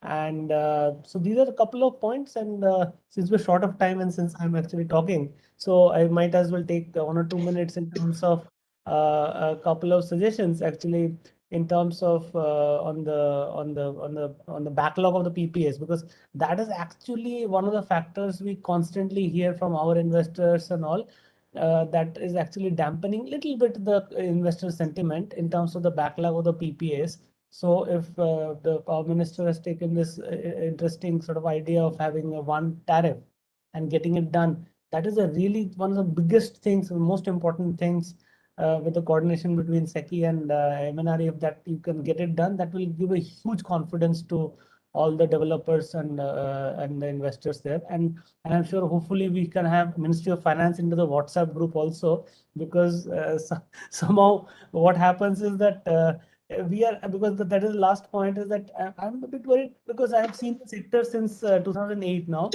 Speaker 13: And so these are a couple of points. And since we're short of time and since I'm actually talking, so I might as well take 1 or 2 minutes in terms of a couple of suggestions, actually, in terms of on the backlog of the PPAs, because that is actually one of the factors we constantly hear from our investors and all. That is actually dampening little bit the investor sentiment in terms of the backlog of the PPAs. So if the Power Minister has taken this interesting sort of idea of having a one tariff and getting it done, that is a really one of the biggest things, the most important things with the coordination between SECI and MNRE. If that you can get it done, that will give a huge confidence to all the developers and the investors there. And I'm sure hopefully we can have Ministry of Finance into the WhatsApp group also, because somehow what happens is that we are, because that is the last point, is that I'm a bit worried, because I have seen the sector since 2008 now,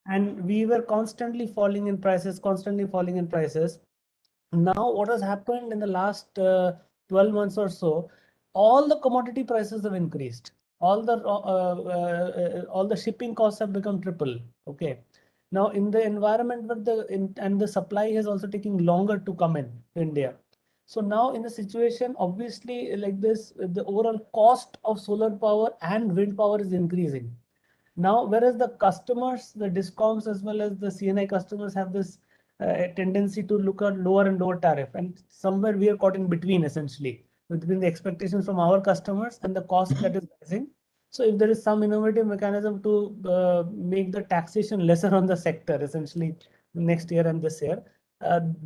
Speaker 13: and we were constantly falling in prices. Now what has happened in the last 12 months or so, all the commodity prices have increased. All the shipping costs have become triple. Okay. Now in the environment where the supply has also taken longer to come in India. So now in a situation, obviously, like this, the overall cost of solar power and wind power is increasing. Now, whereas the customers, the DISCOMs as well as the CNI customers have this tendency to look at lower and lower tariff, and somewhere we are caught in between, essentially, between the expectations from our customers and the cost that is rising. So if there is some innovative mechanism to make the taxation lesser on the sector, essentially next year and this year,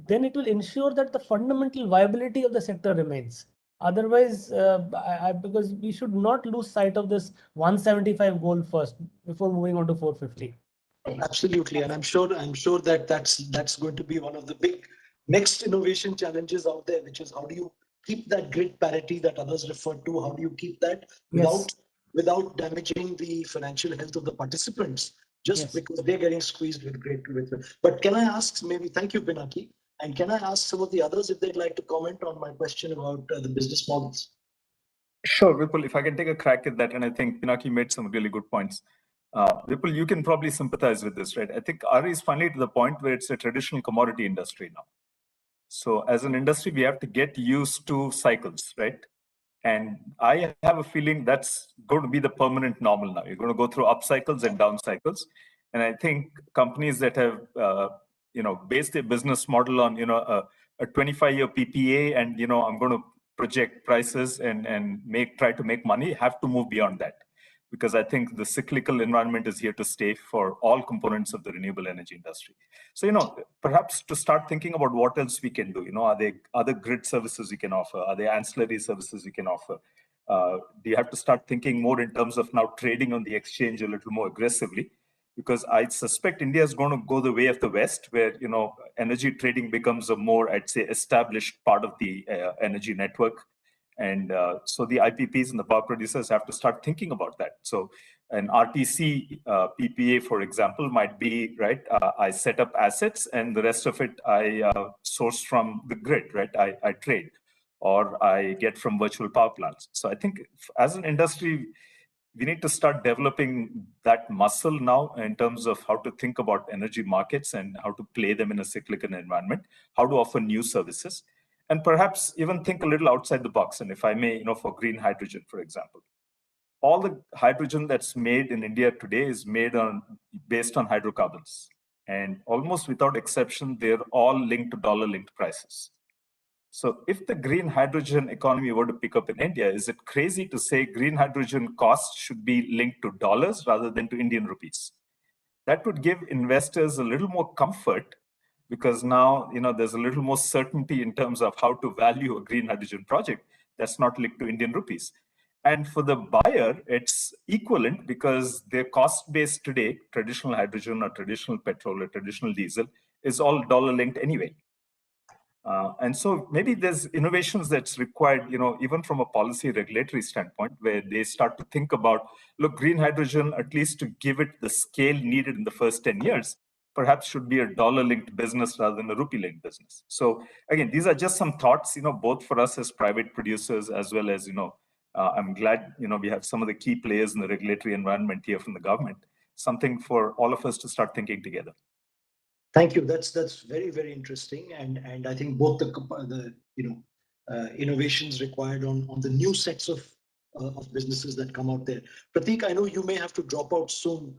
Speaker 13: then it will ensure that the fundamental viability of the sector remains. Otherwise, because we should not lose sight of this 175 goal first before moving on to 450.
Speaker 9: Absolutely, and I'm sure that that's going to be one of the big next innovation challenges out there, which is how do you keep that grid parity that others referred to? How do you keep that without damaging the financial health of the participants, just because they're getting squeezed with grid with. But can I ask, maybe, thank you, Pinaki, and can I ask some of the others if they'd like to comment on my question about the business models?
Speaker 14: Sure, Vipul, if I can take a crack at that, and I think Pinaki made some really good points. Vipul, you can probably sympathize with this, right? I think RE is finally to the point where it's a traditional commodity industry now. So as an industry, we have to get used to cycles, right? And I have a feeling that's going to be the permanent normal now. You're going to go through up cycles and down cycles. And I think companies that have, based their business model on, a 25-year PPA and, I'm going to project prices and try to make money, have to move beyond that. Because I think the cyclical environment is here to stay for all components of the renewable energy industry. So, perhaps to start thinking about what else we can do, are there other grid services we can offer? Are there ancillary services we can offer? Do you have to start thinking more in terms of now trading on the exchange a little more aggressively? Because I suspect India is going to go the way of the West, where, energy trading becomes a more, I'd say, established part of the energy network. And so the IPPs and the power producers have to start thinking about that. So An RTC PPA, for example, might be, right, I set up assets and the rest of it I source from the grid, right? I trade or I get from virtual power plants. So I think as an industry, we need to start developing that muscle now in terms of how to think about energy markets and how to play them in a cyclical environment, how to offer new services, and perhaps even think a little outside the box. And if I may, for green hydrogen, for example, all the hydrogen that's made in India today is made based on hydrocarbons. And almost without exception, they're all linked to dollar-linked prices. So if the green hydrogen economy were to pick up in India, is it crazy to say green hydrogen costs should be linked to dollars rather than to Indian rupees? That would give investors a little more comfort because now there's a little more certainty in terms of how to value a green hydrogen project that's not linked to Indian rupees. And for the buyer, it's equivalent because their cost base today, traditional hydrogen or traditional petrol or traditional diesel, is all dollar linked anyway. And so maybe there's innovations that's required, even from a policy regulatory standpoint, where they start to think about, look, green hydrogen, at least to give it the scale needed in the first 10 years, perhaps should be a dollar-linked business rather than a rupee-linked business. So again, these are just some thoughts, both for us as private producers, as well as, I'm glad, we have some of the key players in the regulatory environment here from the government, something for all of us to start thinking together.
Speaker 9: Thank you. That's very, very interesting, and I think both the innovations required on the new sets of businesses that come out there. Prateek, I know you may have to drop out soon,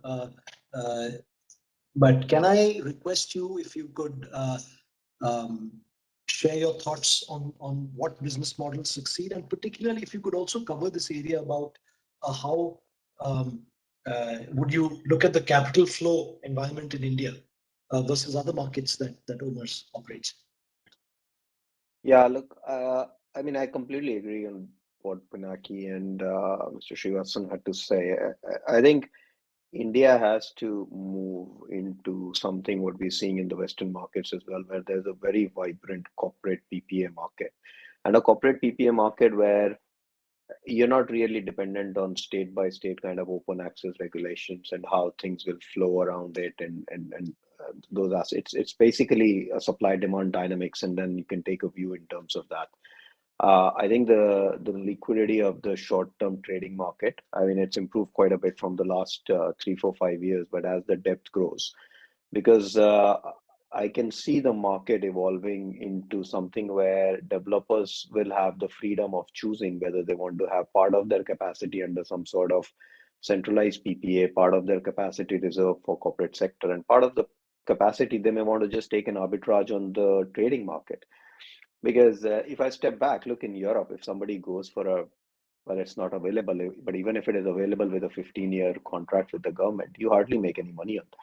Speaker 9: but can I request you if you could share your thoughts on what business models succeed, and particularly if you could also cover this area about how would you look at the capital flow environment in India versus other markets that OMERS operates?
Speaker 15: Yeah, look, I mean, I completely agree on what Pinaki and Mr. Srivasan had to say. I think India has to move into something what we're seeing in the Western markets as well, where there's a very vibrant corporate PPA market, and a corporate PPA market where you're not really dependent on state by state kind of open access regulations and how things will flow around it and those assets. It's basically a supply demand dynamics, and then you can take a view in terms of that. I think the liquidity of the short-term trading market, I mean, it's improved quite a bit from the last 3, 4, 5 years, but as the depth grows, because I can see the market evolving into something where developers will have the freedom of choosing whether they want to have part of their capacity under some sort of centralized PPA, part of their capacity reserved for corporate sector, and part of the capacity they may want to just take an arbitrage on the trading market. Because if I step back, look in Europe, if somebody goes for well, it's not available, but even if it is available with a 15-year contract with the government, you hardly make any money on that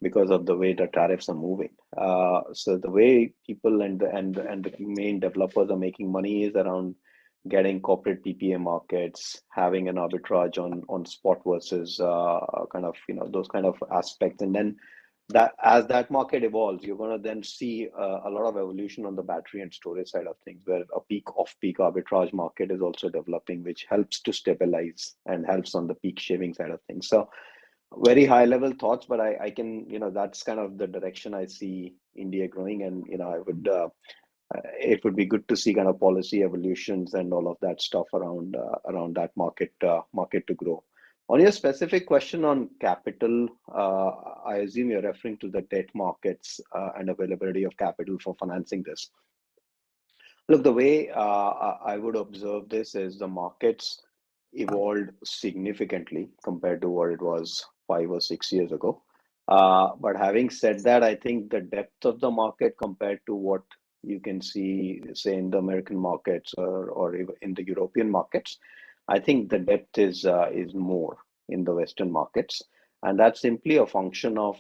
Speaker 15: because of the way the tariffs are moving. So the way people and the main developers are making money is around getting corporate PPA markets, having an arbitrage on spot versus kind of those kind of aspects, and then that as that market evolves, you're going to then see a lot of evolution on the battery and storage side of things, where a peak off-peak arbitrage market is also developing, which helps to stabilize and helps on the peak shaving side of things. So very high level thoughts, but I can, that's kind of the direction I see India growing. And, I would, it would be good to see kind of policy evolutions and all of that stuff around that market to grow. On your specific question on capital, I assume you're referring to the debt markets and availability of capital for financing this. Look, the way I would observe this is the markets evolved significantly compared to what it was 5 or 6 years ago. But having said that, I think the depth of the market compared to what you can see, say, in the American markets or in the European markets, I think the depth is more in the Western markets. And that's simply a function of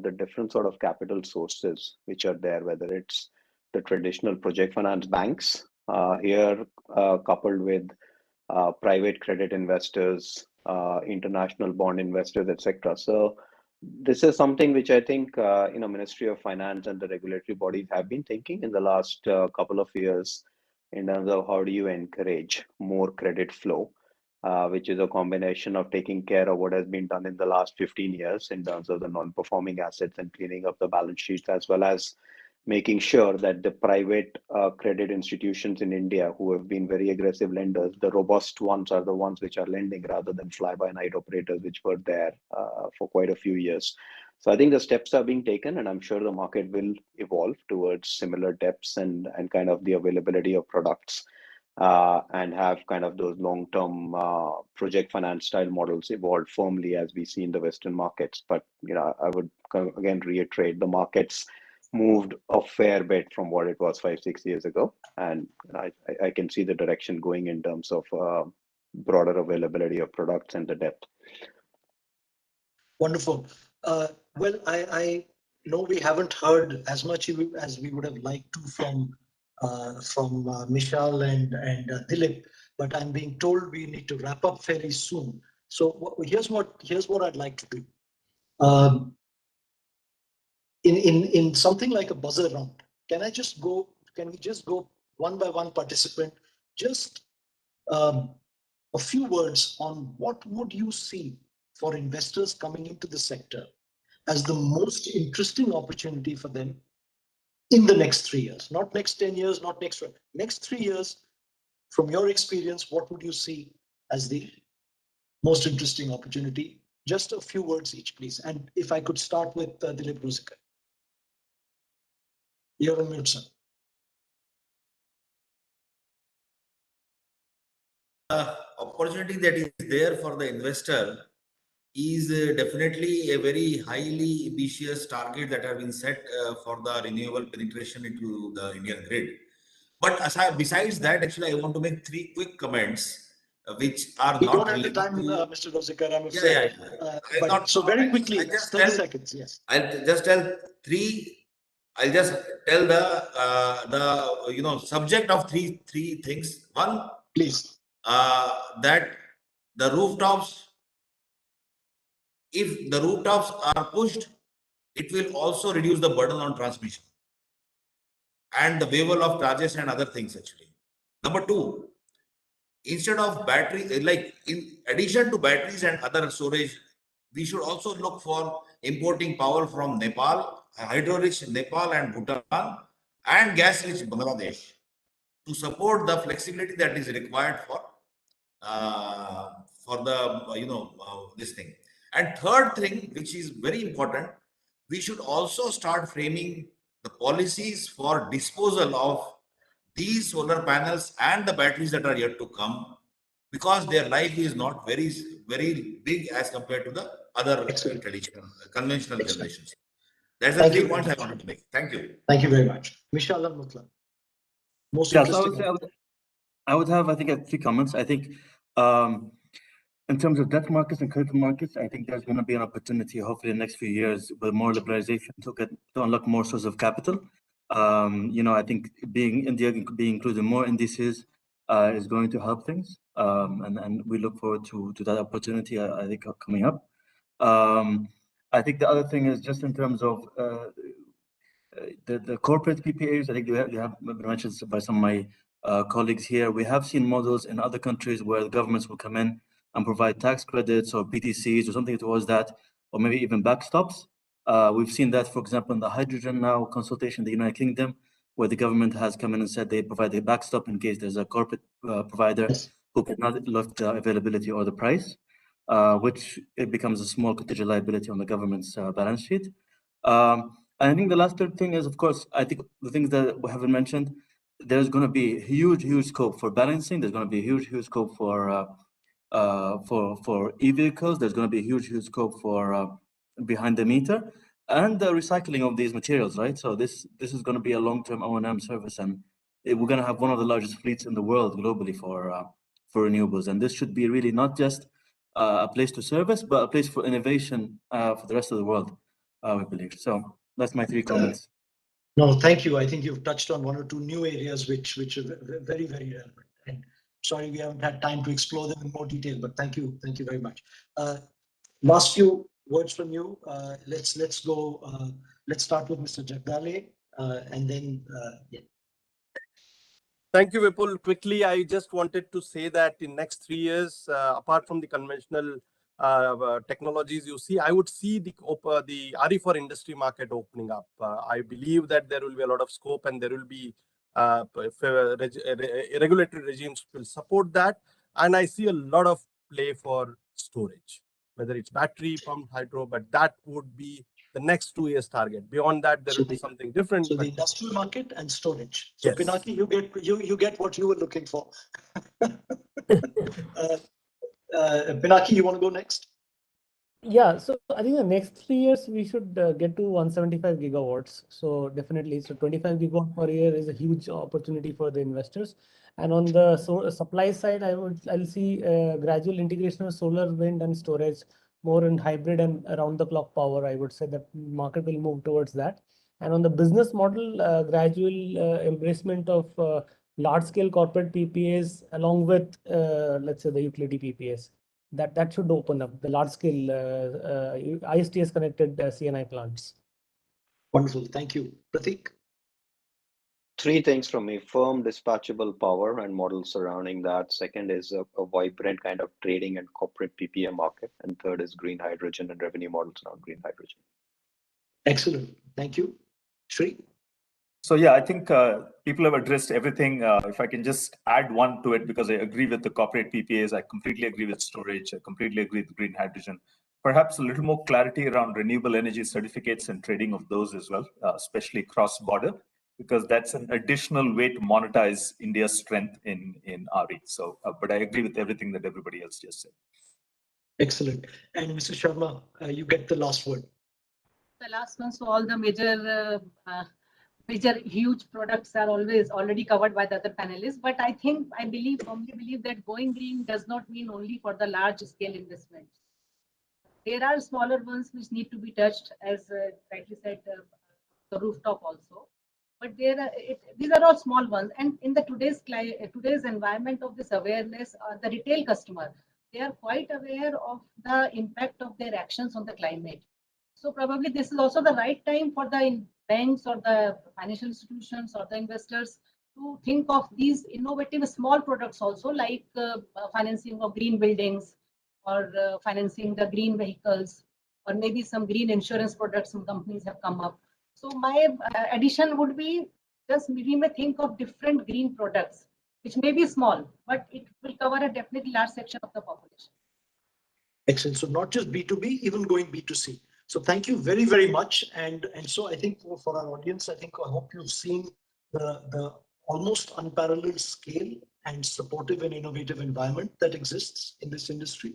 Speaker 15: the different sort of capital sources which are there, whether it's the traditional project finance banks here coupled with private credit investors, international bond investors, etc. So this is something which I think Ministry of Finance and the regulatory bodies have been thinking in the last couple of years in terms of how do you encourage more credit flow. which is a combination of taking care of what has been done in the last 15 years in terms of the non-performing assets and cleaning up the balance sheets, as well as making sure that the private credit institutions in India who have been very aggressive lenders, the robust ones are the ones which are lending rather than fly-by-night operators which were there for quite a few years. So I think the steps are being taken, and I'm sure the market will evolve towards similar depths and kind of the availability of products and have kind of those long-term project finance style models evolved firmly as we see in the Western markets. But I would again reiterate, the markets moved a fair bit from what it was 5-6 years ago, and I can see the direction going in terms of broader availability of products and the depth.
Speaker 9: Wonderful. Well, I know we haven't heard as much as we would have liked to from Mishal and Dilip, but I'm being told we need to wrap up fairly soon. So here's what I'd like to do. In something like a buzzer round, can we just go one by one participant, just a few words on what would you see for investors coming into the sector as the most interesting opportunity for them in the next 3 years, not next 10 years, not next 3 years. From your experience, what would you see as the most interesting opportunity? Just a few words each, please. And if I could start with Dilip Ruzikar. You're on mute, sir.
Speaker 10: Opportunity that is there for the investor is definitely a very highly ambitious target that have been set for the renewable penetration into the Indian grid. But besides that, actually, I want to make 3 quick comments, which are
Speaker 9: we
Speaker 10: not.
Speaker 9: We don't have the time, Mr. Ruzikar, I'm afraid.
Speaker 10: Yeah.
Speaker 9: So very quickly, 30 seconds, yes.
Speaker 10: I'll just tell 3. I'll just tell the subject of three things. One,
Speaker 9: please,
Speaker 10: that the rooftops. If the rooftops are pushed, it will also reduce the burden on transmission and the waiver of charges and other things actually. Number 2, instead of battery, like in addition to batteries and other storage, we should also look for importing power from Nepal, hydro-rich Nepal and Bhutan, and gas-rich Bangladesh to support the flexibility that is required for the this thing. And third thing, which is very important, we should also start framing the policies for disposal of these solar panels and the batteries that are yet to come, because their life is not very, very big as compared to the other traditional, conventional generations. That's the 3 points I wanted to make. Thank you.
Speaker 9: Thank you very much. Mishal and Mutla. Most interesting.
Speaker 16: I would have, I think, 3 comments. I think in terms of debt markets and credit markets, I think there's going to be an opportunity, hopefully in the next few years, with more liberalization to unlock more sources of capital. I think India being included in more indices is going to help things, and we look forward to that opportunity. I think coming up. I think the other thing is just in terms of the corporate PPAs. I think they have been mentioned by some of my colleagues here. We have seen models in other countries where the governments will come in and provide tax credits or PTCs or something towards that, or maybe even backstops. We've seen that, for example, in the hydrogen now consultation in the United Kingdom, where the government has come in and said they provide a backstop in case there's a corporate provider who cannot lift the availability or the price, which it becomes a small contingent liability on the government's balance sheet. I think the last thing is, of course, I think the things that we haven't mentioned, there's going to be huge scope for balancing. There's going to be huge scope for e-vehicles. There's going to be huge scope for behind the meter and the recycling of these materials, right? So this is going to be a long-term O&M service, and we're going to have one of the largest fleets in the world globally for renewables. And this should be really not just a place to service, but a place for innovation for the rest of the world, we believe. So that's my 3 comments.
Speaker 9: No, thank you. I think you've touched on 1 or 2 new areas which are very, very relevant. And sorry, we haven't had time to explore them in more detail, but thank you very much. Last few words from you. Let's go. Let's start with Mr. Jagdale, and then yeah.
Speaker 11: Thank you, Vipul. Quickly, I just wanted to say that in next 3 years, apart from the conventional technologies you see, I would see the RE for industry market opening up. I believe that there will be a lot of scope and there will be regulatory regimes will support that. And I see a lot of play for storage, whether it's battery, pumped hydro, but that would be the next 2 years target. Beyond that, there will be something different.
Speaker 9: So the industrial market and storage. So yes. Pinaki, you get what you were looking for. Pinaki, you want to go next?
Speaker 13: Yeah, so I think the next 3 years we should get to 175 gigawatts. So definitely, so 25 gigawatt per year is a huge opportunity for the investors. And on the supply side, I'll see gradual integration of solar, wind, and storage, more in hybrid and around the clock power. I would say that market will move towards that. And on the business model, gradual embracement of large scale corporate PPAs along with let's say the utility PPAs. That should open up the large scale ISTS connected CNI plants.
Speaker 9: Wonderful, thank you. Prateek?
Speaker 15: 3 things from me: firm dispatchable power and models surrounding that. Second is a vibrant kind of trading and corporate PPA market. And third is green hydrogen and revenue models around green hydrogen.
Speaker 9: Excellent, thank you. Shri?
Speaker 14: So yeah, I think people have addressed everything. If I can just add one to it, because I agree with the corporate PPAs, I completely agree with storage, I completely agree with green hydrogen. Perhaps a little more clarity around renewable energy certificates and trading of those as well, especially cross-border, because that's an additional way to monetize India's strength in RE. So, but I agree with everything that everybody else just said.
Speaker 9: Excellent. And Mr. Sharma, you get the last word.
Speaker 12: The last one, so all the major huge products are already covered by the other panelists. But I firmly believe that going green does not mean only for the large scale investments. There are smaller ones which need to be touched, as rightly said, the rooftop also. But these are all small ones. And in the today's environment of this awareness, the retail customer, they are quite aware of the impact of their actions on the climate. So probably this is also the right time for the banks or the financial institutions or the investors to think of these innovative small products also, like financing of green buildings or financing the green vehicles, or maybe some green insurance products some companies have come up. So my addition would be just we may think of different green products, which may be small, but it will cover a definitely large section of the population.
Speaker 9: Excellent. So not just B2B, even going B2C. So thank you very, very much. And so I think for our audience, I hope you've seen the almost unparalleled scale and supportive and innovative environment that exists in this industry.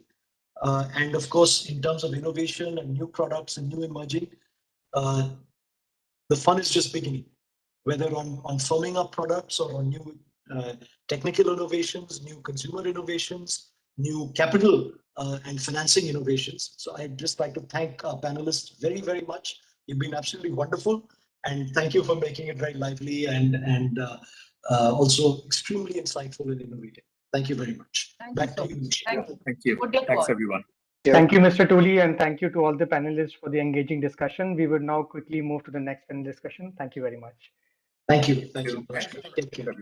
Speaker 9: And of course, in terms of innovation and new products and new emerging, the fun is just beginning, whether on firming up products or on new technical innovations, new consumer innovations, new capital and financing innovations. So I'd just like to thank our panelists very, very much. You've been absolutely wonderful. And thank you for making it very lively and also extremely insightful and innovative. Thank you very much. Back to you.
Speaker 8: Thank you.
Speaker 14: Thank you. Thanks, everyone.
Speaker 8: Thank you, Mr. Tooley, and thank you to all the panelists for the engaging discussion. We will now quickly move to the next panel discussion. Thank you very much.
Speaker 9: Thank you. Thank you. Take care.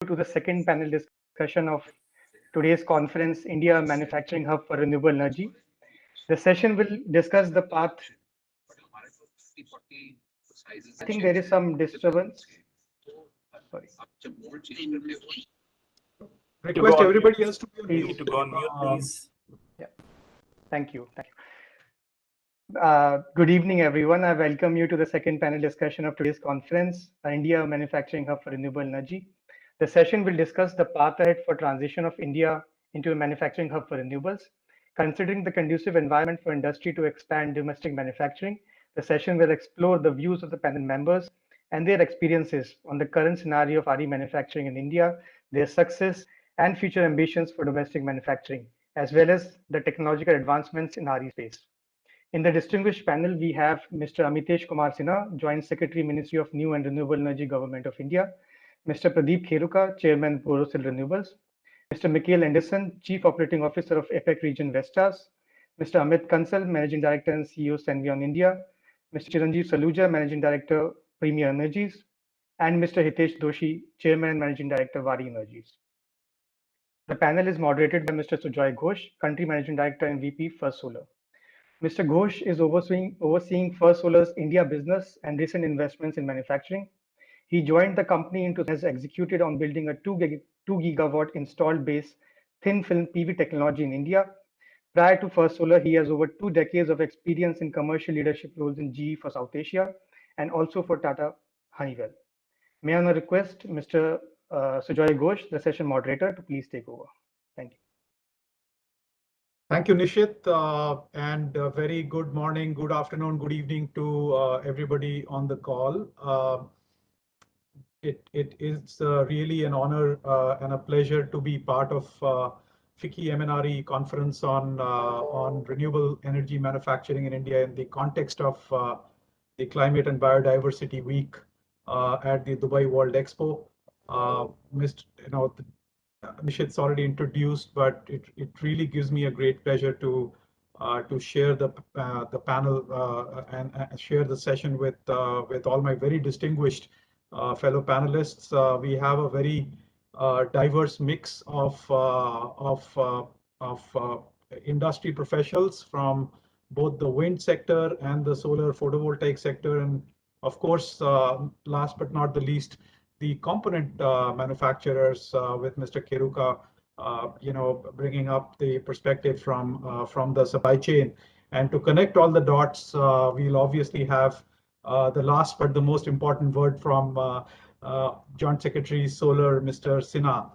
Speaker 8: To the second panel discussion of today's conference, India Manufacturing Hub for Renewable Energy. The session will discuss the path. I think there is some disturbance. Sorry.
Speaker 11: Request everybody else to
Speaker 14: please to go on mute, please.
Speaker 8: Yeah. Thank you. Thank you. Good evening, everyone. I welcome you to the second panel discussion of today's conference, India Manufacturing Hub for Renewable Energy. The session will discuss the path ahead for transition of India into a manufacturing hub for renewables. Considering the conducive environment for industry to expand domestic manufacturing, the session will explore the views of the panel members and their experiences on the current scenario of RE manufacturing in India, their success and future ambitions for domestic manufacturing, as well as the technological advancements in RE space. In the distinguished panel, we have Mr. Amitesh Kumar Sinha, Joint Secretary, Ministry of New and Renewable Energy, Government of India, Mr. Pradeep Kheruka, Chairman, Borosil Renewables, Mr. Mikhail Anderson, Chief Operating Officer of APEC Region Vestas, Mr. Amit Kansal, Managing Director and CEO, Senvion India, Mr. Chiranjeev Saluja, Managing Director, Premier Energies, and Mr. Hitesh Doshi, Chairman and Managing Director, Vari Energies. The panel is moderated by Mr. Sujoy Ghosh, Country Managing Director and VP, First Solar. Mr. Ghosh is overseeing First Solar's India business and recent investments in manufacturing. He joined the company and has executed on building a 2 gigawatt installed base thin film PV technology in India. Prior to First Solar, he has over 2 decades of experience in commercial leadership roles in GE for South Asia and also for Tata Honeywell. May I now request Mr. Sujoy Ghosh, the session moderator, to please take over. Thank you.
Speaker 17: Thank you, Nishit, and very good morning, good afternoon, good evening to everybody on the call. It is really an honor and a pleasure to be part of FICCI MNRE conference on renewable energy manufacturing in India in the context of the Climate and Biodiversity Week at the Dubai World Expo. Nishit's already introduced, but it really gives me a great pleasure to share the panel and share the session with all my very distinguished fellow panelists. We have a very diverse mix of industry professionals from both the wind sector and the solar photovoltaic sector, and of course, last but not the least, the component manufacturers with Mr. Kheruka, bringing up the perspective from the supply chain. And to connect all the dots, we'll obviously have the last but the most important word from Joint Secretary Solar, Mr. Sinha,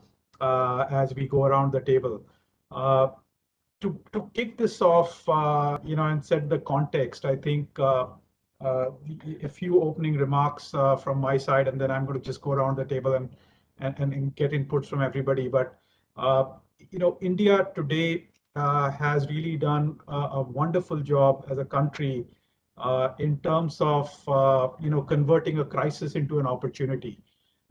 Speaker 17: as we go around the table. To kick this off, and set the context, I think a few opening remarks from my side, and then I'm going to just go around the table and get inputs from everybody. But India today has really done a wonderful job as a country in terms of converting a crisis into an opportunity.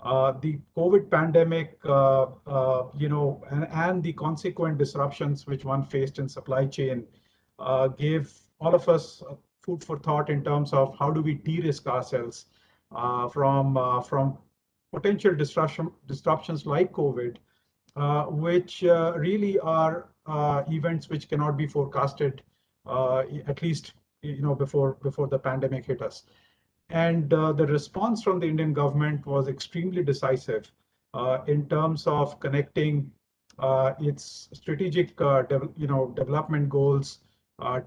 Speaker 17: The COVID pandemic, and the consequent disruptions which one faced in supply chain gave all of us food for thought in terms of how do we de-risk ourselves from potential disruptions like COVID, which really are events which cannot be forecasted, at least before the pandemic hit us. And the response from the Indian government was extremely decisive in terms of connecting its strategic development goals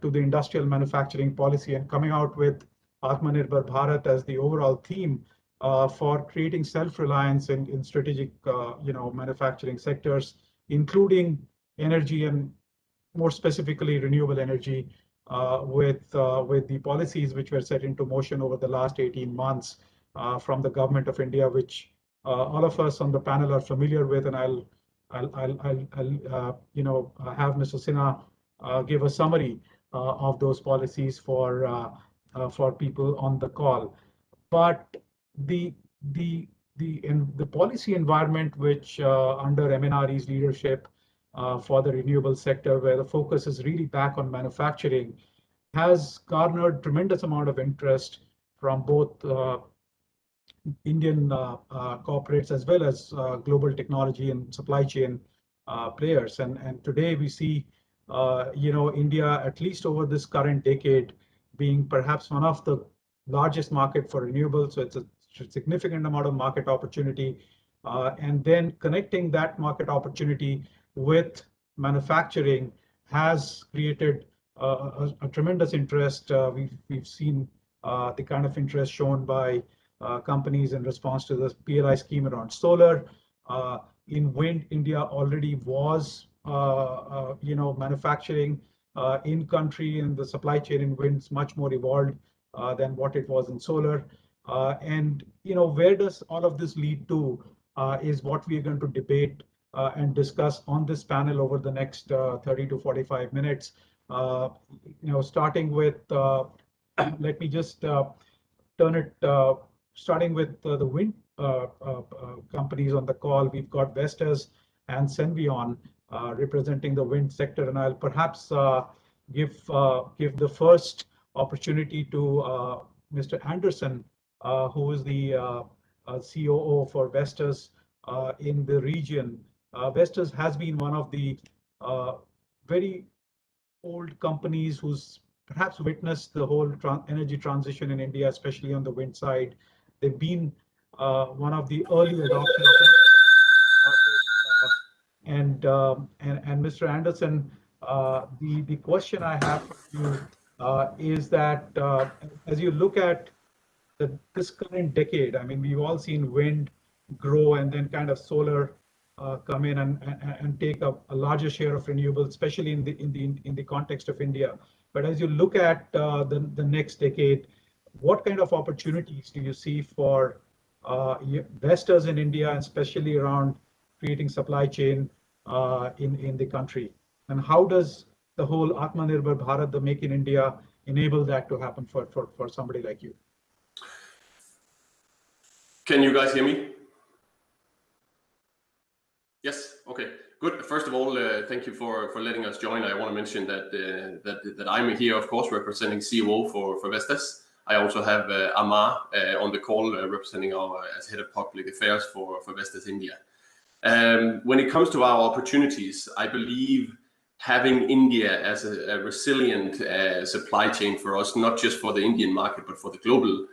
Speaker 17: to the industrial manufacturing policy and coming out with Atmanirbhar Bharat as the overall theme for creating self-reliance in strategic manufacturing sectors, including energy and more specifically renewable energy, with the policies which were set into motion over the last 18 months from the government of India, which all of us on the panel are familiar with, and I'll have Mr. Sinha give a summary of those policies for people on the call. But the policy environment which under MNRE's leadership for the renewable sector, where the focus is really back on manufacturing, has garnered tremendous amount of interest from both Indian corporates as well as global technology and supply chain players. And today we see, India, at least over this current decade, being perhaps one of the largest market for renewables. So it's a significant amount of market opportunity. And then connecting that market opportunity with manufacturing has created a tremendous interest. We've seen the kind of interest shown by companies in response to the PLI scheme around solar. In wind, India already was, manufacturing in country, and the supply chain in wind is much more evolved than what it was in solar. And where does all of this lead to is what we are going to debate and discuss on this panel over the next 30 to 45 minutes. Starting with, let me just turn it, starting with the wind companies on the call. We've got Vestas and Senvion representing the wind sector, and I'll perhaps give the first opportunity to Mr. Anderson, who is the COO for Vestas in the region. Vestas has been one of the very old companies who's perhaps witnessed the whole energy transition in India, especially on the wind side. They've been one of the early adopters. And Mr. Anderson, the question I have for you is that as you look at this current decade, I mean, we've all seen wind grow and then kind of solar come in and take up a larger share of renewables, especially in the context of India. But as you look at the next decade, what kind of opportunities do you see for investors in India, and especially around creating supply chain in the country? And how does the whole Atmanirbhar Bharat, the Make in India, enable that to happen for somebody like you?
Speaker 18: Can you guys hear me? Yes. Okay. Good. First of all, thank you for letting us join. I want to mention that I'm here, of course, representing COO for Vestas. I also have Amar on the call representing our as head of public affairs for Vestas India. When it comes to our opportunities, I believe having India as a resilient supply chain for us, not just for the Indian market but for the global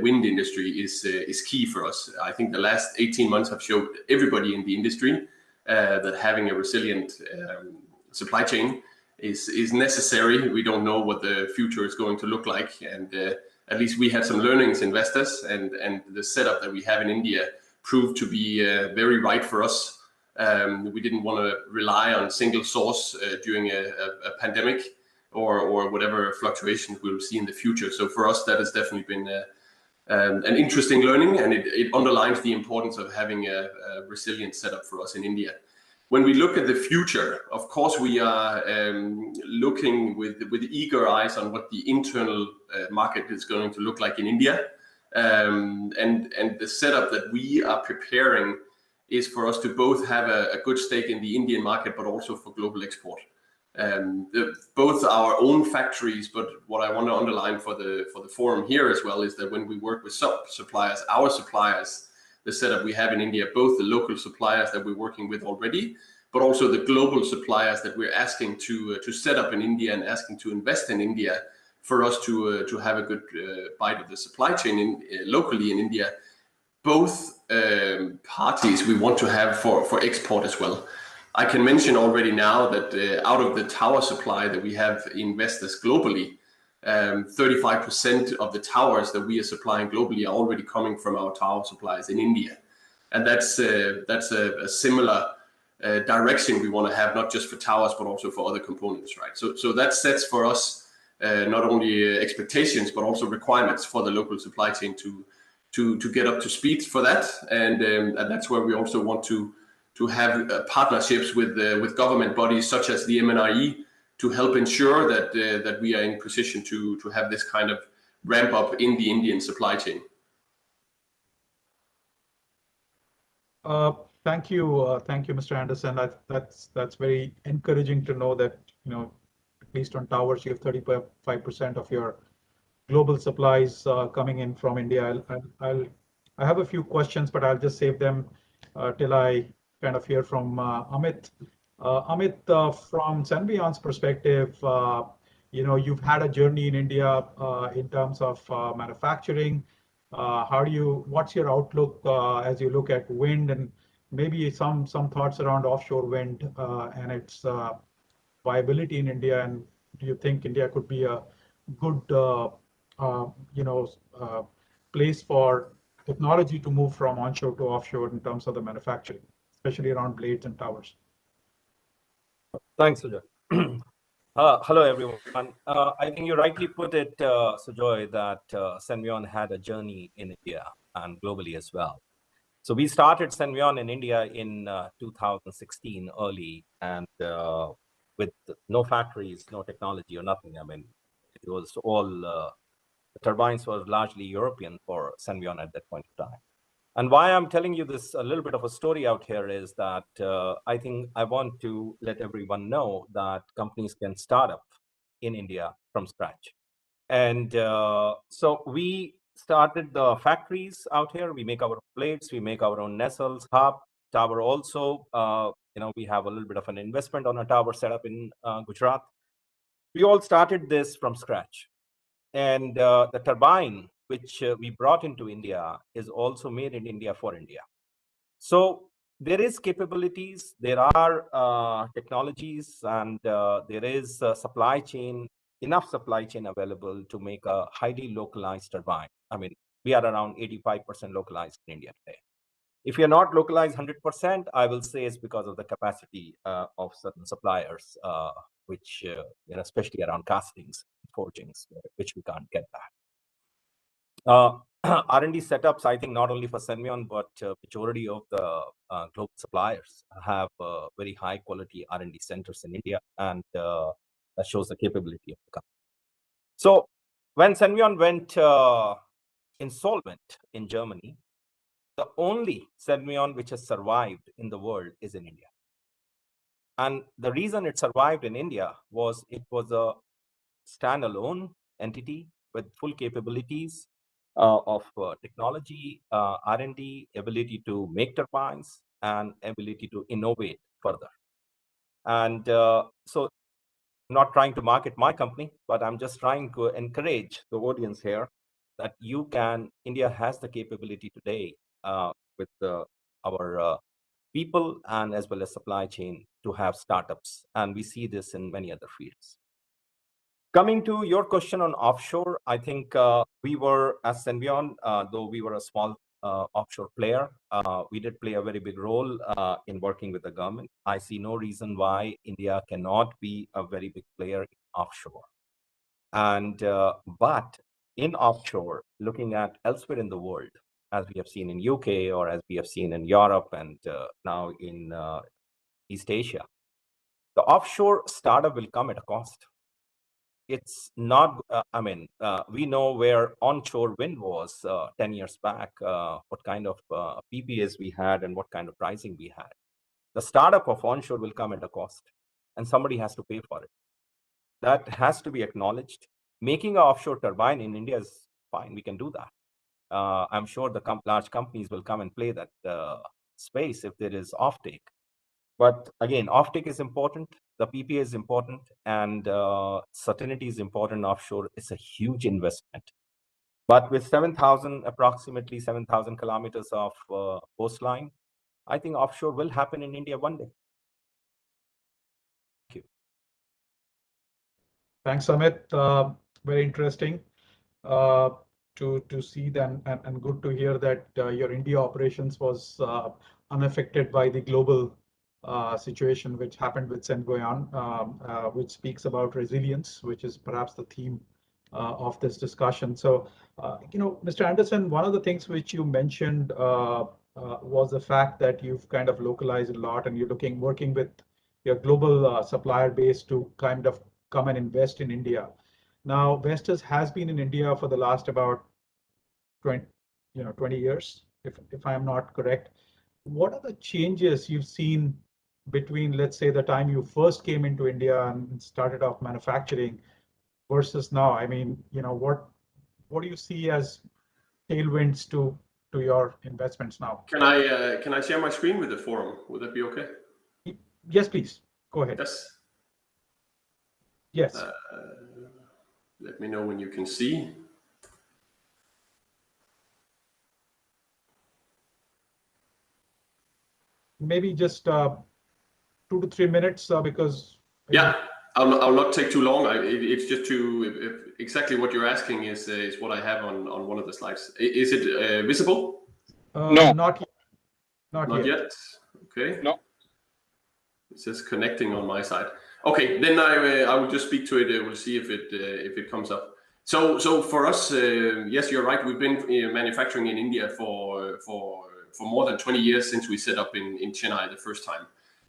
Speaker 18: wind industry, is key for us. I think the last 18 months have showed everybody in the industry that having a resilient supply chain is necessary. We don't know what the future is going to look like, and at least we had some learnings in Vestas, and the setup that we have in India proved to be very right for us. We didn't want to rely on single source during a pandemic or whatever fluctuations we'll see in the future. So for us, that has definitely been an interesting learning, and it underlines the importance of having a resilient setup for us in India. When we look at the future, of course, we are looking with eager eyes on what the internal market is going to look like in India. And the setup that we are preparing is for us to both have a good stake in the Indian market, but also for global export. Both our own factories, but what I want to underline for the forum here as well is that when we work with sub-suppliers, our suppliers, the setup we have in India, both the local suppliers that we're working with already, but also the global suppliers that we're asking to set up in India and asking to invest in India for us to have a good bite of the supply chain locally in India. Both parties we want to have for export as well. I can mention already now that out of the tower supply that we have in Vestas globally, 35% of the towers that we are supplying globally are already coming from our tower suppliers in India. And that's a similar direction we want to have, not just for towers, but also for other components, right? So that sets for us not only expectations, but also requirements for the local supply chain to get up to speed for that. And that's where we also want to have partnerships with government bodies such as the MNRE to help ensure that we are in position to have this kind of ramp up in the Indian supply chain.
Speaker 17: Thank you, Mr. Anderson. That's very encouraging to know that at least on towers you have 35% of your global supplies coming in from India. I have a few questions, but I'll just save them till I kind of hear from Amit. Amit, from Senvion's perspective, you've had a journey in India in terms of manufacturing. What's your outlook as you look at wind, and maybe some thoughts around offshore wind and its viability in India? And do you think India could be a good, place for technology to move from onshore to offshore in terms of the manufacturing, especially around blades and towers?
Speaker 19: Thanks, Sujoy. Hello, everyone. I think you rightly put it, Sujoy, that Senvion had a journey in India and globally as well. So we started Senvion in India in 2016 early, and with no factories, no technology or nothing. I mean, it was all, the turbines were largely European for Senvion at that point of time. And why I'm telling you this, a little bit of a story out here, is that I think I want to let everyone know that companies can start up in India from scratch. And so we started the factories out here. We make our blades, we make our own nacelles, hub, tower also. We have a little bit of an investment on a tower setup in Gujarat. We all started this from scratch. And the turbine, which we brought into India, is also made in India for India. So there is capabilities, there are technologies, and there is supply chain, enough supply chain available to make a highly localized turbine. I mean, we are around 85% localized in India today. If you're not localized 100%, I will say it's because of the capacity of certain suppliers, which, especially around castings, forgings, which we can't get back. R&D setups, I think not only for Senvion, but majority of the global suppliers have very high quality R&D centers in India, and that shows the capability of the company. So when Senvion went insolvent in Germany, the only Senvion which has survived in the world is in India. And the reason it survived in India was it was a standalone entity with full capabilities of technology, R&D, ability to make turbines, and ability to innovate further. And so I'm not trying to market my company, but I'm just trying to encourage the audience here that India has the capability today with our people and as well as supply chain to have startups. And we see this in many other fields. Coming to your question on offshore, I think we were, as Senvion, though we were a small offshore player, we did play a very big role in working with the government. I see no reason why India cannot be a very big player in offshore. And but in offshore, looking at elsewhere in the world, as we have seen in UK or as we have seen in Europe and now in East Asia, the offshore startup will come at a cost. It's not, we know where onshore wind was 10 years back, what kind of PPAs we had and what kind of pricing we had. The startup of onshore will come at a cost, and somebody has to pay for it. That has to be acknowledged. Making an offshore turbine in India is fine. We can do that. I'm sure the large companies will come and play that space if there is offtake. But again, offtake is important. The PPA is important, and certainty is important offshore. It's a huge investment. But with approximately 7,000 kilometers of coastline, I think offshore will happen in India one day. Thank you.
Speaker 17: Thanks, Amit. Very interesting to see that, and good to hear that your India operations was unaffected by the global situation which happened with Senvion, which speaks about resilience, which is perhaps the theme of this discussion. So, Mr. Anderson, one of the things which you mentioned was the fact that you've kind of localized a lot, and you're working with your global supplier base to kind of come and invest in India. Now, Vestas has been in India for the last about 20 years, if I'm not correct. What are the changes you've seen between, let's say, the time you first came into India and started off manufacturing versus now? I mean, what do you see as tailwinds to to your investments now.
Speaker 18: Can I share my screen with the forum? Would that be okay?
Speaker 17: Yes, please. Go ahead.
Speaker 18: Yes.
Speaker 17: Yes.
Speaker 18: Let me know when you can see.
Speaker 17: Maybe just 2 to 3 minutes because.
Speaker 18: Yeah, I'll not take too long. It's just to exactly what you're asking is what I have on one of the slides. Is it visible?
Speaker 17: No, not yet.
Speaker 18: Not yet. Okay.
Speaker 6: No.
Speaker 18: It says connecting on my side. Okay, then I will just speak to it. We'll see if it comes up. So for us, yes, you're right. We've been manufacturing in India for more than 20 years since we set up in Chennai the first time.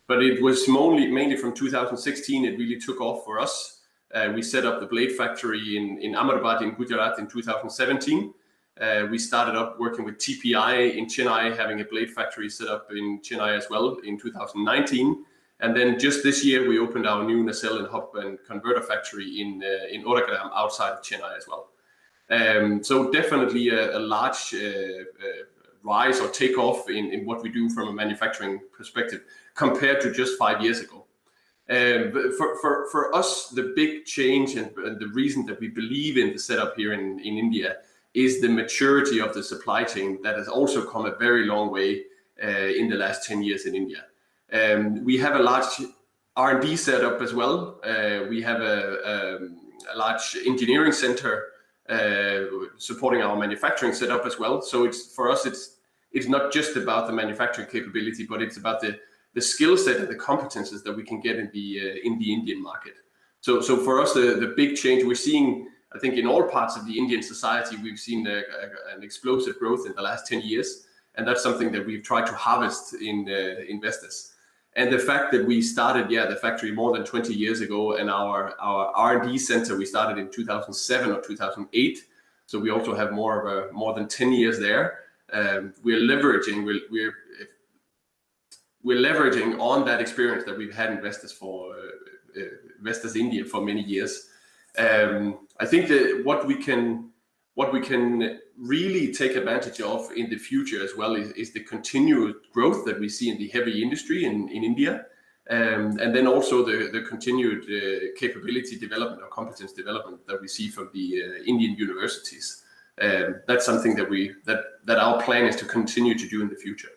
Speaker 18: But it was mainly from 2016 it really took off for us. We set up the blade factory in Ahmedabad in Gujarat in 2017. We started up working with TPI in Chennai, having a blade factory set up in Chennai as well in 2019. And then just this year, we opened our new nacelle and hub and converter factory in Oragadam outside of Chennai as well. So definitely a large rise or takeoff in what we do from a manufacturing perspective compared to just 5 years ago. For us, the big change and the reason that we believe in the setup here in India is the maturity of the supply chain that has also come a very long way in the last 10 years in India. We have a large R&D setup as well. We have a large engineering center supporting our manufacturing setup as well. So for us, it's not just about the manufacturing capability, but it's about the skill set and the competences that we can get in the Indian market. So for us, the big change we're seeing, I think in all parts of the Indian society, we've seen an explosive growth in the last 10 years. And that's something that we've tried to harvest in Vestas. And the fact that we started, the factory more than 20 years ago, and our R&D center, we started in 2007 or 2008. So we also have more than 10 years there. We're leveraging on that experience that we've had in Vestas Vestas India for many years. I think that what we can really take advantage of in the future as well is the continued growth that we see in the heavy industry in India, and then also the continued capability development or competence development that we see from the Indian universities. That's something that our plan is to continue to do in the future.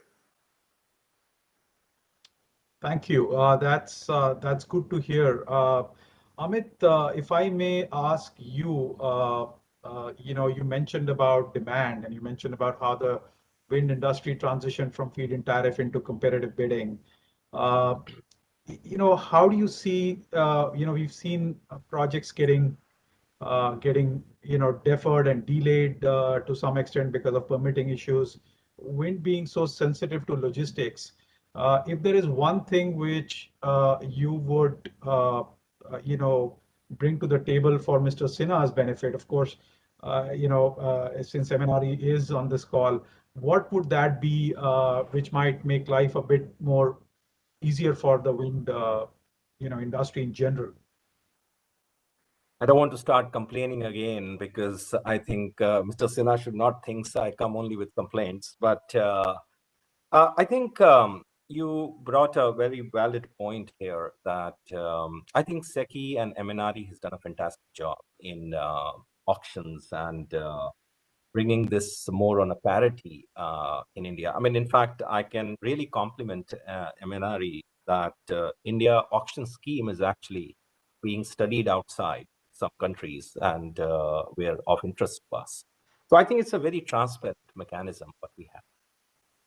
Speaker 17: Thank you. That's good to hear. Amit, if I may ask you, you mentioned about demand and you mentioned about how the wind industry transitioned from feed-in tariff into competitive bidding. How do you see, we've seen projects getting deferred and delayed to some extent because of permitting issues, wind being so sensitive to logistics. If there is one thing which you would, bring to the table for Mr. Sinha's benefit, of course, since MNRE is on this call, what would that be which might make life a bit more easier for the wind industry in general?
Speaker 19: I don't want to start complaining again because I think Mr. Sinha should not think I come only with complaints. But I think you brought a very valid point here that I think SECI and MNRE has done a fantastic job in auctions and bringing this more on a parity in India. I mean, in fact, I can really compliment MNRE that India auction scheme is actually being studied outside some countries and were of interest to us. So I think it's a very transparent mechanism what we have.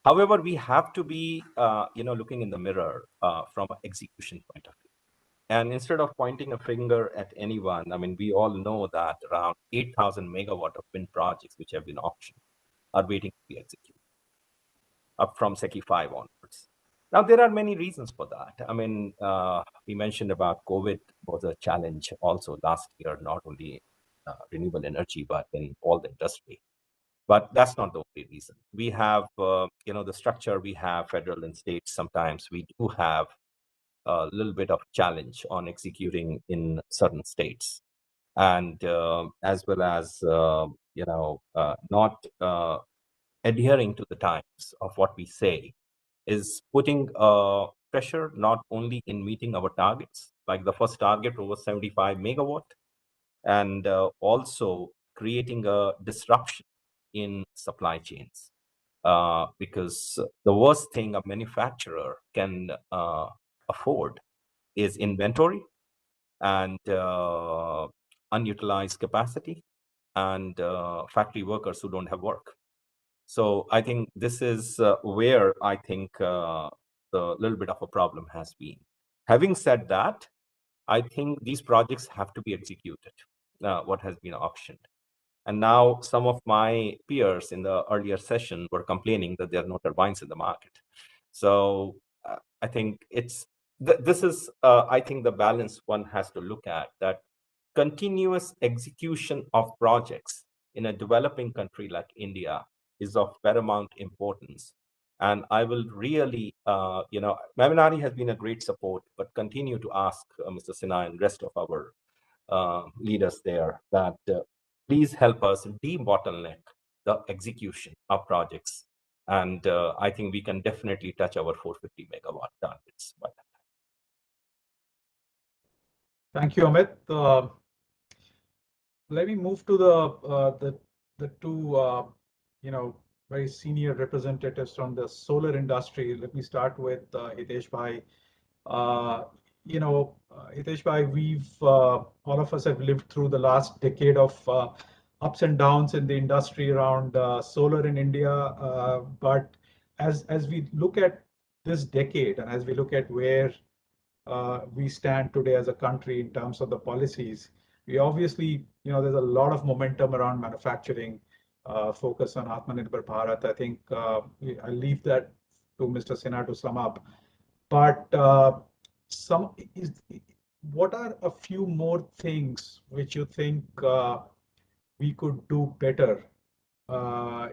Speaker 19: However, we have to be, looking in the mirror from an execution point of view. And instead of pointing a finger at anyone, I mean, we all know that around 8,000 megawatt of wind projects which have been auctioned are waiting to be executed up from SECI 5 onwards. Now, there are many reasons for that. I mean, we mentioned about COVID was a challenge also last year, not only renewable energy, but in all the industry. But that's not the only reason. We have, the structure we have, federal and state, sometimes we do have a little bit of challenge on executing in certain states. And as well as, not adhering to the times of what we say is putting pressure not only in meeting our targets, like the first target was 75 megawatt, and also creating a disruption in supply chains. Because the worst thing a manufacturer can afford is inventory and unutilized capacity and factory workers who don't have work. So I think this is where I think the little bit of a problem has been. Having said that, I think these projects have to be executed, what has been optioned. And now some of my peers in the earlier session were complaining that there are no turbines in the market. So I think this is, I think, the balance one has to look at, that continuous execution of projects in a developing country like India is of paramount importance. And I will really, MNRE has been a great support, but continue to ask Mr. Sinha and rest of our leaders there that please help us de-bottleneck the execution of projects. And I think we can definitely touch our 450 megawatt targets by that time.
Speaker 17: Thank you, Amit. Let me move to the two very senior representatives from the solar industry. Let me start with Hitesh Bhai. Hitesh Bhai, we've all of us have lived through the last decade of ups and downs in the industry around solar in India. But as we look at this decade and as we look at where we stand today as a country in terms of the policies, we obviously, there's a lot of momentum around manufacturing, focus on Atmanirbhar Bharat. I think I'll leave that to Mr. Sinha to sum up. But what are a few more things which you think we could do better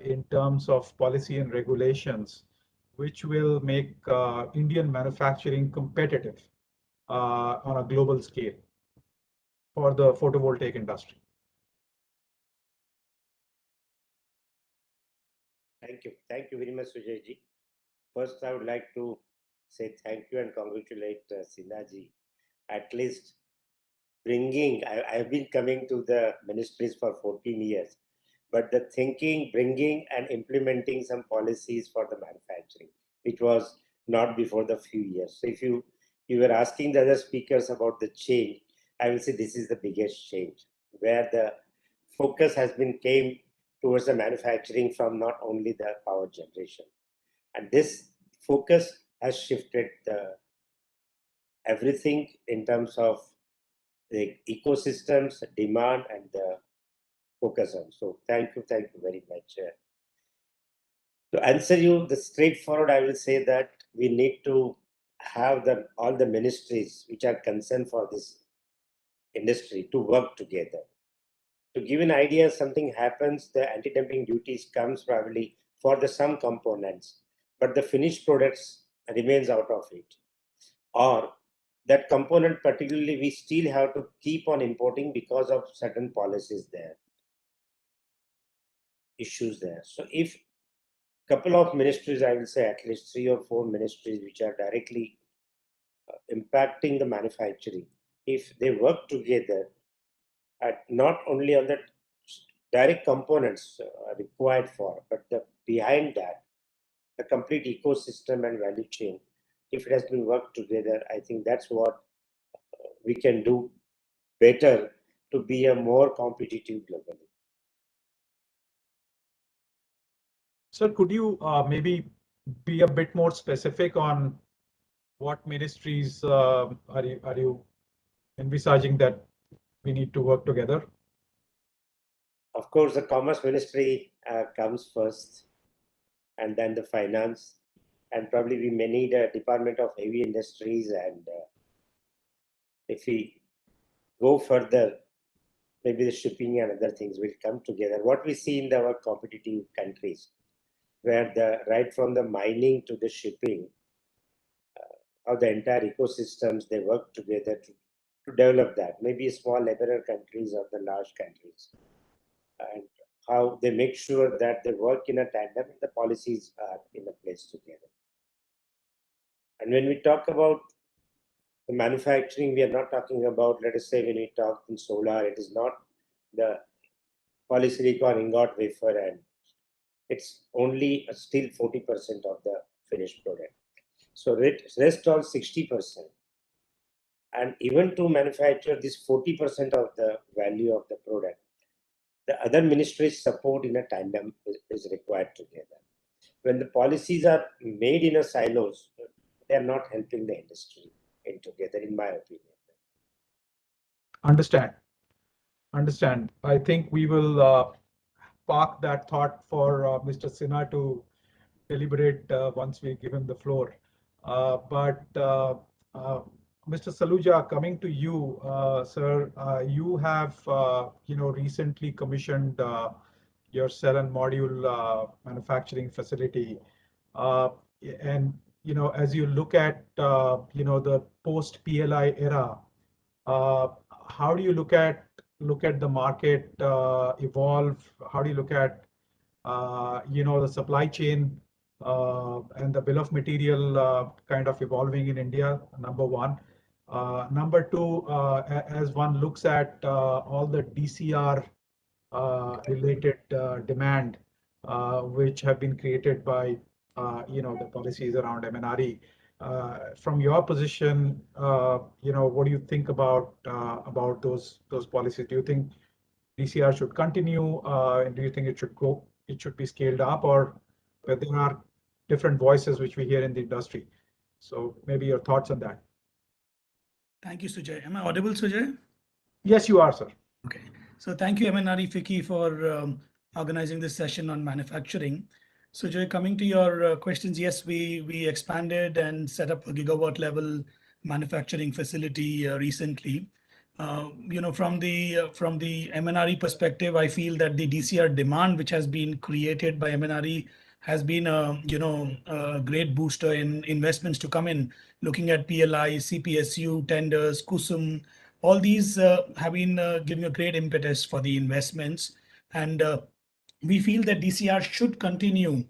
Speaker 17: in terms of policy and regulations, which will make Indian manufacturing competitive on a global scale for the photovoltaic industry?
Speaker 20: Thank you very much, Sujay ji. First, I would like to say thank you and congratulate Sinha ji. At least bringing, I've been coming to the ministries for 14 years, but the thinking, bringing and implementing some policies for the manufacturing, which was not before the few years. So if you were asking the other speakers about the change, I will say this is the biggest change, where the focus has been came towards the manufacturing from not only the power generation. And this focus has shifted everything in terms of the ecosystems, demand, and the focus on. So thank you very much. To answer you the straightforward, I will say that we need to have all the ministries which are concerned for this industry to work together. To give an idea, something happens, the anti-dumping duties comes probably for some components, but the finished products remains out of it. Or that component particularly we still have to keep on importing because of certain policies there, issues there. So if couple of ministries, I will say at least 3 or 4 ministries which are directly impacting the manufacturing, if they work together, not only on the direct components required for, but behind that, the complete ecosystem and value chain, if it has been worked together, I think that's what we can do better to be a more competitive globally.
Speaker 17: Sir, could you maybe be a bit more specific on what ministries are you envisaging that we need to work together?
Speaker 20: Of course, the Commerce Ministry comes first, and then the Finance, and probably we may need a Department of Heavy Industries, and if we go further, maybe the shipping and other things will come together. What we see in our competitive countries, where right from the mining to the shipping, how the entire ecosystems, they work together to develop that. Maybe small laborer countries or the large countries. And how they make sure that they work in a tandem and the policies are in a place together. And when we talk about the manufacturing, we are not talking about, let us say, when we talk in solar, it is not the polysilicon ingot wafer, and it's only still 40% of the finished product. So rest all 60%. And even to manufacture this 40% of the value of the product, the other ministries' support in a tandem is required together. When the policies are made in a silos, they are not helping the industry in together, in my opinion.
Speaker 17: Understand. I think we will park that thought for Mr. Sinha to deliberate once we give him the floor. Mr. Saluja, coming to you, sir, you have recently commissioned your cell and module manufacturing facility, and as you look at the post PLI era, how do you look at the market evolve? How do you look at the supply chain and the bill of material kind of evolving in India? Number one. Number two, as one looks at all the DCR related demand which have been created by the policies around MNRE. From your position, what do you think about those policies? Do you think DCR should continue? And do you think it should be scaled up, or there are different voices which we hear in the industry? So maybe your thoughts on that.
Speaker 21: Thank you, Sujay. Am I audible, Sujay?
Speaker 17: Yes, you are, sir.
Speaker 21: Okay. So thank you, MNRE FICCI, for organizing this session on manufacturing. Sujay, coming to your questions, yes, we expanded and set up a gigawatt level manufacturing facility recently. From the MNRE perspective, I feel that the DCR demand which has been created by MNRE has been a great booster in investments to come in. Looking at PLI, CPSU, tenders, KUSUM, all these have been giving a great impetus for the investments, and we feel that DCR should continue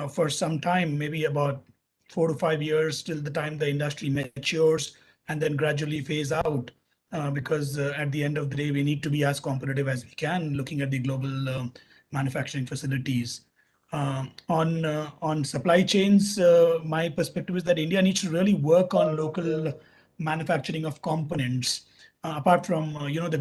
Speaker 21: for some time, maybe about 4 to 5 years, till the time the industry matures, and then gradually phase out. Because at the end of the day, we need to be as competitive as we can, looking at the global manufacturing facilities. On supply chains, my perspective is that India needs to really work on local manufacturing of components. Apart from the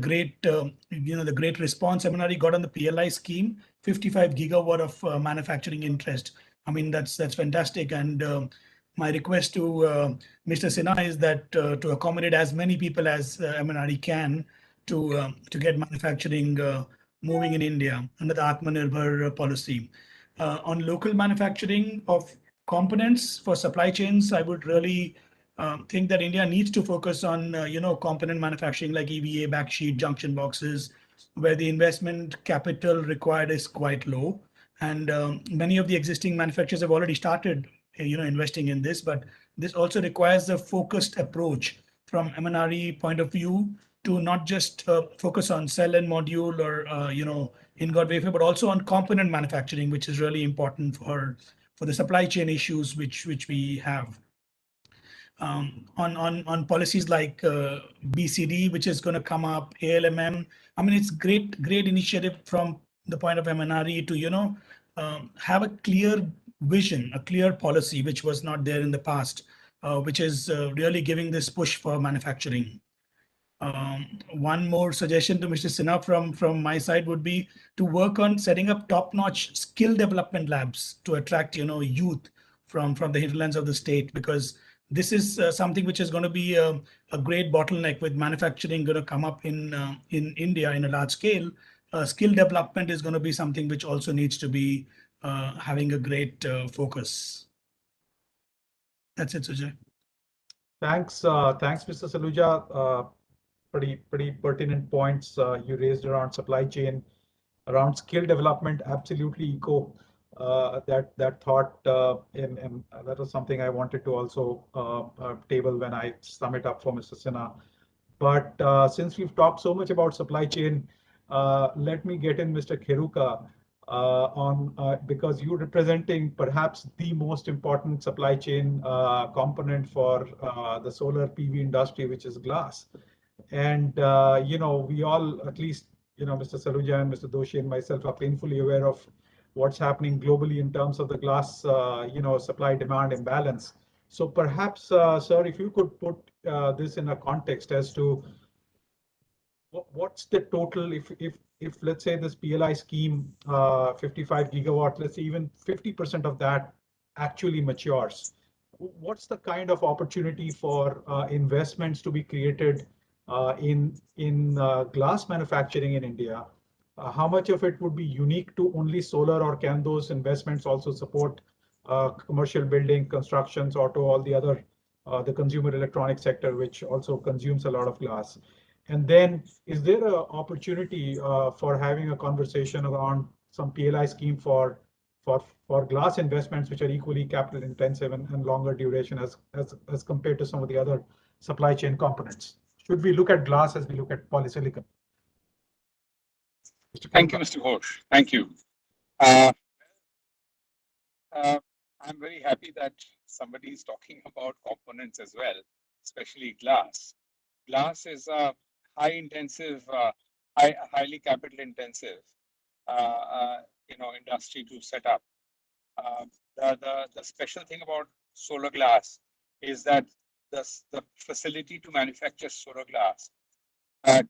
Speaker 21: great response MNRE got on the PLI scheme, 55 gigawatt of manufacturing interest. I mean, that's fantastic, and my request to Mr. Sinha is that to accommodate as many people as MNRE can to get manufacturing moving in India under the Atmanirbhar policy. On local manufacturing of components for supply chains, I would really think that India needs to focus on component manufacturing like EVA, backsheet, junction boxes, where the investment capital required is quite low, and many of the existing manufacturers have already started investing in this, but this also requires a focused approach from MNRE point of view to not just focus on cell and module or ingot wafer, but also on component manufacturing, which is really important for the supply chain issues which we have. On policies like BCD, which is going to come up, ALMM. I mean, it's great initiative from the point of MNRE to have a clear vision, a clear policy, which was not there in the past, which is really giving this push for manufacturing. One more suggestion to Mr. Sinha from my side would be to work on setting up top-notch skill development labs to attract youth from the hinterlands of the state, because this is something which is going to be a great bottleneck with manufacturing going to come up in India in a large scale. Skill development is going to be something which also needs to be having a great focus. That's it, Sujay.
Speaker 17: Thanks, Mr. Saluja. Pretty pertinent points you raised around supply chain, around skill development. Absolutely echo that thought, and that was something I wanted to also table when I sum it up for Mr. Sinha. But since we've talked so much about supply chain, let me get in Mr. Kheruka because you're representing perhaps the most important supply chain component for the solar PV industry, which is glass. And we all, at least Mr. Saluja and Mr. Doshi and myself, are painfully aware of what's happening globally in terms of the glass supply-demand imbalance. So perhaps, sir, if you could put this in a context as to what's the total, if let's say this PLI scheme, 55 gigawatt, let's say even 50% of that actually matures, what's the kind of opportunity for investments to be created in glass manufacturing in India? How much of it would be unique to only solar, or can those investments also support commercial building, constructions, auto, all the other, the consumer electronic sector, which also consumes a lot of glass? And then, is there an opportunity for having a conversation around some PLI scheme for glass investments, which are equally capital intensive and longer duration as compared to some of the other supply chain components? Should we look at glass as we look at polysilicon?
Speaker 2: Thank you, Mr. Ghosh. Thank you. I'm very happy that somebody is talking about components as well, especially glass. Glass is a high-intensive, highly capital-intensive, industry to set up. The special thing about solar glass is that the facility to manufacture solar glass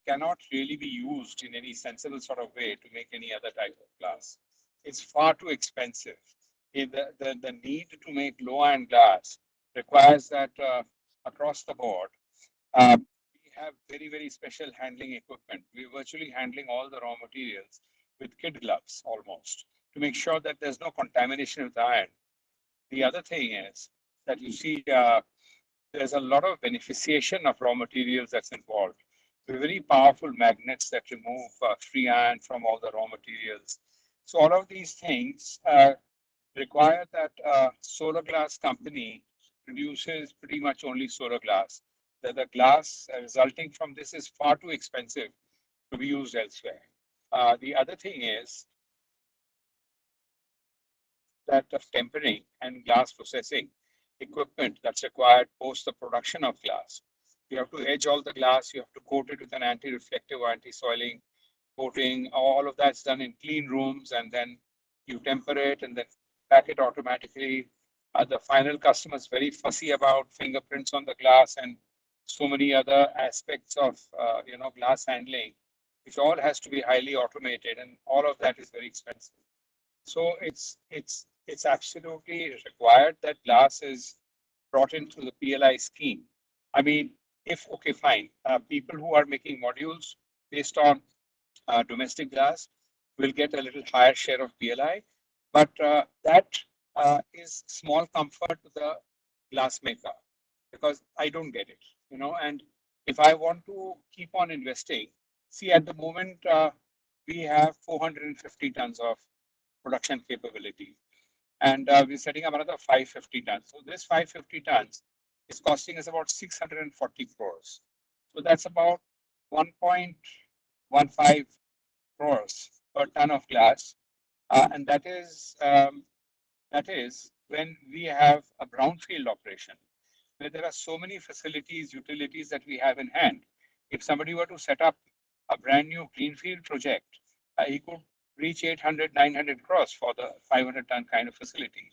Speaker 2: cannot really be used in any sensible sort of way to make any other type of glass. It's far too expensive. The need to make low iron glass requires that across the board, we have very, very special handling equipment. We're virtually handling all the raw materials with kid gloves almost to make sure that there's no contamination with iron. The other thing is that you see there's a lot of beneficiation of raw materials that's involved. They're very powerful magnets that remove free iron from all the raw materials. So all of these things require that solar glass company produces pretty much only solar glass. The glass resulting from this is far too expensive to be used elsewhere. The other thing is that of tempering and glass processing equipment that's required post the production of glass. You have to edge all the glass, you have to coat it with an anti-reflective, anti-soiling coating. All of that's done in clean rooms, and then you temper it and then pack it automatically. The final customer is very fussy about fingerprints on the glass and so many other aspects of glass handling, which all has to be highly automated, and all of that is very expensive. So it's absolutely required that glass is brought into the PLI scheme. I mean, okay, fine. People who are making modules based on domestic glass will get a little higher share of PLI, but that is small comfort to the glass maker, because I don't get it, and if I want to keep on investing, see, at the moment, we have 450 tons of production capability, and we're setting up another 550 tons. So this 550 tons is costing us about 640 crores. So that's about 1.15 crores per ton of glass, and that is when we have a brownfield operation, where there are so many facilities, utilities that we have in hand. If somebody were to set up a brand new greenfield project, he could reach 800, 900 crores for the 500 ton kind of facility.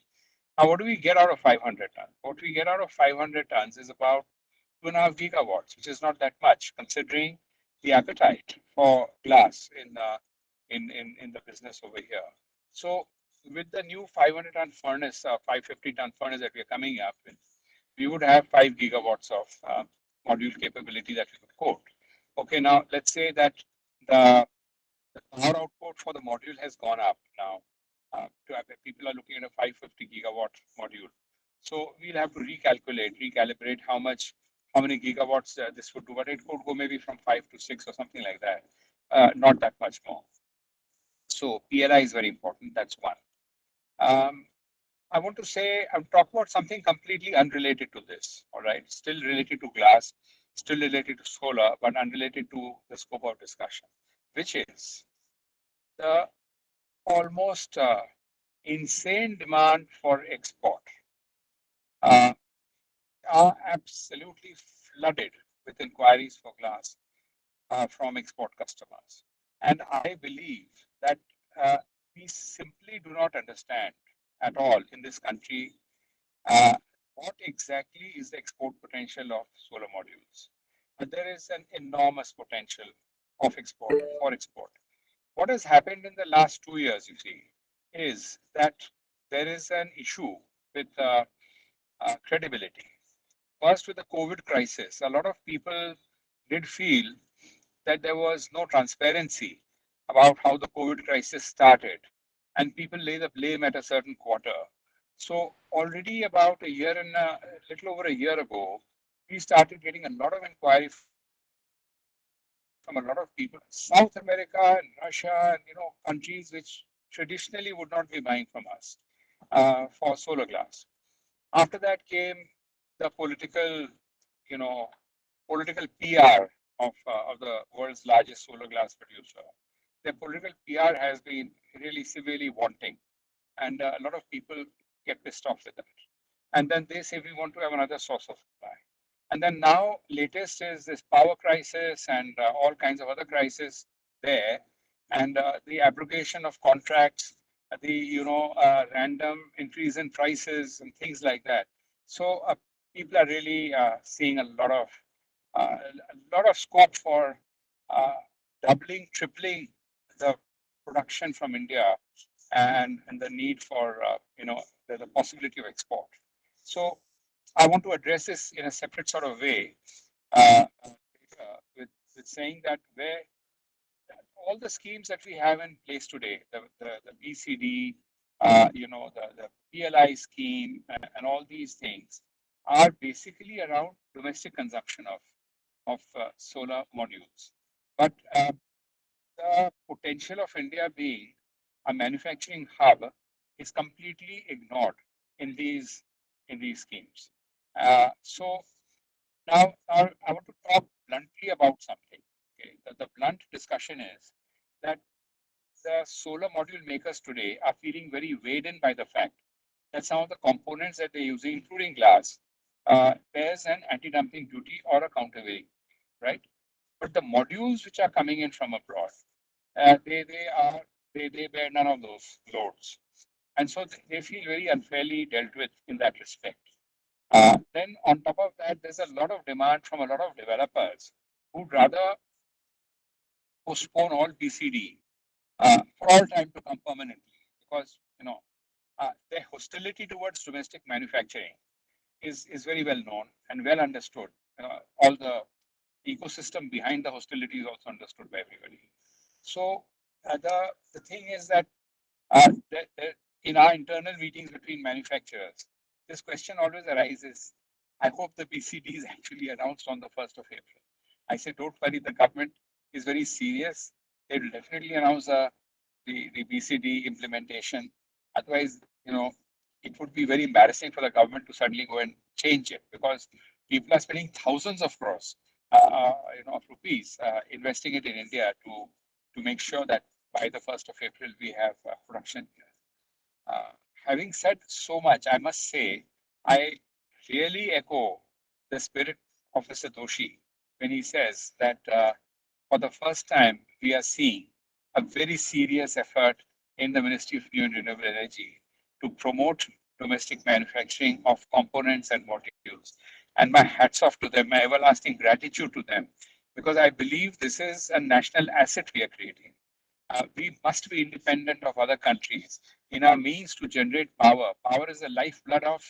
Speaker 2: Now, what do we get out of 500 tons? What we get out of 500 tons is about 2.5 gigawatts, which is not that much, considering the appetite for glass in the business over here. So with the new 500 ton furnace, 550 ton furnace that we're coming up with, we would have 5 gigawatts of module capability that we could quote. Okay, now let's say that the power output for the module has gone up now. People are looking at a 550 gigawatt module. So we'll have to recalibrate how many gigawatts this would do, but it could go maybe from 5 to 6 or something like that, not that much more. So PLI is very important, that's one. I want to say, I'm talking about something completely unrelated to this, all right? Still related to glass, still related to solar, but unrelated to the scope of discussion. which is the almost insane demand for export, are absolutely flooded with inquiries for glass from export customers. And I believe that we simply do not understand at all in this country what exactly is the export potential of solar modules. But there is an enormous potential of export for export. What has happened in the last 2 years, you see, is that there is an issue with credibility. First, with the COVID crisis, a lot of people did feel that there was no transparency about how the COVID crisis started, and people lay the blame at a certain quarter. So already about a year and a little over a year ago, we started getting a lot of inquiry from a lot of people, South America and Russia, and countries which traditionally would not be buying from us for solar glass. After that came the political PR of the world's largest solar glass producer. The political PR has been really severely wanting, and a lot of people get pissed off with that. And then they say we want to have another source of supply. And then now latest is this power crisis and all kinds of other crises there, and the abrogation of contracts, the random increase in prices and things like that. So people are really seeing a lot of scope for doubling, tripling the production from India, and the need for the possibility of export. So I want to address this in a separate sort of way, with saying that where all the schemes that we have in place today, the BCD, the PLI scheme, and all these things are basically around domestic consumption of solar modules. But the potential of India being a manufacturing hub is completely ignored in these schemes. So now I want to talk bluntly about something. Okay, the blunt discussion is that the solar module makers today are feeling very weighed in by the fact that some of the components that they're using, including glass, bears an anti-dumping duty or a countervailing, right? But the modules which are coming in from abroad, they bear none of those loads, and so they feel very unfairly dealt with in that respect. Then on top of that, there's a lot of demand from a lot of developers who'd rather postpone all BCD for all time to come permanently, because their hostility towards domestic manufacturing is very well known and well understood. All the ecosystem behind the hostility is also understood by everybody. So the thing is that in our internal meetings between manufacturers, this question always arises. I hope the BCD is actually announced on the 1st of April. I say, don't worry, the government is very serious. They will definitely announce the BCD implementation. Otherwise, it would be very embarrassing for the government to suddenly go and change it, because people are spending thousands of crores, of rupees, investing it in India to make sure that by the 1st of April we have production here. Having said so much, I must say I really echo the spirit of Mr. Doshi when he says that for the first time we are seeing a very serious effort in the Ministry of New and Renewable Energy to promote domestic manufacturing of components and modules. And my hats off to them, my everlasting gratitude to them, because I believe this is a national asset we are creating. We must be independent of other countries in our means to generate power. Power is the lifeblood of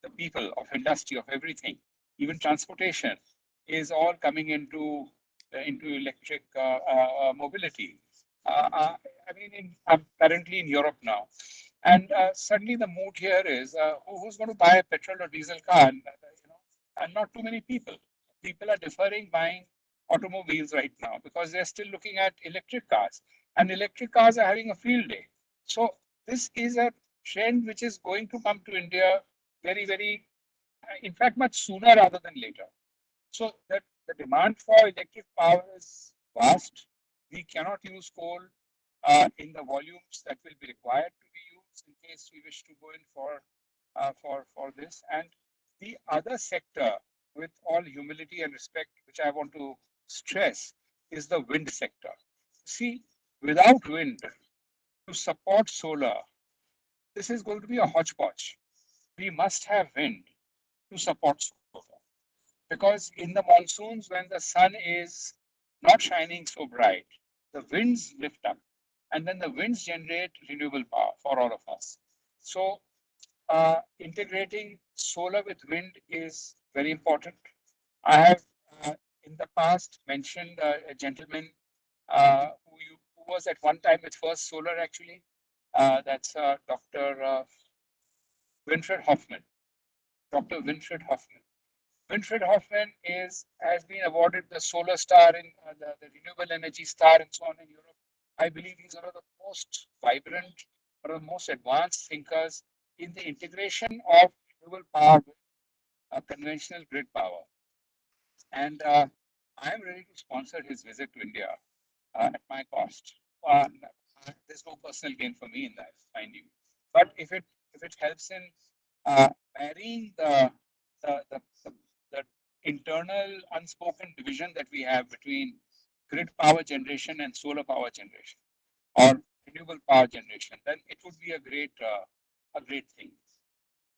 Speaker 2: the people, of industry, of everything. Even transportation is all coming into electric mobility. I mean, I'm currently in Europe now, and suddenly the mood here is who's going to buy a petrol or diesel car? And not too many people. People are deferring buying automobiles right now because they're still looking at electric cars, and electric cars are having a field day. So this is a trend which is going to come to India very, very, in fact, much sooner rather than later. So that the demand for electric power is vast. We cannot use coal in the volumes that will be required to be used in case we wish to go in for this. And the other sector, with all humility and respect, which I want to stress, is the wind sector. See, without wind to support solar, this is going to be a hodgepodge. We must have wind to support solar. Because in the monsoons, when the sun is not shining so bright, the winds lift up, and then the winds generate renewable power for all of us. So integrating solar with wind is very important. I have in the past mentioned a gentleman who was at one time with First Solar actually. That's Dr. Winfried Hoffman. Dr. Winfried Hoffman. Winfried Hoffman has been awarded the Solar Star in the Renewable Energy Star and so on in Europe. I believe he's one of the most vibrant, one of the most advanced thinkers in the integration of renewable power with conventional grid power. And I am ready to sponsor his visit to India at my cost. There's no personal gain for me in that, mind you. But if it helps in marrying the internal unspoken division that we have between grid power generation and solar power generation, or renewable power generation, then it would be a great thing.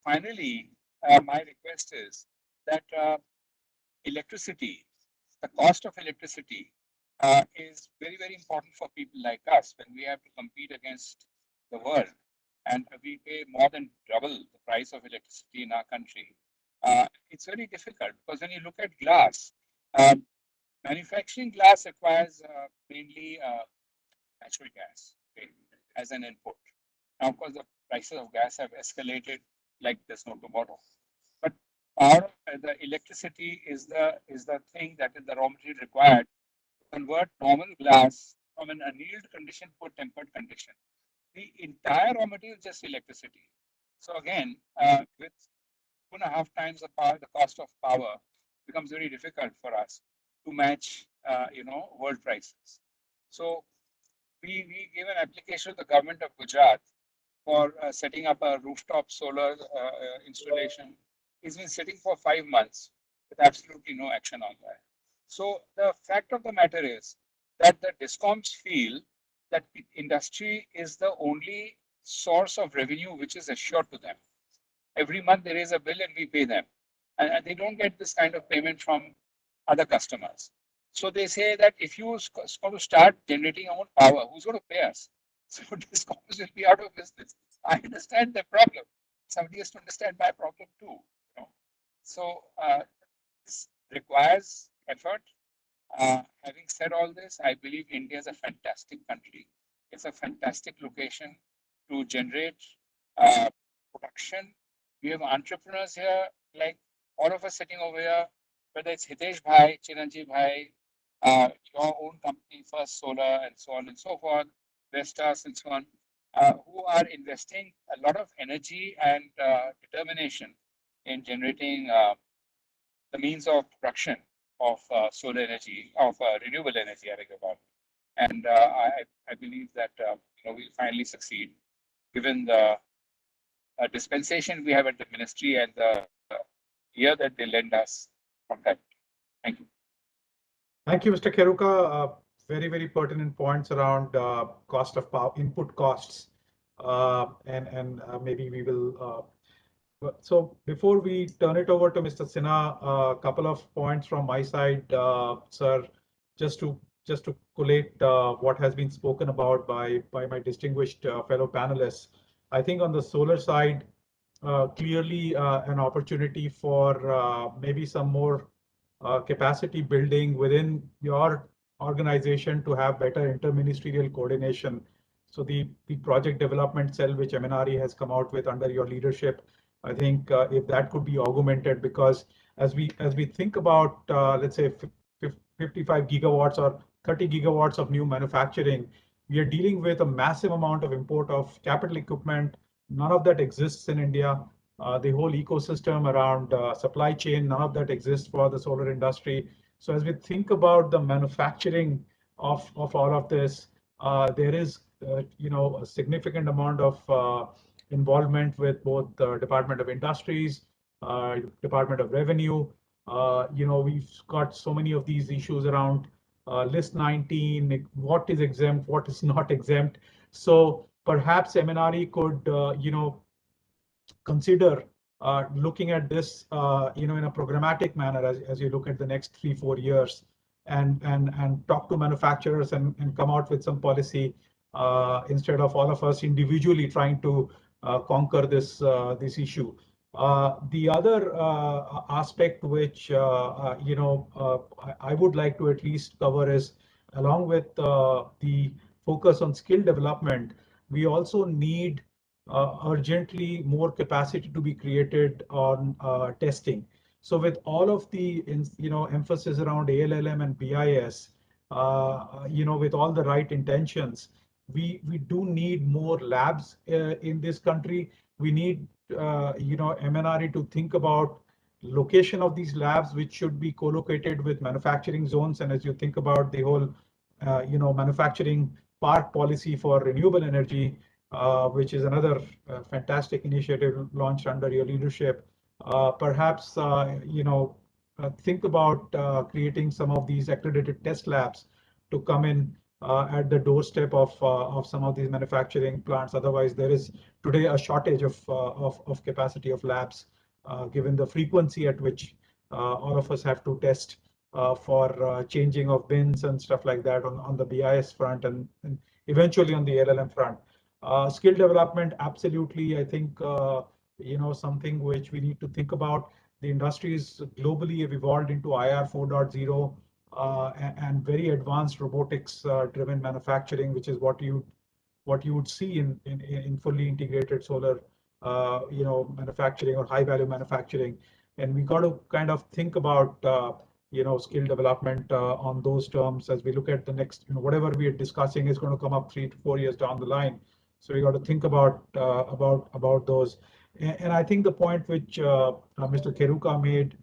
Speaker 2: Finally, my request is that electricity, the cost of electricity is very, very important for people like us when we have to compete against the world. And we pay more than double the price of electricity in our country. It's very difficult because when you look at glass, manufacturing glass requires mainly natural gas, okay, as an input. Now, of course, the prices of gas have escalated like there's no tomorrow. But the electricity is the thing that is the raw material required to convert normal glass from an annealed condition to a tempered condition. The entire raw material is just electricity. So again, with 2.5 times the cost of power, becomes very difficult for us to match, world prices. So we gave an application to the government of Gujarat for setting up a rooftop solar installation. It's been sitting for 5 months with absolutely no action on that. So the fact of the matter is that the DISCOMs feel that industry is the only source of revenue which is assured to them. Every month there is a bill and we pay them. And they don't get this kind of payment from other customers. So they say that if you going to start generating your own power, who's going to pay us? So DISCOMs will be out of business. I understand the problem. Somebody has to understand my problem too. So this requires effort. Having said all this, I believe India is a fantastic country. It's a fantastic location to generate production. We have entrepreneurs here, like all of us sitting over here, whether it's Hitesh Bhai, Chiranjeev Bhai, your own company, First Solar, and so on and so forth, Vestas and so on, who are investing a lot of energy and determination in generating the means of production of solar energy, of renewable energy, I think about. And I believe that we'll finally succeed, given the dispensation we have at the ministry and the year that they lend us from that. Thank you.
Speaker 17: Thank you, Mr. Keruka. Very, very pertinent points around cost of power, input costs, and maybe we will. So before we turn it over to Mr. Sinha, a couple of points from my side, sir, just to collate what has been spoken about by my distinguished fellow panelists. I think on the solar side, clearly an opportunity for maybe some more capacity building within your organization to have better interministerial coordination. So the project development cell which MNRE has come out with under your leadership, I think if that could be augmented, because as we think about let's say 55 gigawatts or 30 gigawatts of new manufacturing, we are dealing with a massive amount of import of capital equipment. None of that exists in India. The whole ecosystem around supply chain, none of that exists for the solar industry. So as we think about the manufacturing of all of this. There is, a significant amount of involvement with both the Department of Industries, Department of Revenue. We've got so many of these issues around list 19, what is exempt, what is not exempt. So perhaps MNRE could, consider looking at this, in a programmatic manner as you look at the next 3-4 years, and talk to manufacturers and come out with some policy instead of all of us individually trying to conquer this issue. The other aspect which I would like to at least cover is, along with the focus on skill development, we also need urgently more capacity to be created on testing. So with all of the emphasis around ALLM and BIS, with all the right intentions, we do need more labs in this country. We need MNRE to think about location of these labs, which should be co-located with manufacturing zones. And as you think about the whole manufacturing park policy for renewable energy, which is another fantastic initiative launched under your leadership, perhaps think about creating some of these accredited test labs to come in at the doorstep of some of these manufacturing plants. Otherwise, there is today a shortage of capacity of labs, given the frequency at which all of us have to test for changing of bins and stuff like that on the BIS front, and eventually on the LLM front. Skill development, absolutely. I think something which we need to think about. The industries globally have evolved into IR 4.0 and very advanced robotics driven manufacturing, which is what you would see in fully integrated solar manufacturing or high value manufacturing. And we got to kind of think about skill development on those terms as we look at the next, whatever we are discussing is going to come up 3 to 4 years down the line. So we got to think about those. And I think the point which Mr. Keruka made,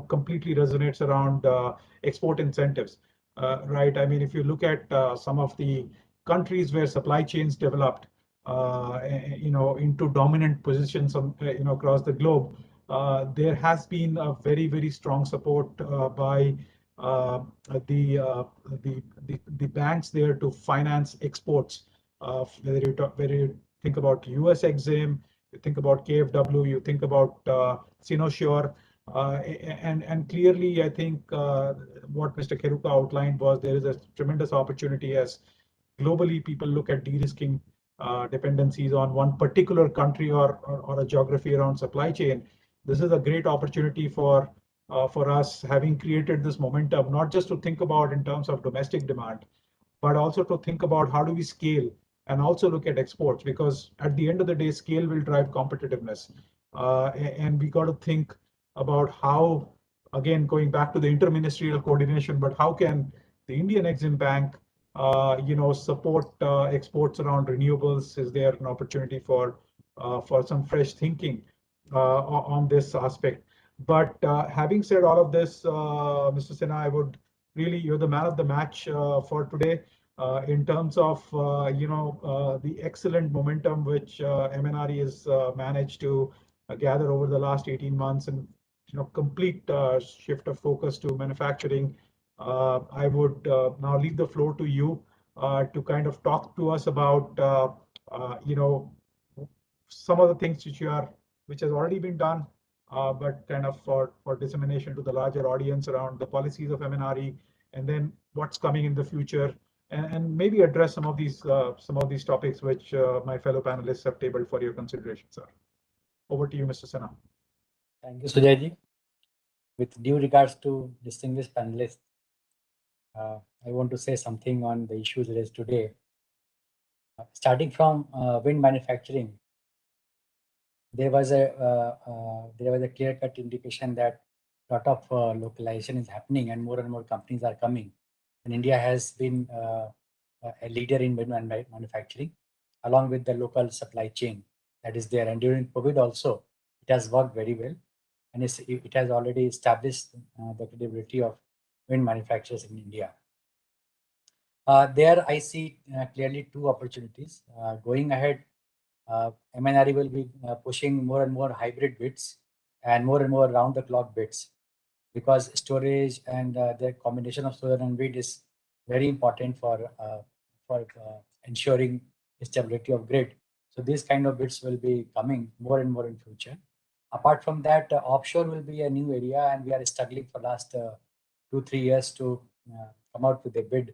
Speaker 17: completely resonates around export incentives, right? I mean, if you look at some of the countries where supply chains developed, into dominant positions across the globe, there has been a very, very strong support by the banks there to finance exports. Whether you think about US Exim, you think about KfW, you think about Sinosure, and clearly, I think what Mr. Keruka outlined was there is a tremendous opportunity as globally people look at de-risking dependencies on one particular country or a geography around supply chain. This is a great opportunity for us, having created this momentum, not just to think about in terms of domestic demand, but also to think about how do we scale and also look at exports, because at the end of the day, scale will drive competitiveness. And we got to think about how, again, going back to the interministerial coordination, but how can the Indian Exim Bank support exports around renewables? Is there an opportunity for some fresh thinking on this aspect? But having said all of this, Mr. Sinha, I would really, you're the man of the match for today in terms of the excellent momentum which MNRE has managed to gather over the last 18 months, and complete shift of focus to manufacturing. I would now leave the floor to you to kind of talk to us about some of the things which has already been done, but kind of for dissemination to the larger audience around the policies of MNRE, and then what's coming in the future, and maybe address some of these topics which my fellow panelists have tabled for your consideration, sir. Over to you, Mr. Sinha.
Speaker 5: Thank you, Sujay. With due regards to distinguished panelists, I want to say something on the issues raised today. Starting from wind manufacturing, there was a clear-cut indication that a lot of localization is happening and more companies are coming. And India has been a leader in wind manufacturing, along with the local supply chain that is there. And during COVID also, it has worked very well. And it has already established the credibility of wind manufacturers in India. There I see clearly two opportunities. Going ahead, MNRE will be pushing more and more hybrid bids and more round-the-clock bids, because storage and the combination of solar and wind is very important for ensuring stability of grid. So these kind of bids will be coming more and more in future. Apart from that, offshore will be a new area, and we are struggling for last 2-3 years to come out with a bid.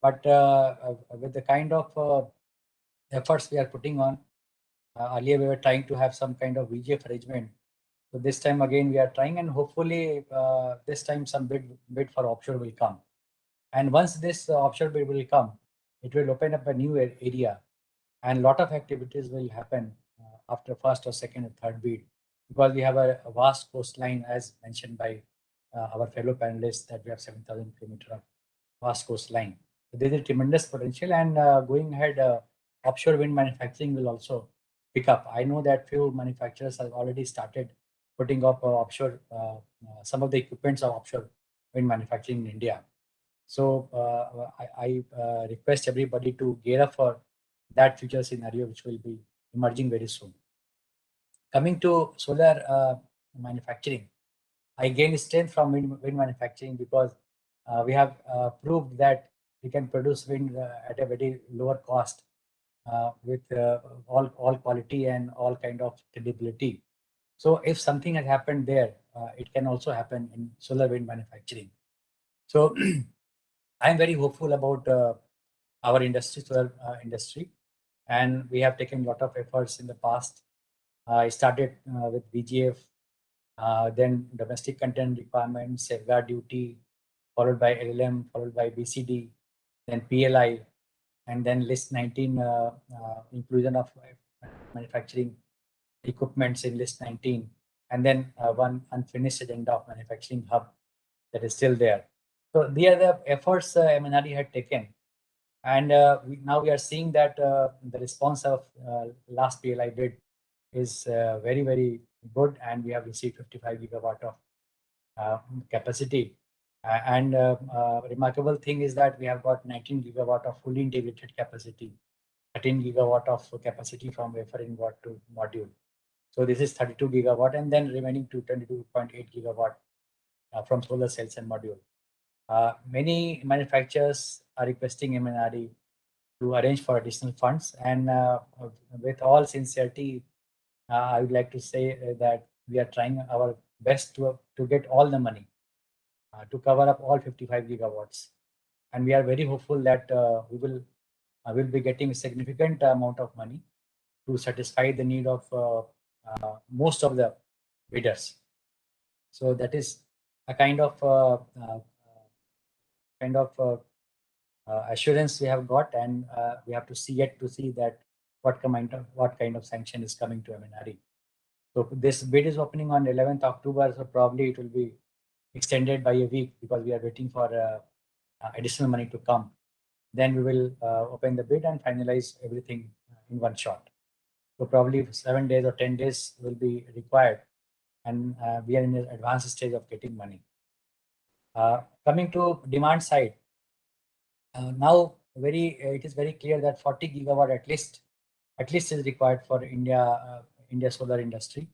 Speaker 5: But with the kind of efforts we are putting on, earlier we were trying to have some kind of VGF arrangement. So this time again we are trying, and hopefully this time some bid for offshore will come. And once this offshore bid will come, it will open up a new area, and lot of activities will happen after first or second or third bid, because we have a vast coastline, as mentioned by our fellow panelists, that we have 7,000 kilometers of vast coastline. So there is a tremendous potential, and going ahead, offshore wind manufacturing will also pick up. I know that few manufacturers have already started putting up offshore some of the equipments of offshore wind manufacturing in India. So I request everybody to gear up for that future scenario, which will be emerging very soon. Coming to solar manufacturing, I gained strength from wind manufacturing, because we have proved that we can produce wind at a very lower cost with all quality and all kind of credibility. So if something has happened there, it can also happen in solar wind manufacturing. So I am very hopeful about our industry, solar industry, and we have taken a lot of efforts in the past. I started with BGF, then domestic content requirements, safeguard duty, followed by LLM, followed by BCD, then PLI, and then list 19 inclusion of manufacturing equipments in list 19, and then one unfinished agenda of manufacturing hub that is still there. So these are the efforts MNRE had taken, and now we are seeing that the response of last PLI bid is very good, and we have received 55 gigawatt of capacity. And remarkable thing is that we have got 19 gigawatt of fully integrated capacity, 13 gigawatt of capacity from wafer ingot to module. So this is 32 gigawatt, and then remaining to 22.8 gigawatt from solar cells and module. Many manufacturers are requesting MNRE to arrange for additional funds, and with all sincerity, I would like to say that we are trying our best to get all the money to cover up all 55 gigawatts, and we are very hopeful that we will be getting a significant amount of money to satisfy the need of most of the bidders. So that is a kind of assurance we have got, and we have to see that what kind of sanction is coming to MNRE. So this bid is opening on 11th October, so probably it will be extended by a week, because we are waiting for additional money to come. Then we will open the bid and finalize everything in one shot. So probably 7 days or 10 days will be required, and we are in the advanced stage of getting money. Coming to demand side, now it is very clear that 40 gigawatt at least is required for India solar industry.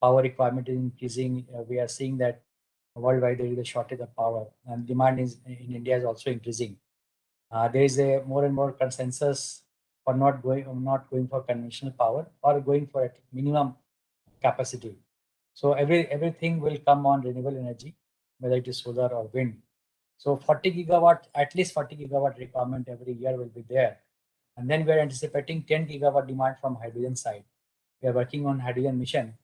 Speaker 5: Power requirement is increasing. We are seeing that worldwide there is a shortage of power, and demand in India is also increasing. There is a more and more consensus for not going for conventional power, or going for a minimum capacity. So everything will come on renewable energy, whether it is solar or wind. So 40 gigawatt, at least 40 gigawatt requirement every year will be there. And then we are anticipating 10 gigawatt demand from hydrogen side. We are working on hydrogen mission,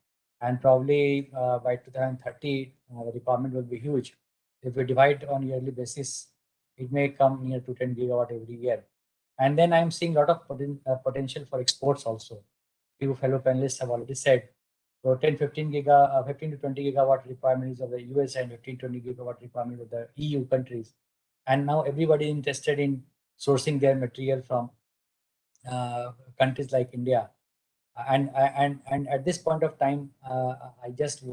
Speaker 5: and probably by 2030, the requirement will be huge. If we divide on yearly basis, it may come near to 10 gigawatt every year. And then I'm seeing a lot of potential for exports also. Few fellow panelists have already said. So 15 to 20 gigawatt requirements of the US, and 15-20 gigawatt requirement of the EU countries. And now everybody is interested in sourcing their material from countries like India. And at this point of time, I just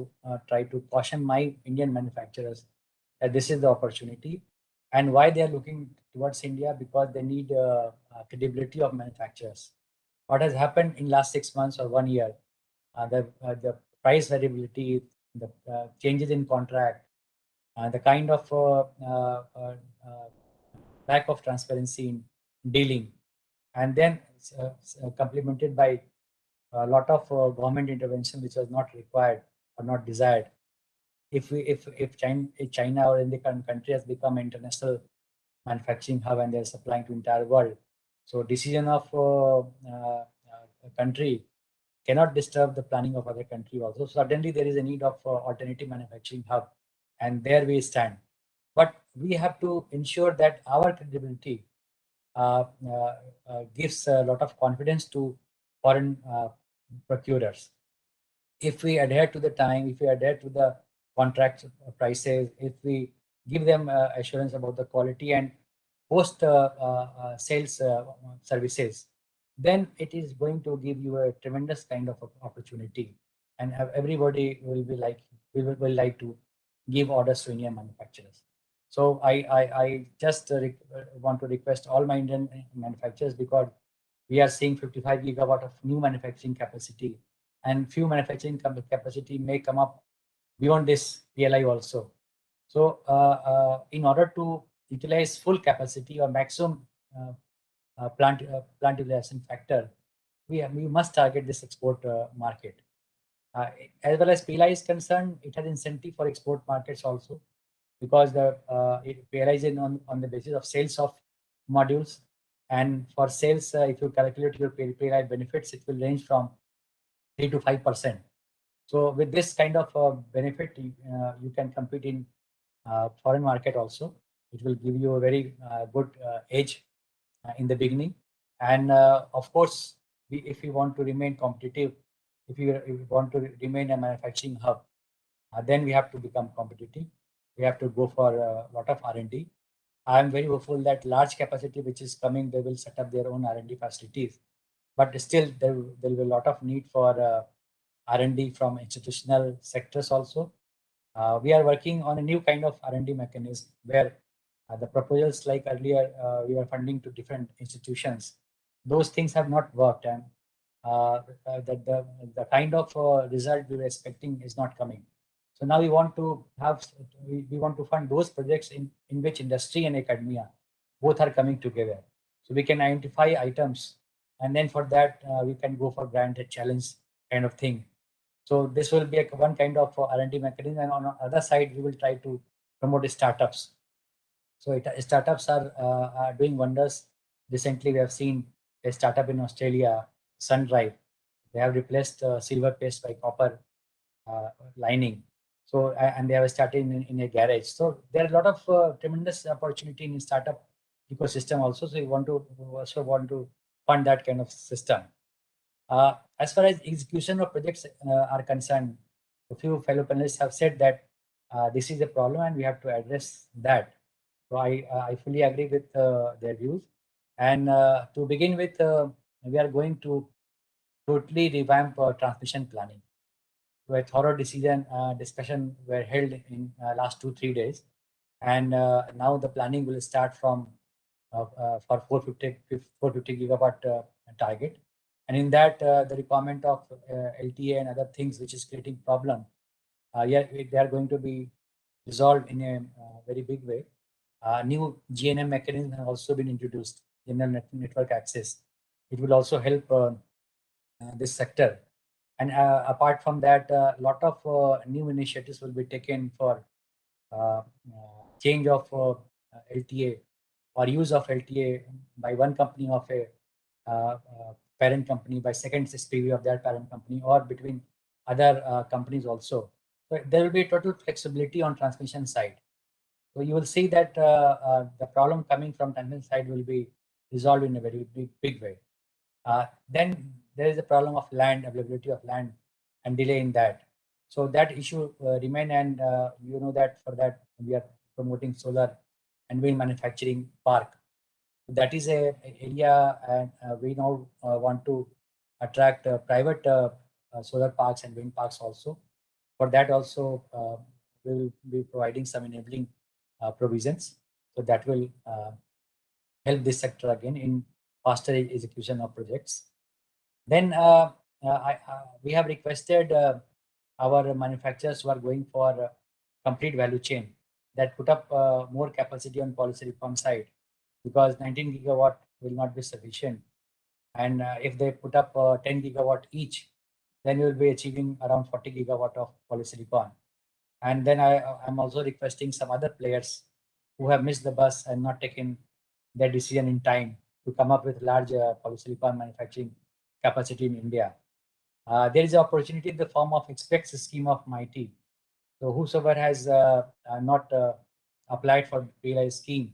Speaker 5: try to caution my Indian manufacturers that this is the opportunity, And why they are looking towards India? Because they need credibility of manufacturers. What has happened in last 6 months or 1 year, the price variability, the changes in contract, the kind of lack of transparency in dealing, and then complemented by a lot of government intervention which was not required or not desired. If China or any country has become international manufacturing hub and they're supplying to entire world, so decision of a country cannot disturb the planning of other country also. So suddenly there is a need of alternative manufacturing hub, and there we stand. But we have to ensure that our credibility gives a lot of confidence to foreign procurers. If we adhere to the time, if we adhere to the contract prices, if we give them assurance about the quality and post sales services, then it is going to give you a tremendous kind of opportunity, and everybody will be like will like to give orders to Indian manufacturers. So I just want to request all my Indian manufacturers, because we are seeing 55 gigawatt of new manufacturing capacity, and few manufacturing capacity may come up beyond this PLI also. So in order to utilize full capacity or maximum plant utilization factor, we must target this export market. As well as PLI is concerned, it has incentive for export markets also, because the PLI is on the basis of sales of modules, and for sales, if you calculate your PLI benefits, it will range from 3 to 5%. So with this kind of benefit, you can compete in foreign market also. It will give you a very good edge in the beginning. And of course, if we want to remain competitive, if we want to remain a manufacturing hub, then we have to become competitive. We have to go for a lot of R&D. I am very hopeful that large capacity which is coming, they will set up their own R&D facilities. But still, there will be a lot of need for R&D from institutional sectors also. We are working on a new kind of R&D mechanism where the proposals like earlier, we were funding to different institutions. Those things have not worked, and the kind of result we were expecting is not coming. So now we want to have, we want to fund those projects in which industry and academia both are coming together. So we can identify items, and then for that we can go for granted challenge kind of thing. So this will be one kind of R&D mechanism, and on the other side, we will try to promote startups. So startups are doing wonders. Recently, we have seen a startup in Australia, SunDrive. They have replaced silver paste by copper lining. So and they have started in a garage. So there are a lot of tremendous opportunity in startup ecosystem also. So we also want to fund that kind of system. As far as execution of projects are concerned, a few fellow panelists have said that this is a problem and we have to address that. So I fully agree with their views. And to begin with, we are going to totally revamp transmission planning. So a thorough discussion were held in last 2-3 days, and now the planning will start from for 450 gigawatt target. And in that, the requirement of LTA and other things which is creating problem, yeah, they are going to be resolved in a very big way. New GNM mechanism has also been introduced, general network access. It will also help this sector. And apart from that, a lot of new initiatives will be taken for change of LTA or use of LTA by one company of a parent company, by second SPV of that parent company, or between other companies also. So there will be total flexibility on transmission side. So you will see that the problem coming from transmission side will be resolved in a very big way. Then there is a problem of land, availability of land, and delay in that. So that issue remain, and you know that for that we are promoting solar and wind manufacturing park. That is a area, and we now want to attract private solar parks and wind parks also. For that also, we will be providing some enabling provisions. So that will help this sector again in faster execution of projects. Then we have requested our manufacturers who are going for complete value chain that put up more capacity on polysilicon side, because 19 gigawatt will not be sufficient. And if they put up 10 gigawatt each, then we will be achieving around 40 gigawatt of polysilicon. And then I'm also requesting some other players who have missed the bus and not taken their decision in time to come up with large polysilicon manufacturing capacity in India. There is an opportunity in the form of Express scheme of MIT. So whosoever has not applied for PLI scheme,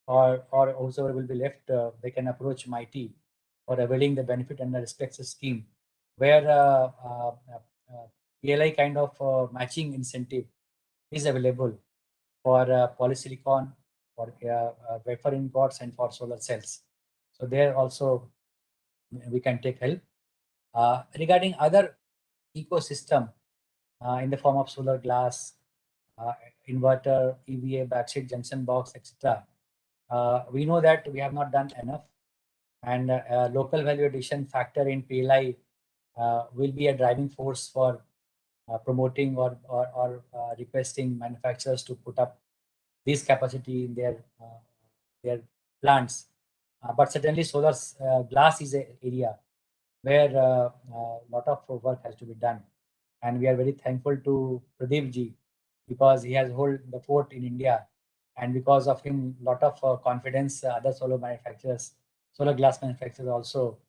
Speaker 5: or whosoever will be left, they can approach MIT for availing the benefit under Express scheme, where PLI kind of matching incentive is available for polysilicon, for wafer ingots, and for solar cells. So there also we can take help. Regarding other ecosystem in the form of solar glass, inverter, EVA, backside junction box, etc. We know that we have not done enough, and local value addition factor in PLI will be a driving force for promoting or requesting manufacturers to put up this capacity in their plants. But certainly solar glass is an area where a lot of work has to be done. And we are very thankful to Pradeep ji, because he has held the fort in India. And because of him, lot of confidence other solar manufacturers, solar glass manufacturers also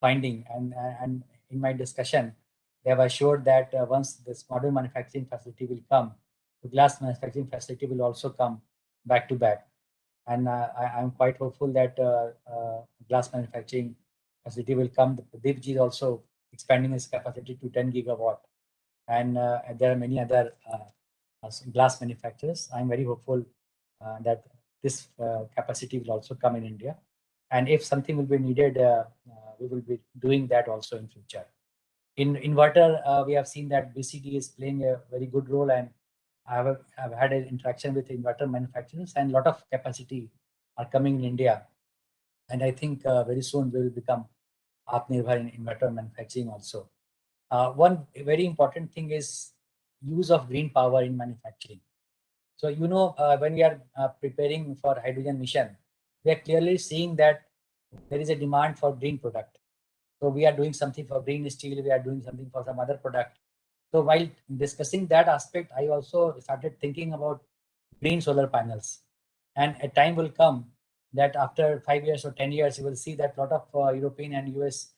Speaker 5: finding. And in my discussion, they have assured that once this modern manufacturing facility will come, the glass manufacturing facility will also come back to back. And I'm quite hopeful that glass manufacturing facility will come. Pradeep ji is also expanding his capacity to 10 gigawatt. And there are many other glass manufacturers. I'm very hopeful that this capacity will also come in India. And if something will be needed, we will be doing that also in future. In inverter, we have seen that BCD is playing a very good role, and I've had an interaction with inverter manufacturers, and a lot of capacity are coming in India. And I think very soon we will become Atmanirbhar in inverter manufacturing also. One very important thing is use of green power in manufacturing. So, you know, when we are preparing for hydrogen mission, we are clearly seeing that there is a demand for green product. So we are doing something for green steel, we are doing something for some other product. So while discussing that aspect, I also started thinking about green solar panels. And a time will come that after 5 years or 10 years, you will see that a lot of European and US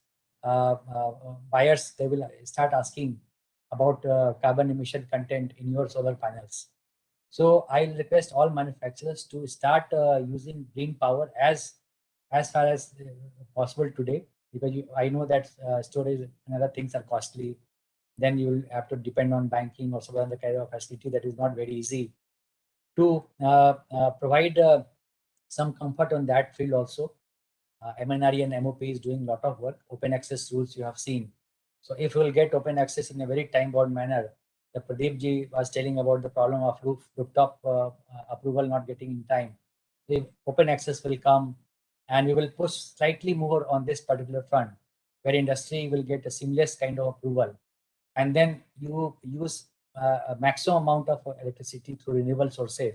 Speaker 5: buyers, they will start asking about carbon emission content in your solar panels. So I request all manufacturers to start using green power as far as possible today, because I know that storage and other things are costly. Then you will have to depend on banking or some other kind of facility that is not very easy. To provide some comfort on that field also, MNRE and MOP is doing a lot of work. Open access rules you have seen. So if we will get open access in a very time-bound manner, the Pradeep ji was telling about the problem of rooftop approval not getting in time. The open access will come, and we will push slightly more on this particular front, where industry will get a seamless kind of approval. And then you use a maximum amount of electricity through renewable sources.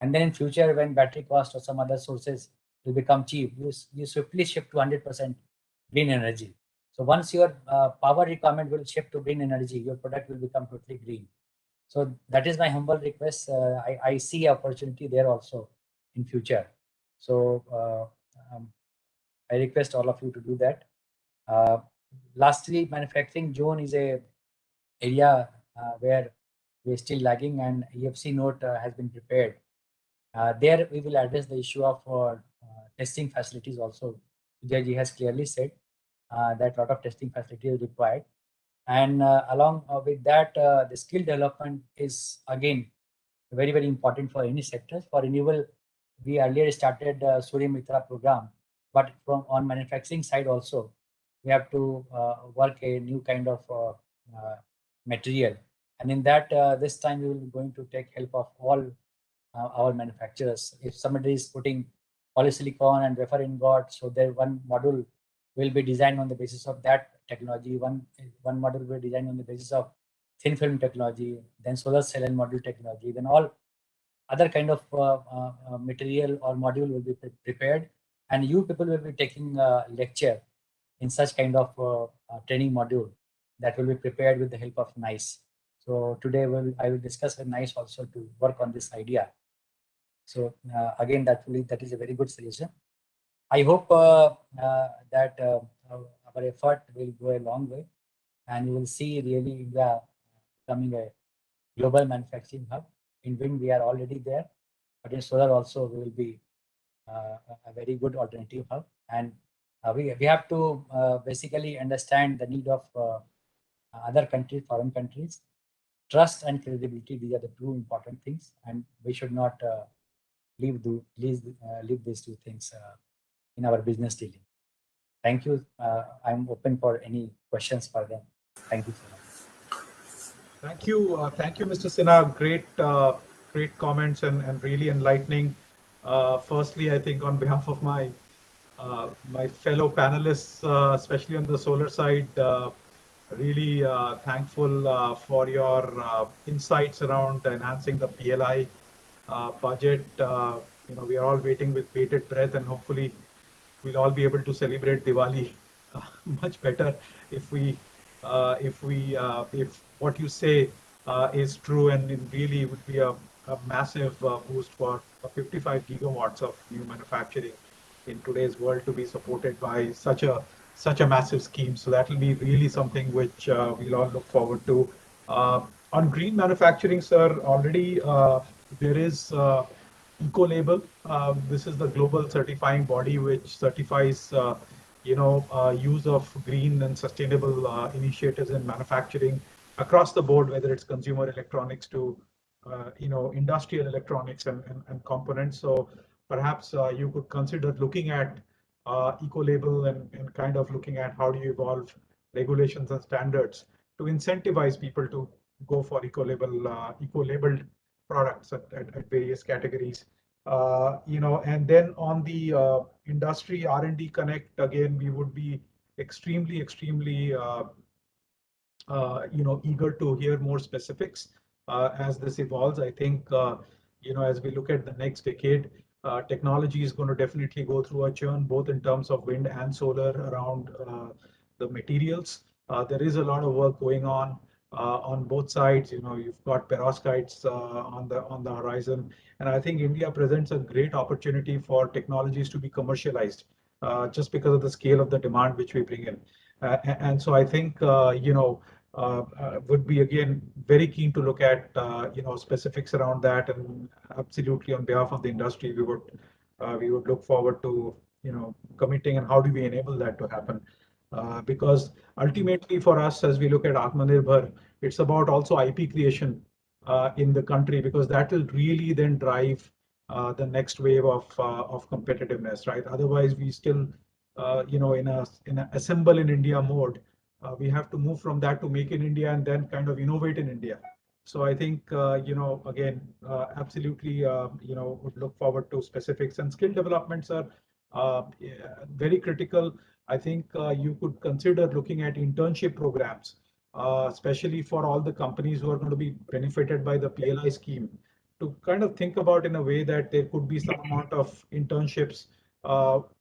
Speaker 5: And then in future, when battery cost or some other sources will become cheap, you swiftly shift to 100% green energy. So once your power requirement will shift to green energy, your product will become totally green. So that is my humble request. I see opportunity there also in future. So I request all of you to do that. Lastly, manufacturing zone is a area where we're still lagging, and EFC note has been prepared. There we will address the issue of testing facilities also. Sujay has clearly said that a lot of testing facility is required. And along with that, the skill development is again very, very important for any sectors. For renewable, we earlier started Surya Mitra program, but on manufacturing side also, we have to work a new kind of material. And in that, this time we will be going to take help of all our manufacturers. If somebody is putting polysilicon and wafer ingot, so their one module will be designed on the basis of that technology. One module will be designed on the basis of thin film technology, then solar cell and module technology, then all other kind of material or module will be prepared, and you people will be taking a lecture in such kind of training module that will be prepared with the help of NICE. So today I will discuss with NICE also to work on this idea. So again, that is a very good suggestion. I hope that our effort will go a long way, and you will see really India becoming a global manufacturing hub. In wind, we are already there, but in solar also we will be a very good alternative hub. And we have to basically understand the need of other countries, foreign countries. Trust and credibility, these are the two important things, and we should not leave these two things in our business dealing. Thank you. I'm open for any questions for them. Thank you so much.
Speaker 17: Thank you, Mr. Sinha. Great comments and really enlightening. Firstly, I think on behalf of my fellow panelists, especially on the solar side, really thankful for your insights around enhancing the PLI budget. We are all waiting with bated breath, and hopefully we'll all be able to celebrate Diwali much better if what you say is true, and it really would be a massive boost for 55 gigawatts of new manufacturing in today's world to be supported by such a massive scheme. So that will be really something which we'll all look forward to. On green manufacturing, sir, already there is Eco-label. This is the global certifying body which certifies use of green and sustainable initiatives in manufacturing across the board, whether it's consumer electronics to industrial electronics and components. So perhaps you could consider looking at Eco-label and kind of looking at how do you evolve regulations and standards to incentivize people to go for eco-labeled products at various categories. And then on the industry R&D Connect, again, we would be extremely eager to hear more specifics as this evolves. I think as we look at the next decade, technology is going to definitely go through a churn, both in terms of wind and solar around the materials. There is a lot of work going on both sides. You've got perovskites on the horizon, and I think India presents a great opportunity for technologies to be commercialized just because of the scale of the demand which we bring in. And so I think would be again very keen to look at specifics around that, and absolutely on behalf of the industry we would look forward to committing and how do we enable that to happen. Because ultimately for us, as we look at Atmanirbhar, it's about also IP creation in the country, because that will really then drive the next wave of competitiveness, right? Otherwise, we still, in a assemble in India mode, we have to move from that to make in India and then kind of innovate in India. So I think, again, absolutely, would look forward to specifics, and skill developments are very critical. I think you could consider looking at internship programs, especially for all the companies who are going to be benefited by the PLI scheme, to kind of think about in a way that there could be some amount of internships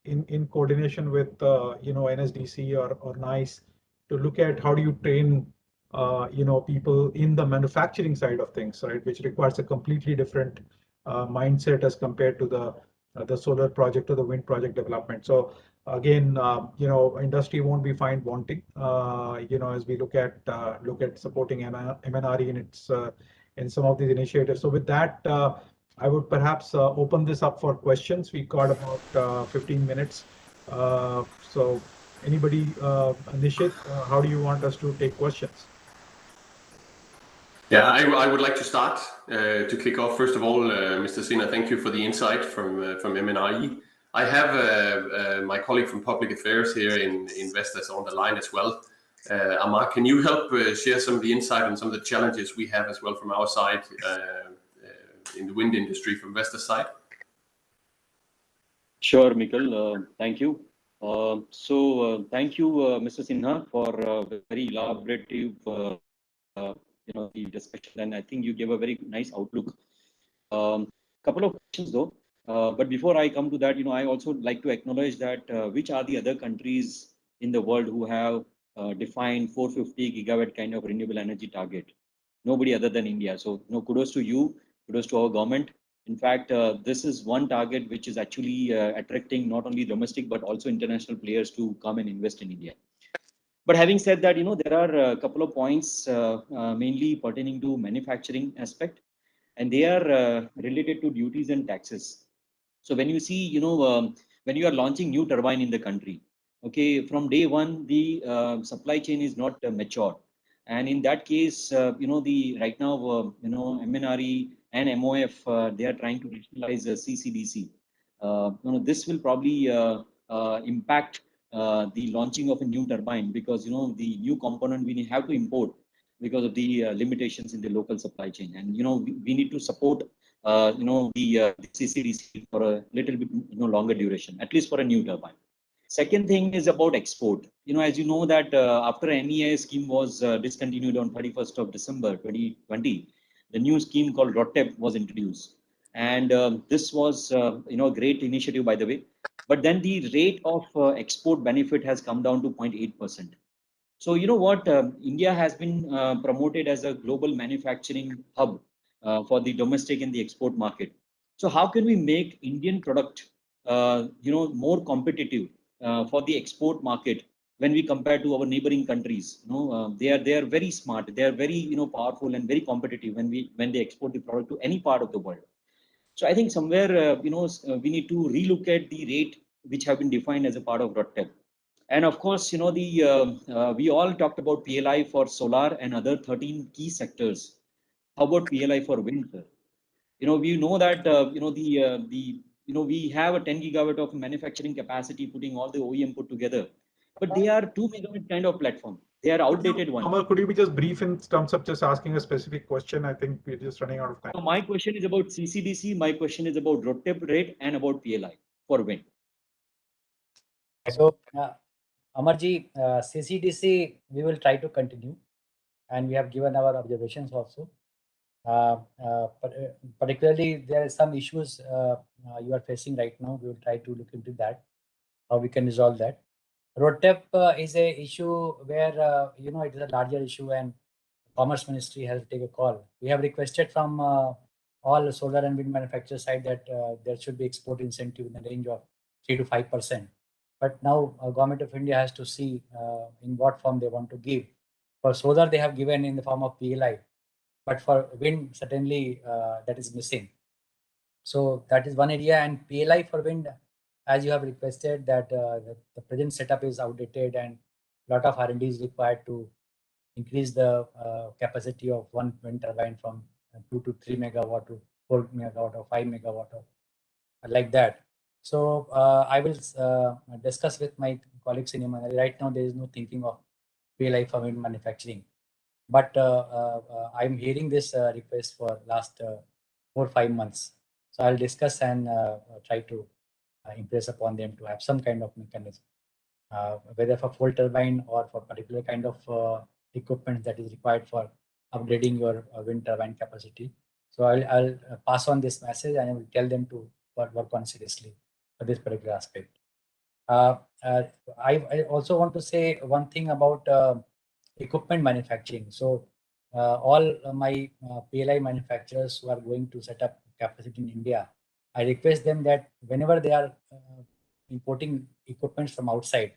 Speaker 17: in coordination with NSDC or NICE, to look at how do you train people in the manufacturing side of things, right, which requires a completely different mindset as compared to the solar project or the wind project development. So again, industry won't be found wanting, as we look at supporting MNRE in its in some of these initiatives. So with that, I would perhaps open this up for questions. We've got about 15 minutes. So anybody, Nishit, how do you want us to take questions?
Speaker 18: Yeah, I would like to start to kick off. First of all, Mr. Sinha, thank you for the insight from MNRE. I have my colleague from Public Affairs here in Vestas on the line as well. Amar, can you help share some of the insight and some of the challenges we have as well from our side the wind industry from Vestas' side?
Speaker 7: Sure, Mikkel. Thank you. Thank you, Mr. Sinha, for a very elaborative, the discussion, and I think you gave a very nice outlook. Couple of questions though, but before I come to that, I also like to acknowledge that which are the other countries in the world who have defined 450 gigawatt kind of renewable energy target. Nobody other than India. So, kudos to you, kudos to our government. In fact, this is one target which is actually attracting not only domestic but also international players to come and invest in India. But having said that, there are a couple of points mainly pertaining to manufacturing aspect, and they are related to duties and taxes. So when you see, when you are launching new turbine in the country, okay, from day one, the supply chain is not mature. And in that case, right now, MNRE and MOF, they are trying to rationalize CCDC. This will probably impact the launching of a new turbine because, the new component we have to import because of the limitations in the local supply chain. And, we need to support, the CCDC for a little bit, longer duration, at least for a new turbine. Second thing is about export. As you know that after MEA scheme was discontinued on 31st of December 2020, the new scheme called ROTEP was introduced. And this was, a great initiative, by the way. But then the rate of export benefit has come down to 0.8%. So what, India has been promoted as a global manufacturing hub for the domestic and the export market. So how can we make Indian product, more competitive for the export market when we compare to our neighboring countries? They are very smart. They are very powerful and very competitive when they export the product to any part of the world. So I think somewhere we need to relook at the rate which have been defined as a part of ROTEP. And of course, we all talked about PLI for solar and other 13 key sectors. How about PLI for wind, sir? We know that we have a 10 gigawatt of manufacturing capacity, putting all the OEM put together, but they are 2 megawatt kind of platform. They are outdated ones.
Speaker 17: Amal, could you be just brief in terms of just asking a specific question? I think we're just running out of time.
Speaker 7: So my question is about CCDC. My question is about ROTEP rate and about PLI for wind.
Speaker 5: So, Amarji, CCDC, we will try to continue, and we have given our observations also. Particularly, there are some issues you are facing right now. We will try to look into that, how we can resolve that. ROTEP is a issue where, it is a larger issue, and Commerce Ministry has to take a call. We have requested from all solar and wind manufacturer side that there should be export incentive in the range of 3 to 5%. But now Government of India has to see in what form they want to give. For solar, they have given in the form of PLI, but for wind, certainly that is missing. So that is one area, and PLI for wind, as you have requested, that the present setup is outdated and a lot of R&D is required to increase the capacity of one wind turbine from 2 to 3 megawatt to 4 megawatt or 5 megawatt or like that. So I will discuss with my colleagues in MNRE. Right now, there is no thinking of PLI for wind manufacturing. But I'm hearing this request for last 4 or 5 months. So I'll discuss and try to impress upon them to have some kind of mechanism, whether for full turbine or for particular kind of equipment that is required for upgrading your wind turbine capacity. So I'll pass on this message and I will tell them to work on seriously for this particular aspect. I also want to say one thing about equipment manufacturing. So all my PLI manufacturers who are going to set up capacity in India, I request them that whenever they are importing equipment from outside,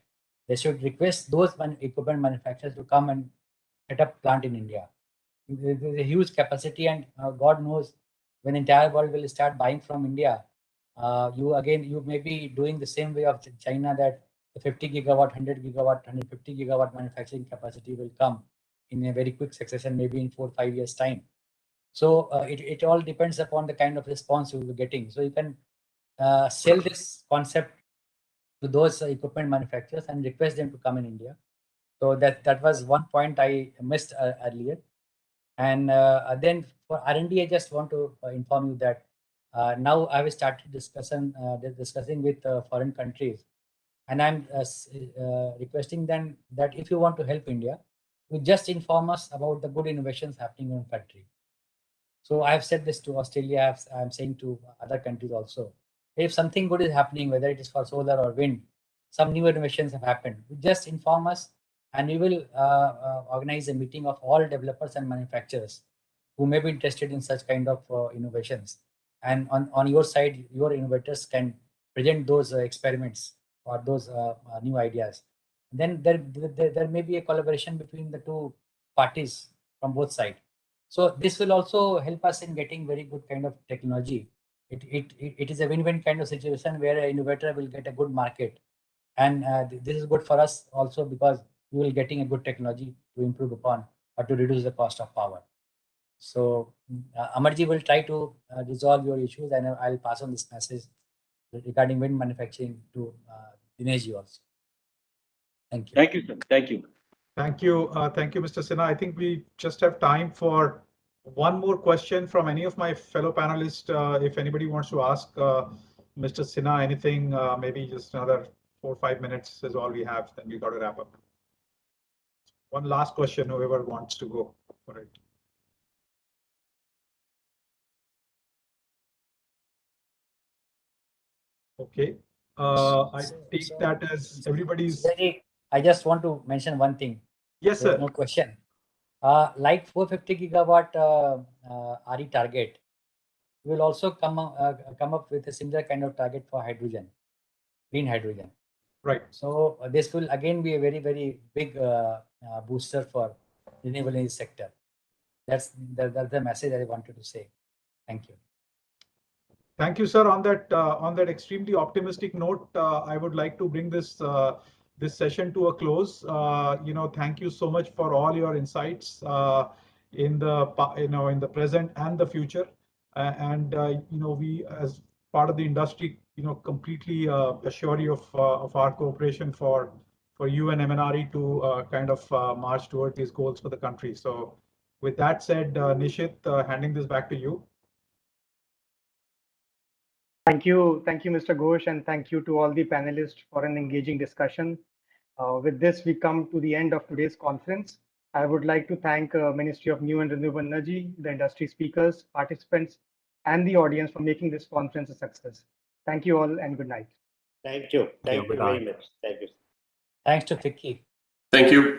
Speaker 5: they should request those equipment manufacturers to come and set up plant in India. There's a huge capacity, and God knows when the entire world will start buying from India, you may be doing the same way of China, that the 50 gigawatt, 100 gigawatt, 150 gigawatt manufacturing capacity will come in a very quick succession, maybe in 4 or 5 years time. So it all depends upon the kind of response you will be getting. So you can sell this concept to those equipment manufacturers and request them to come in India. So that was one point I missed earlier. And then for R&D, I just want to inform you that now I have started discussing with foreign countries, and I'm requesting them that if you want to help India, you just inform us about the good innovations happening in the country. So I've said this to Australia, I'm saying to other countries also. If something good is happening, whether it is for solar or wind, some new innovations have happened, just inform us, and we will organize a meeting of all developers and manufacturers who may be interested in such kind of innovations. And on your side, your innovators can present those experiments or those new ideas. Then there may be a collaboration between the two parties from both sides. So this will also help us in getting very good kind of technology. It is a win-win kind of situation where an innovator will get a good market, and this is good for us also because we will getting a good technology to improve upon or to reduce the cost of power. So Amarji will try to resolve your issues, and I'll pass on this message regarding wind manufacturing to Dineshji also. Thank you.
Speaker 7: Thank you, sir. Thank you.
Speaker 17: Thank you. Thank you, Mr. Sinha. I think we just have time for one more question from any of my fellow panelists. If anybody wants to ask Mr. Sinha anything, maybe just another 4 or 5 minutes is all we have, then we got to wrap up. One last question, whoever wants to go for it. Okay. I take that as everybody's.
Speaker 5: I just want to mention one thing.
Speaker 17: Yes, sir.
Speaker 5: No question. Like 450 gigawatt RE target, we will also come up with a similar kind of target for hydrogen, green hydrogen.
Speaker 17: Right.
Speaker 5: So this will again be a very, very big booster for renewable energy sector. That's the message I wanted to say. Thank you.
Speaker 17: Thank you, sir. On that extremely optimistic note, I would like to bring this this session to a close. Thank you so much for all your insights in the present and the future. We as part of the industry, completely assure you of our cooperation for you and MNRE to kind of march toward these goals for the country. So, with that said, Nishit, handing this back to you.
Speaker 8: Thank you, Mr. Ghosh, and thank you to all the panelists for an engaging discussion. With this, we come to the end of today's conference. I would like to thank Ministry of New and Renewable Energy, the industry speakers, participants, and the audience for making this conference a success. Thank you all and good night.
Speaker 20: Thank you. Thank you very much. Thank you.
Speaker 5: Thanks to FICCI.
Speaker 18: Thank you.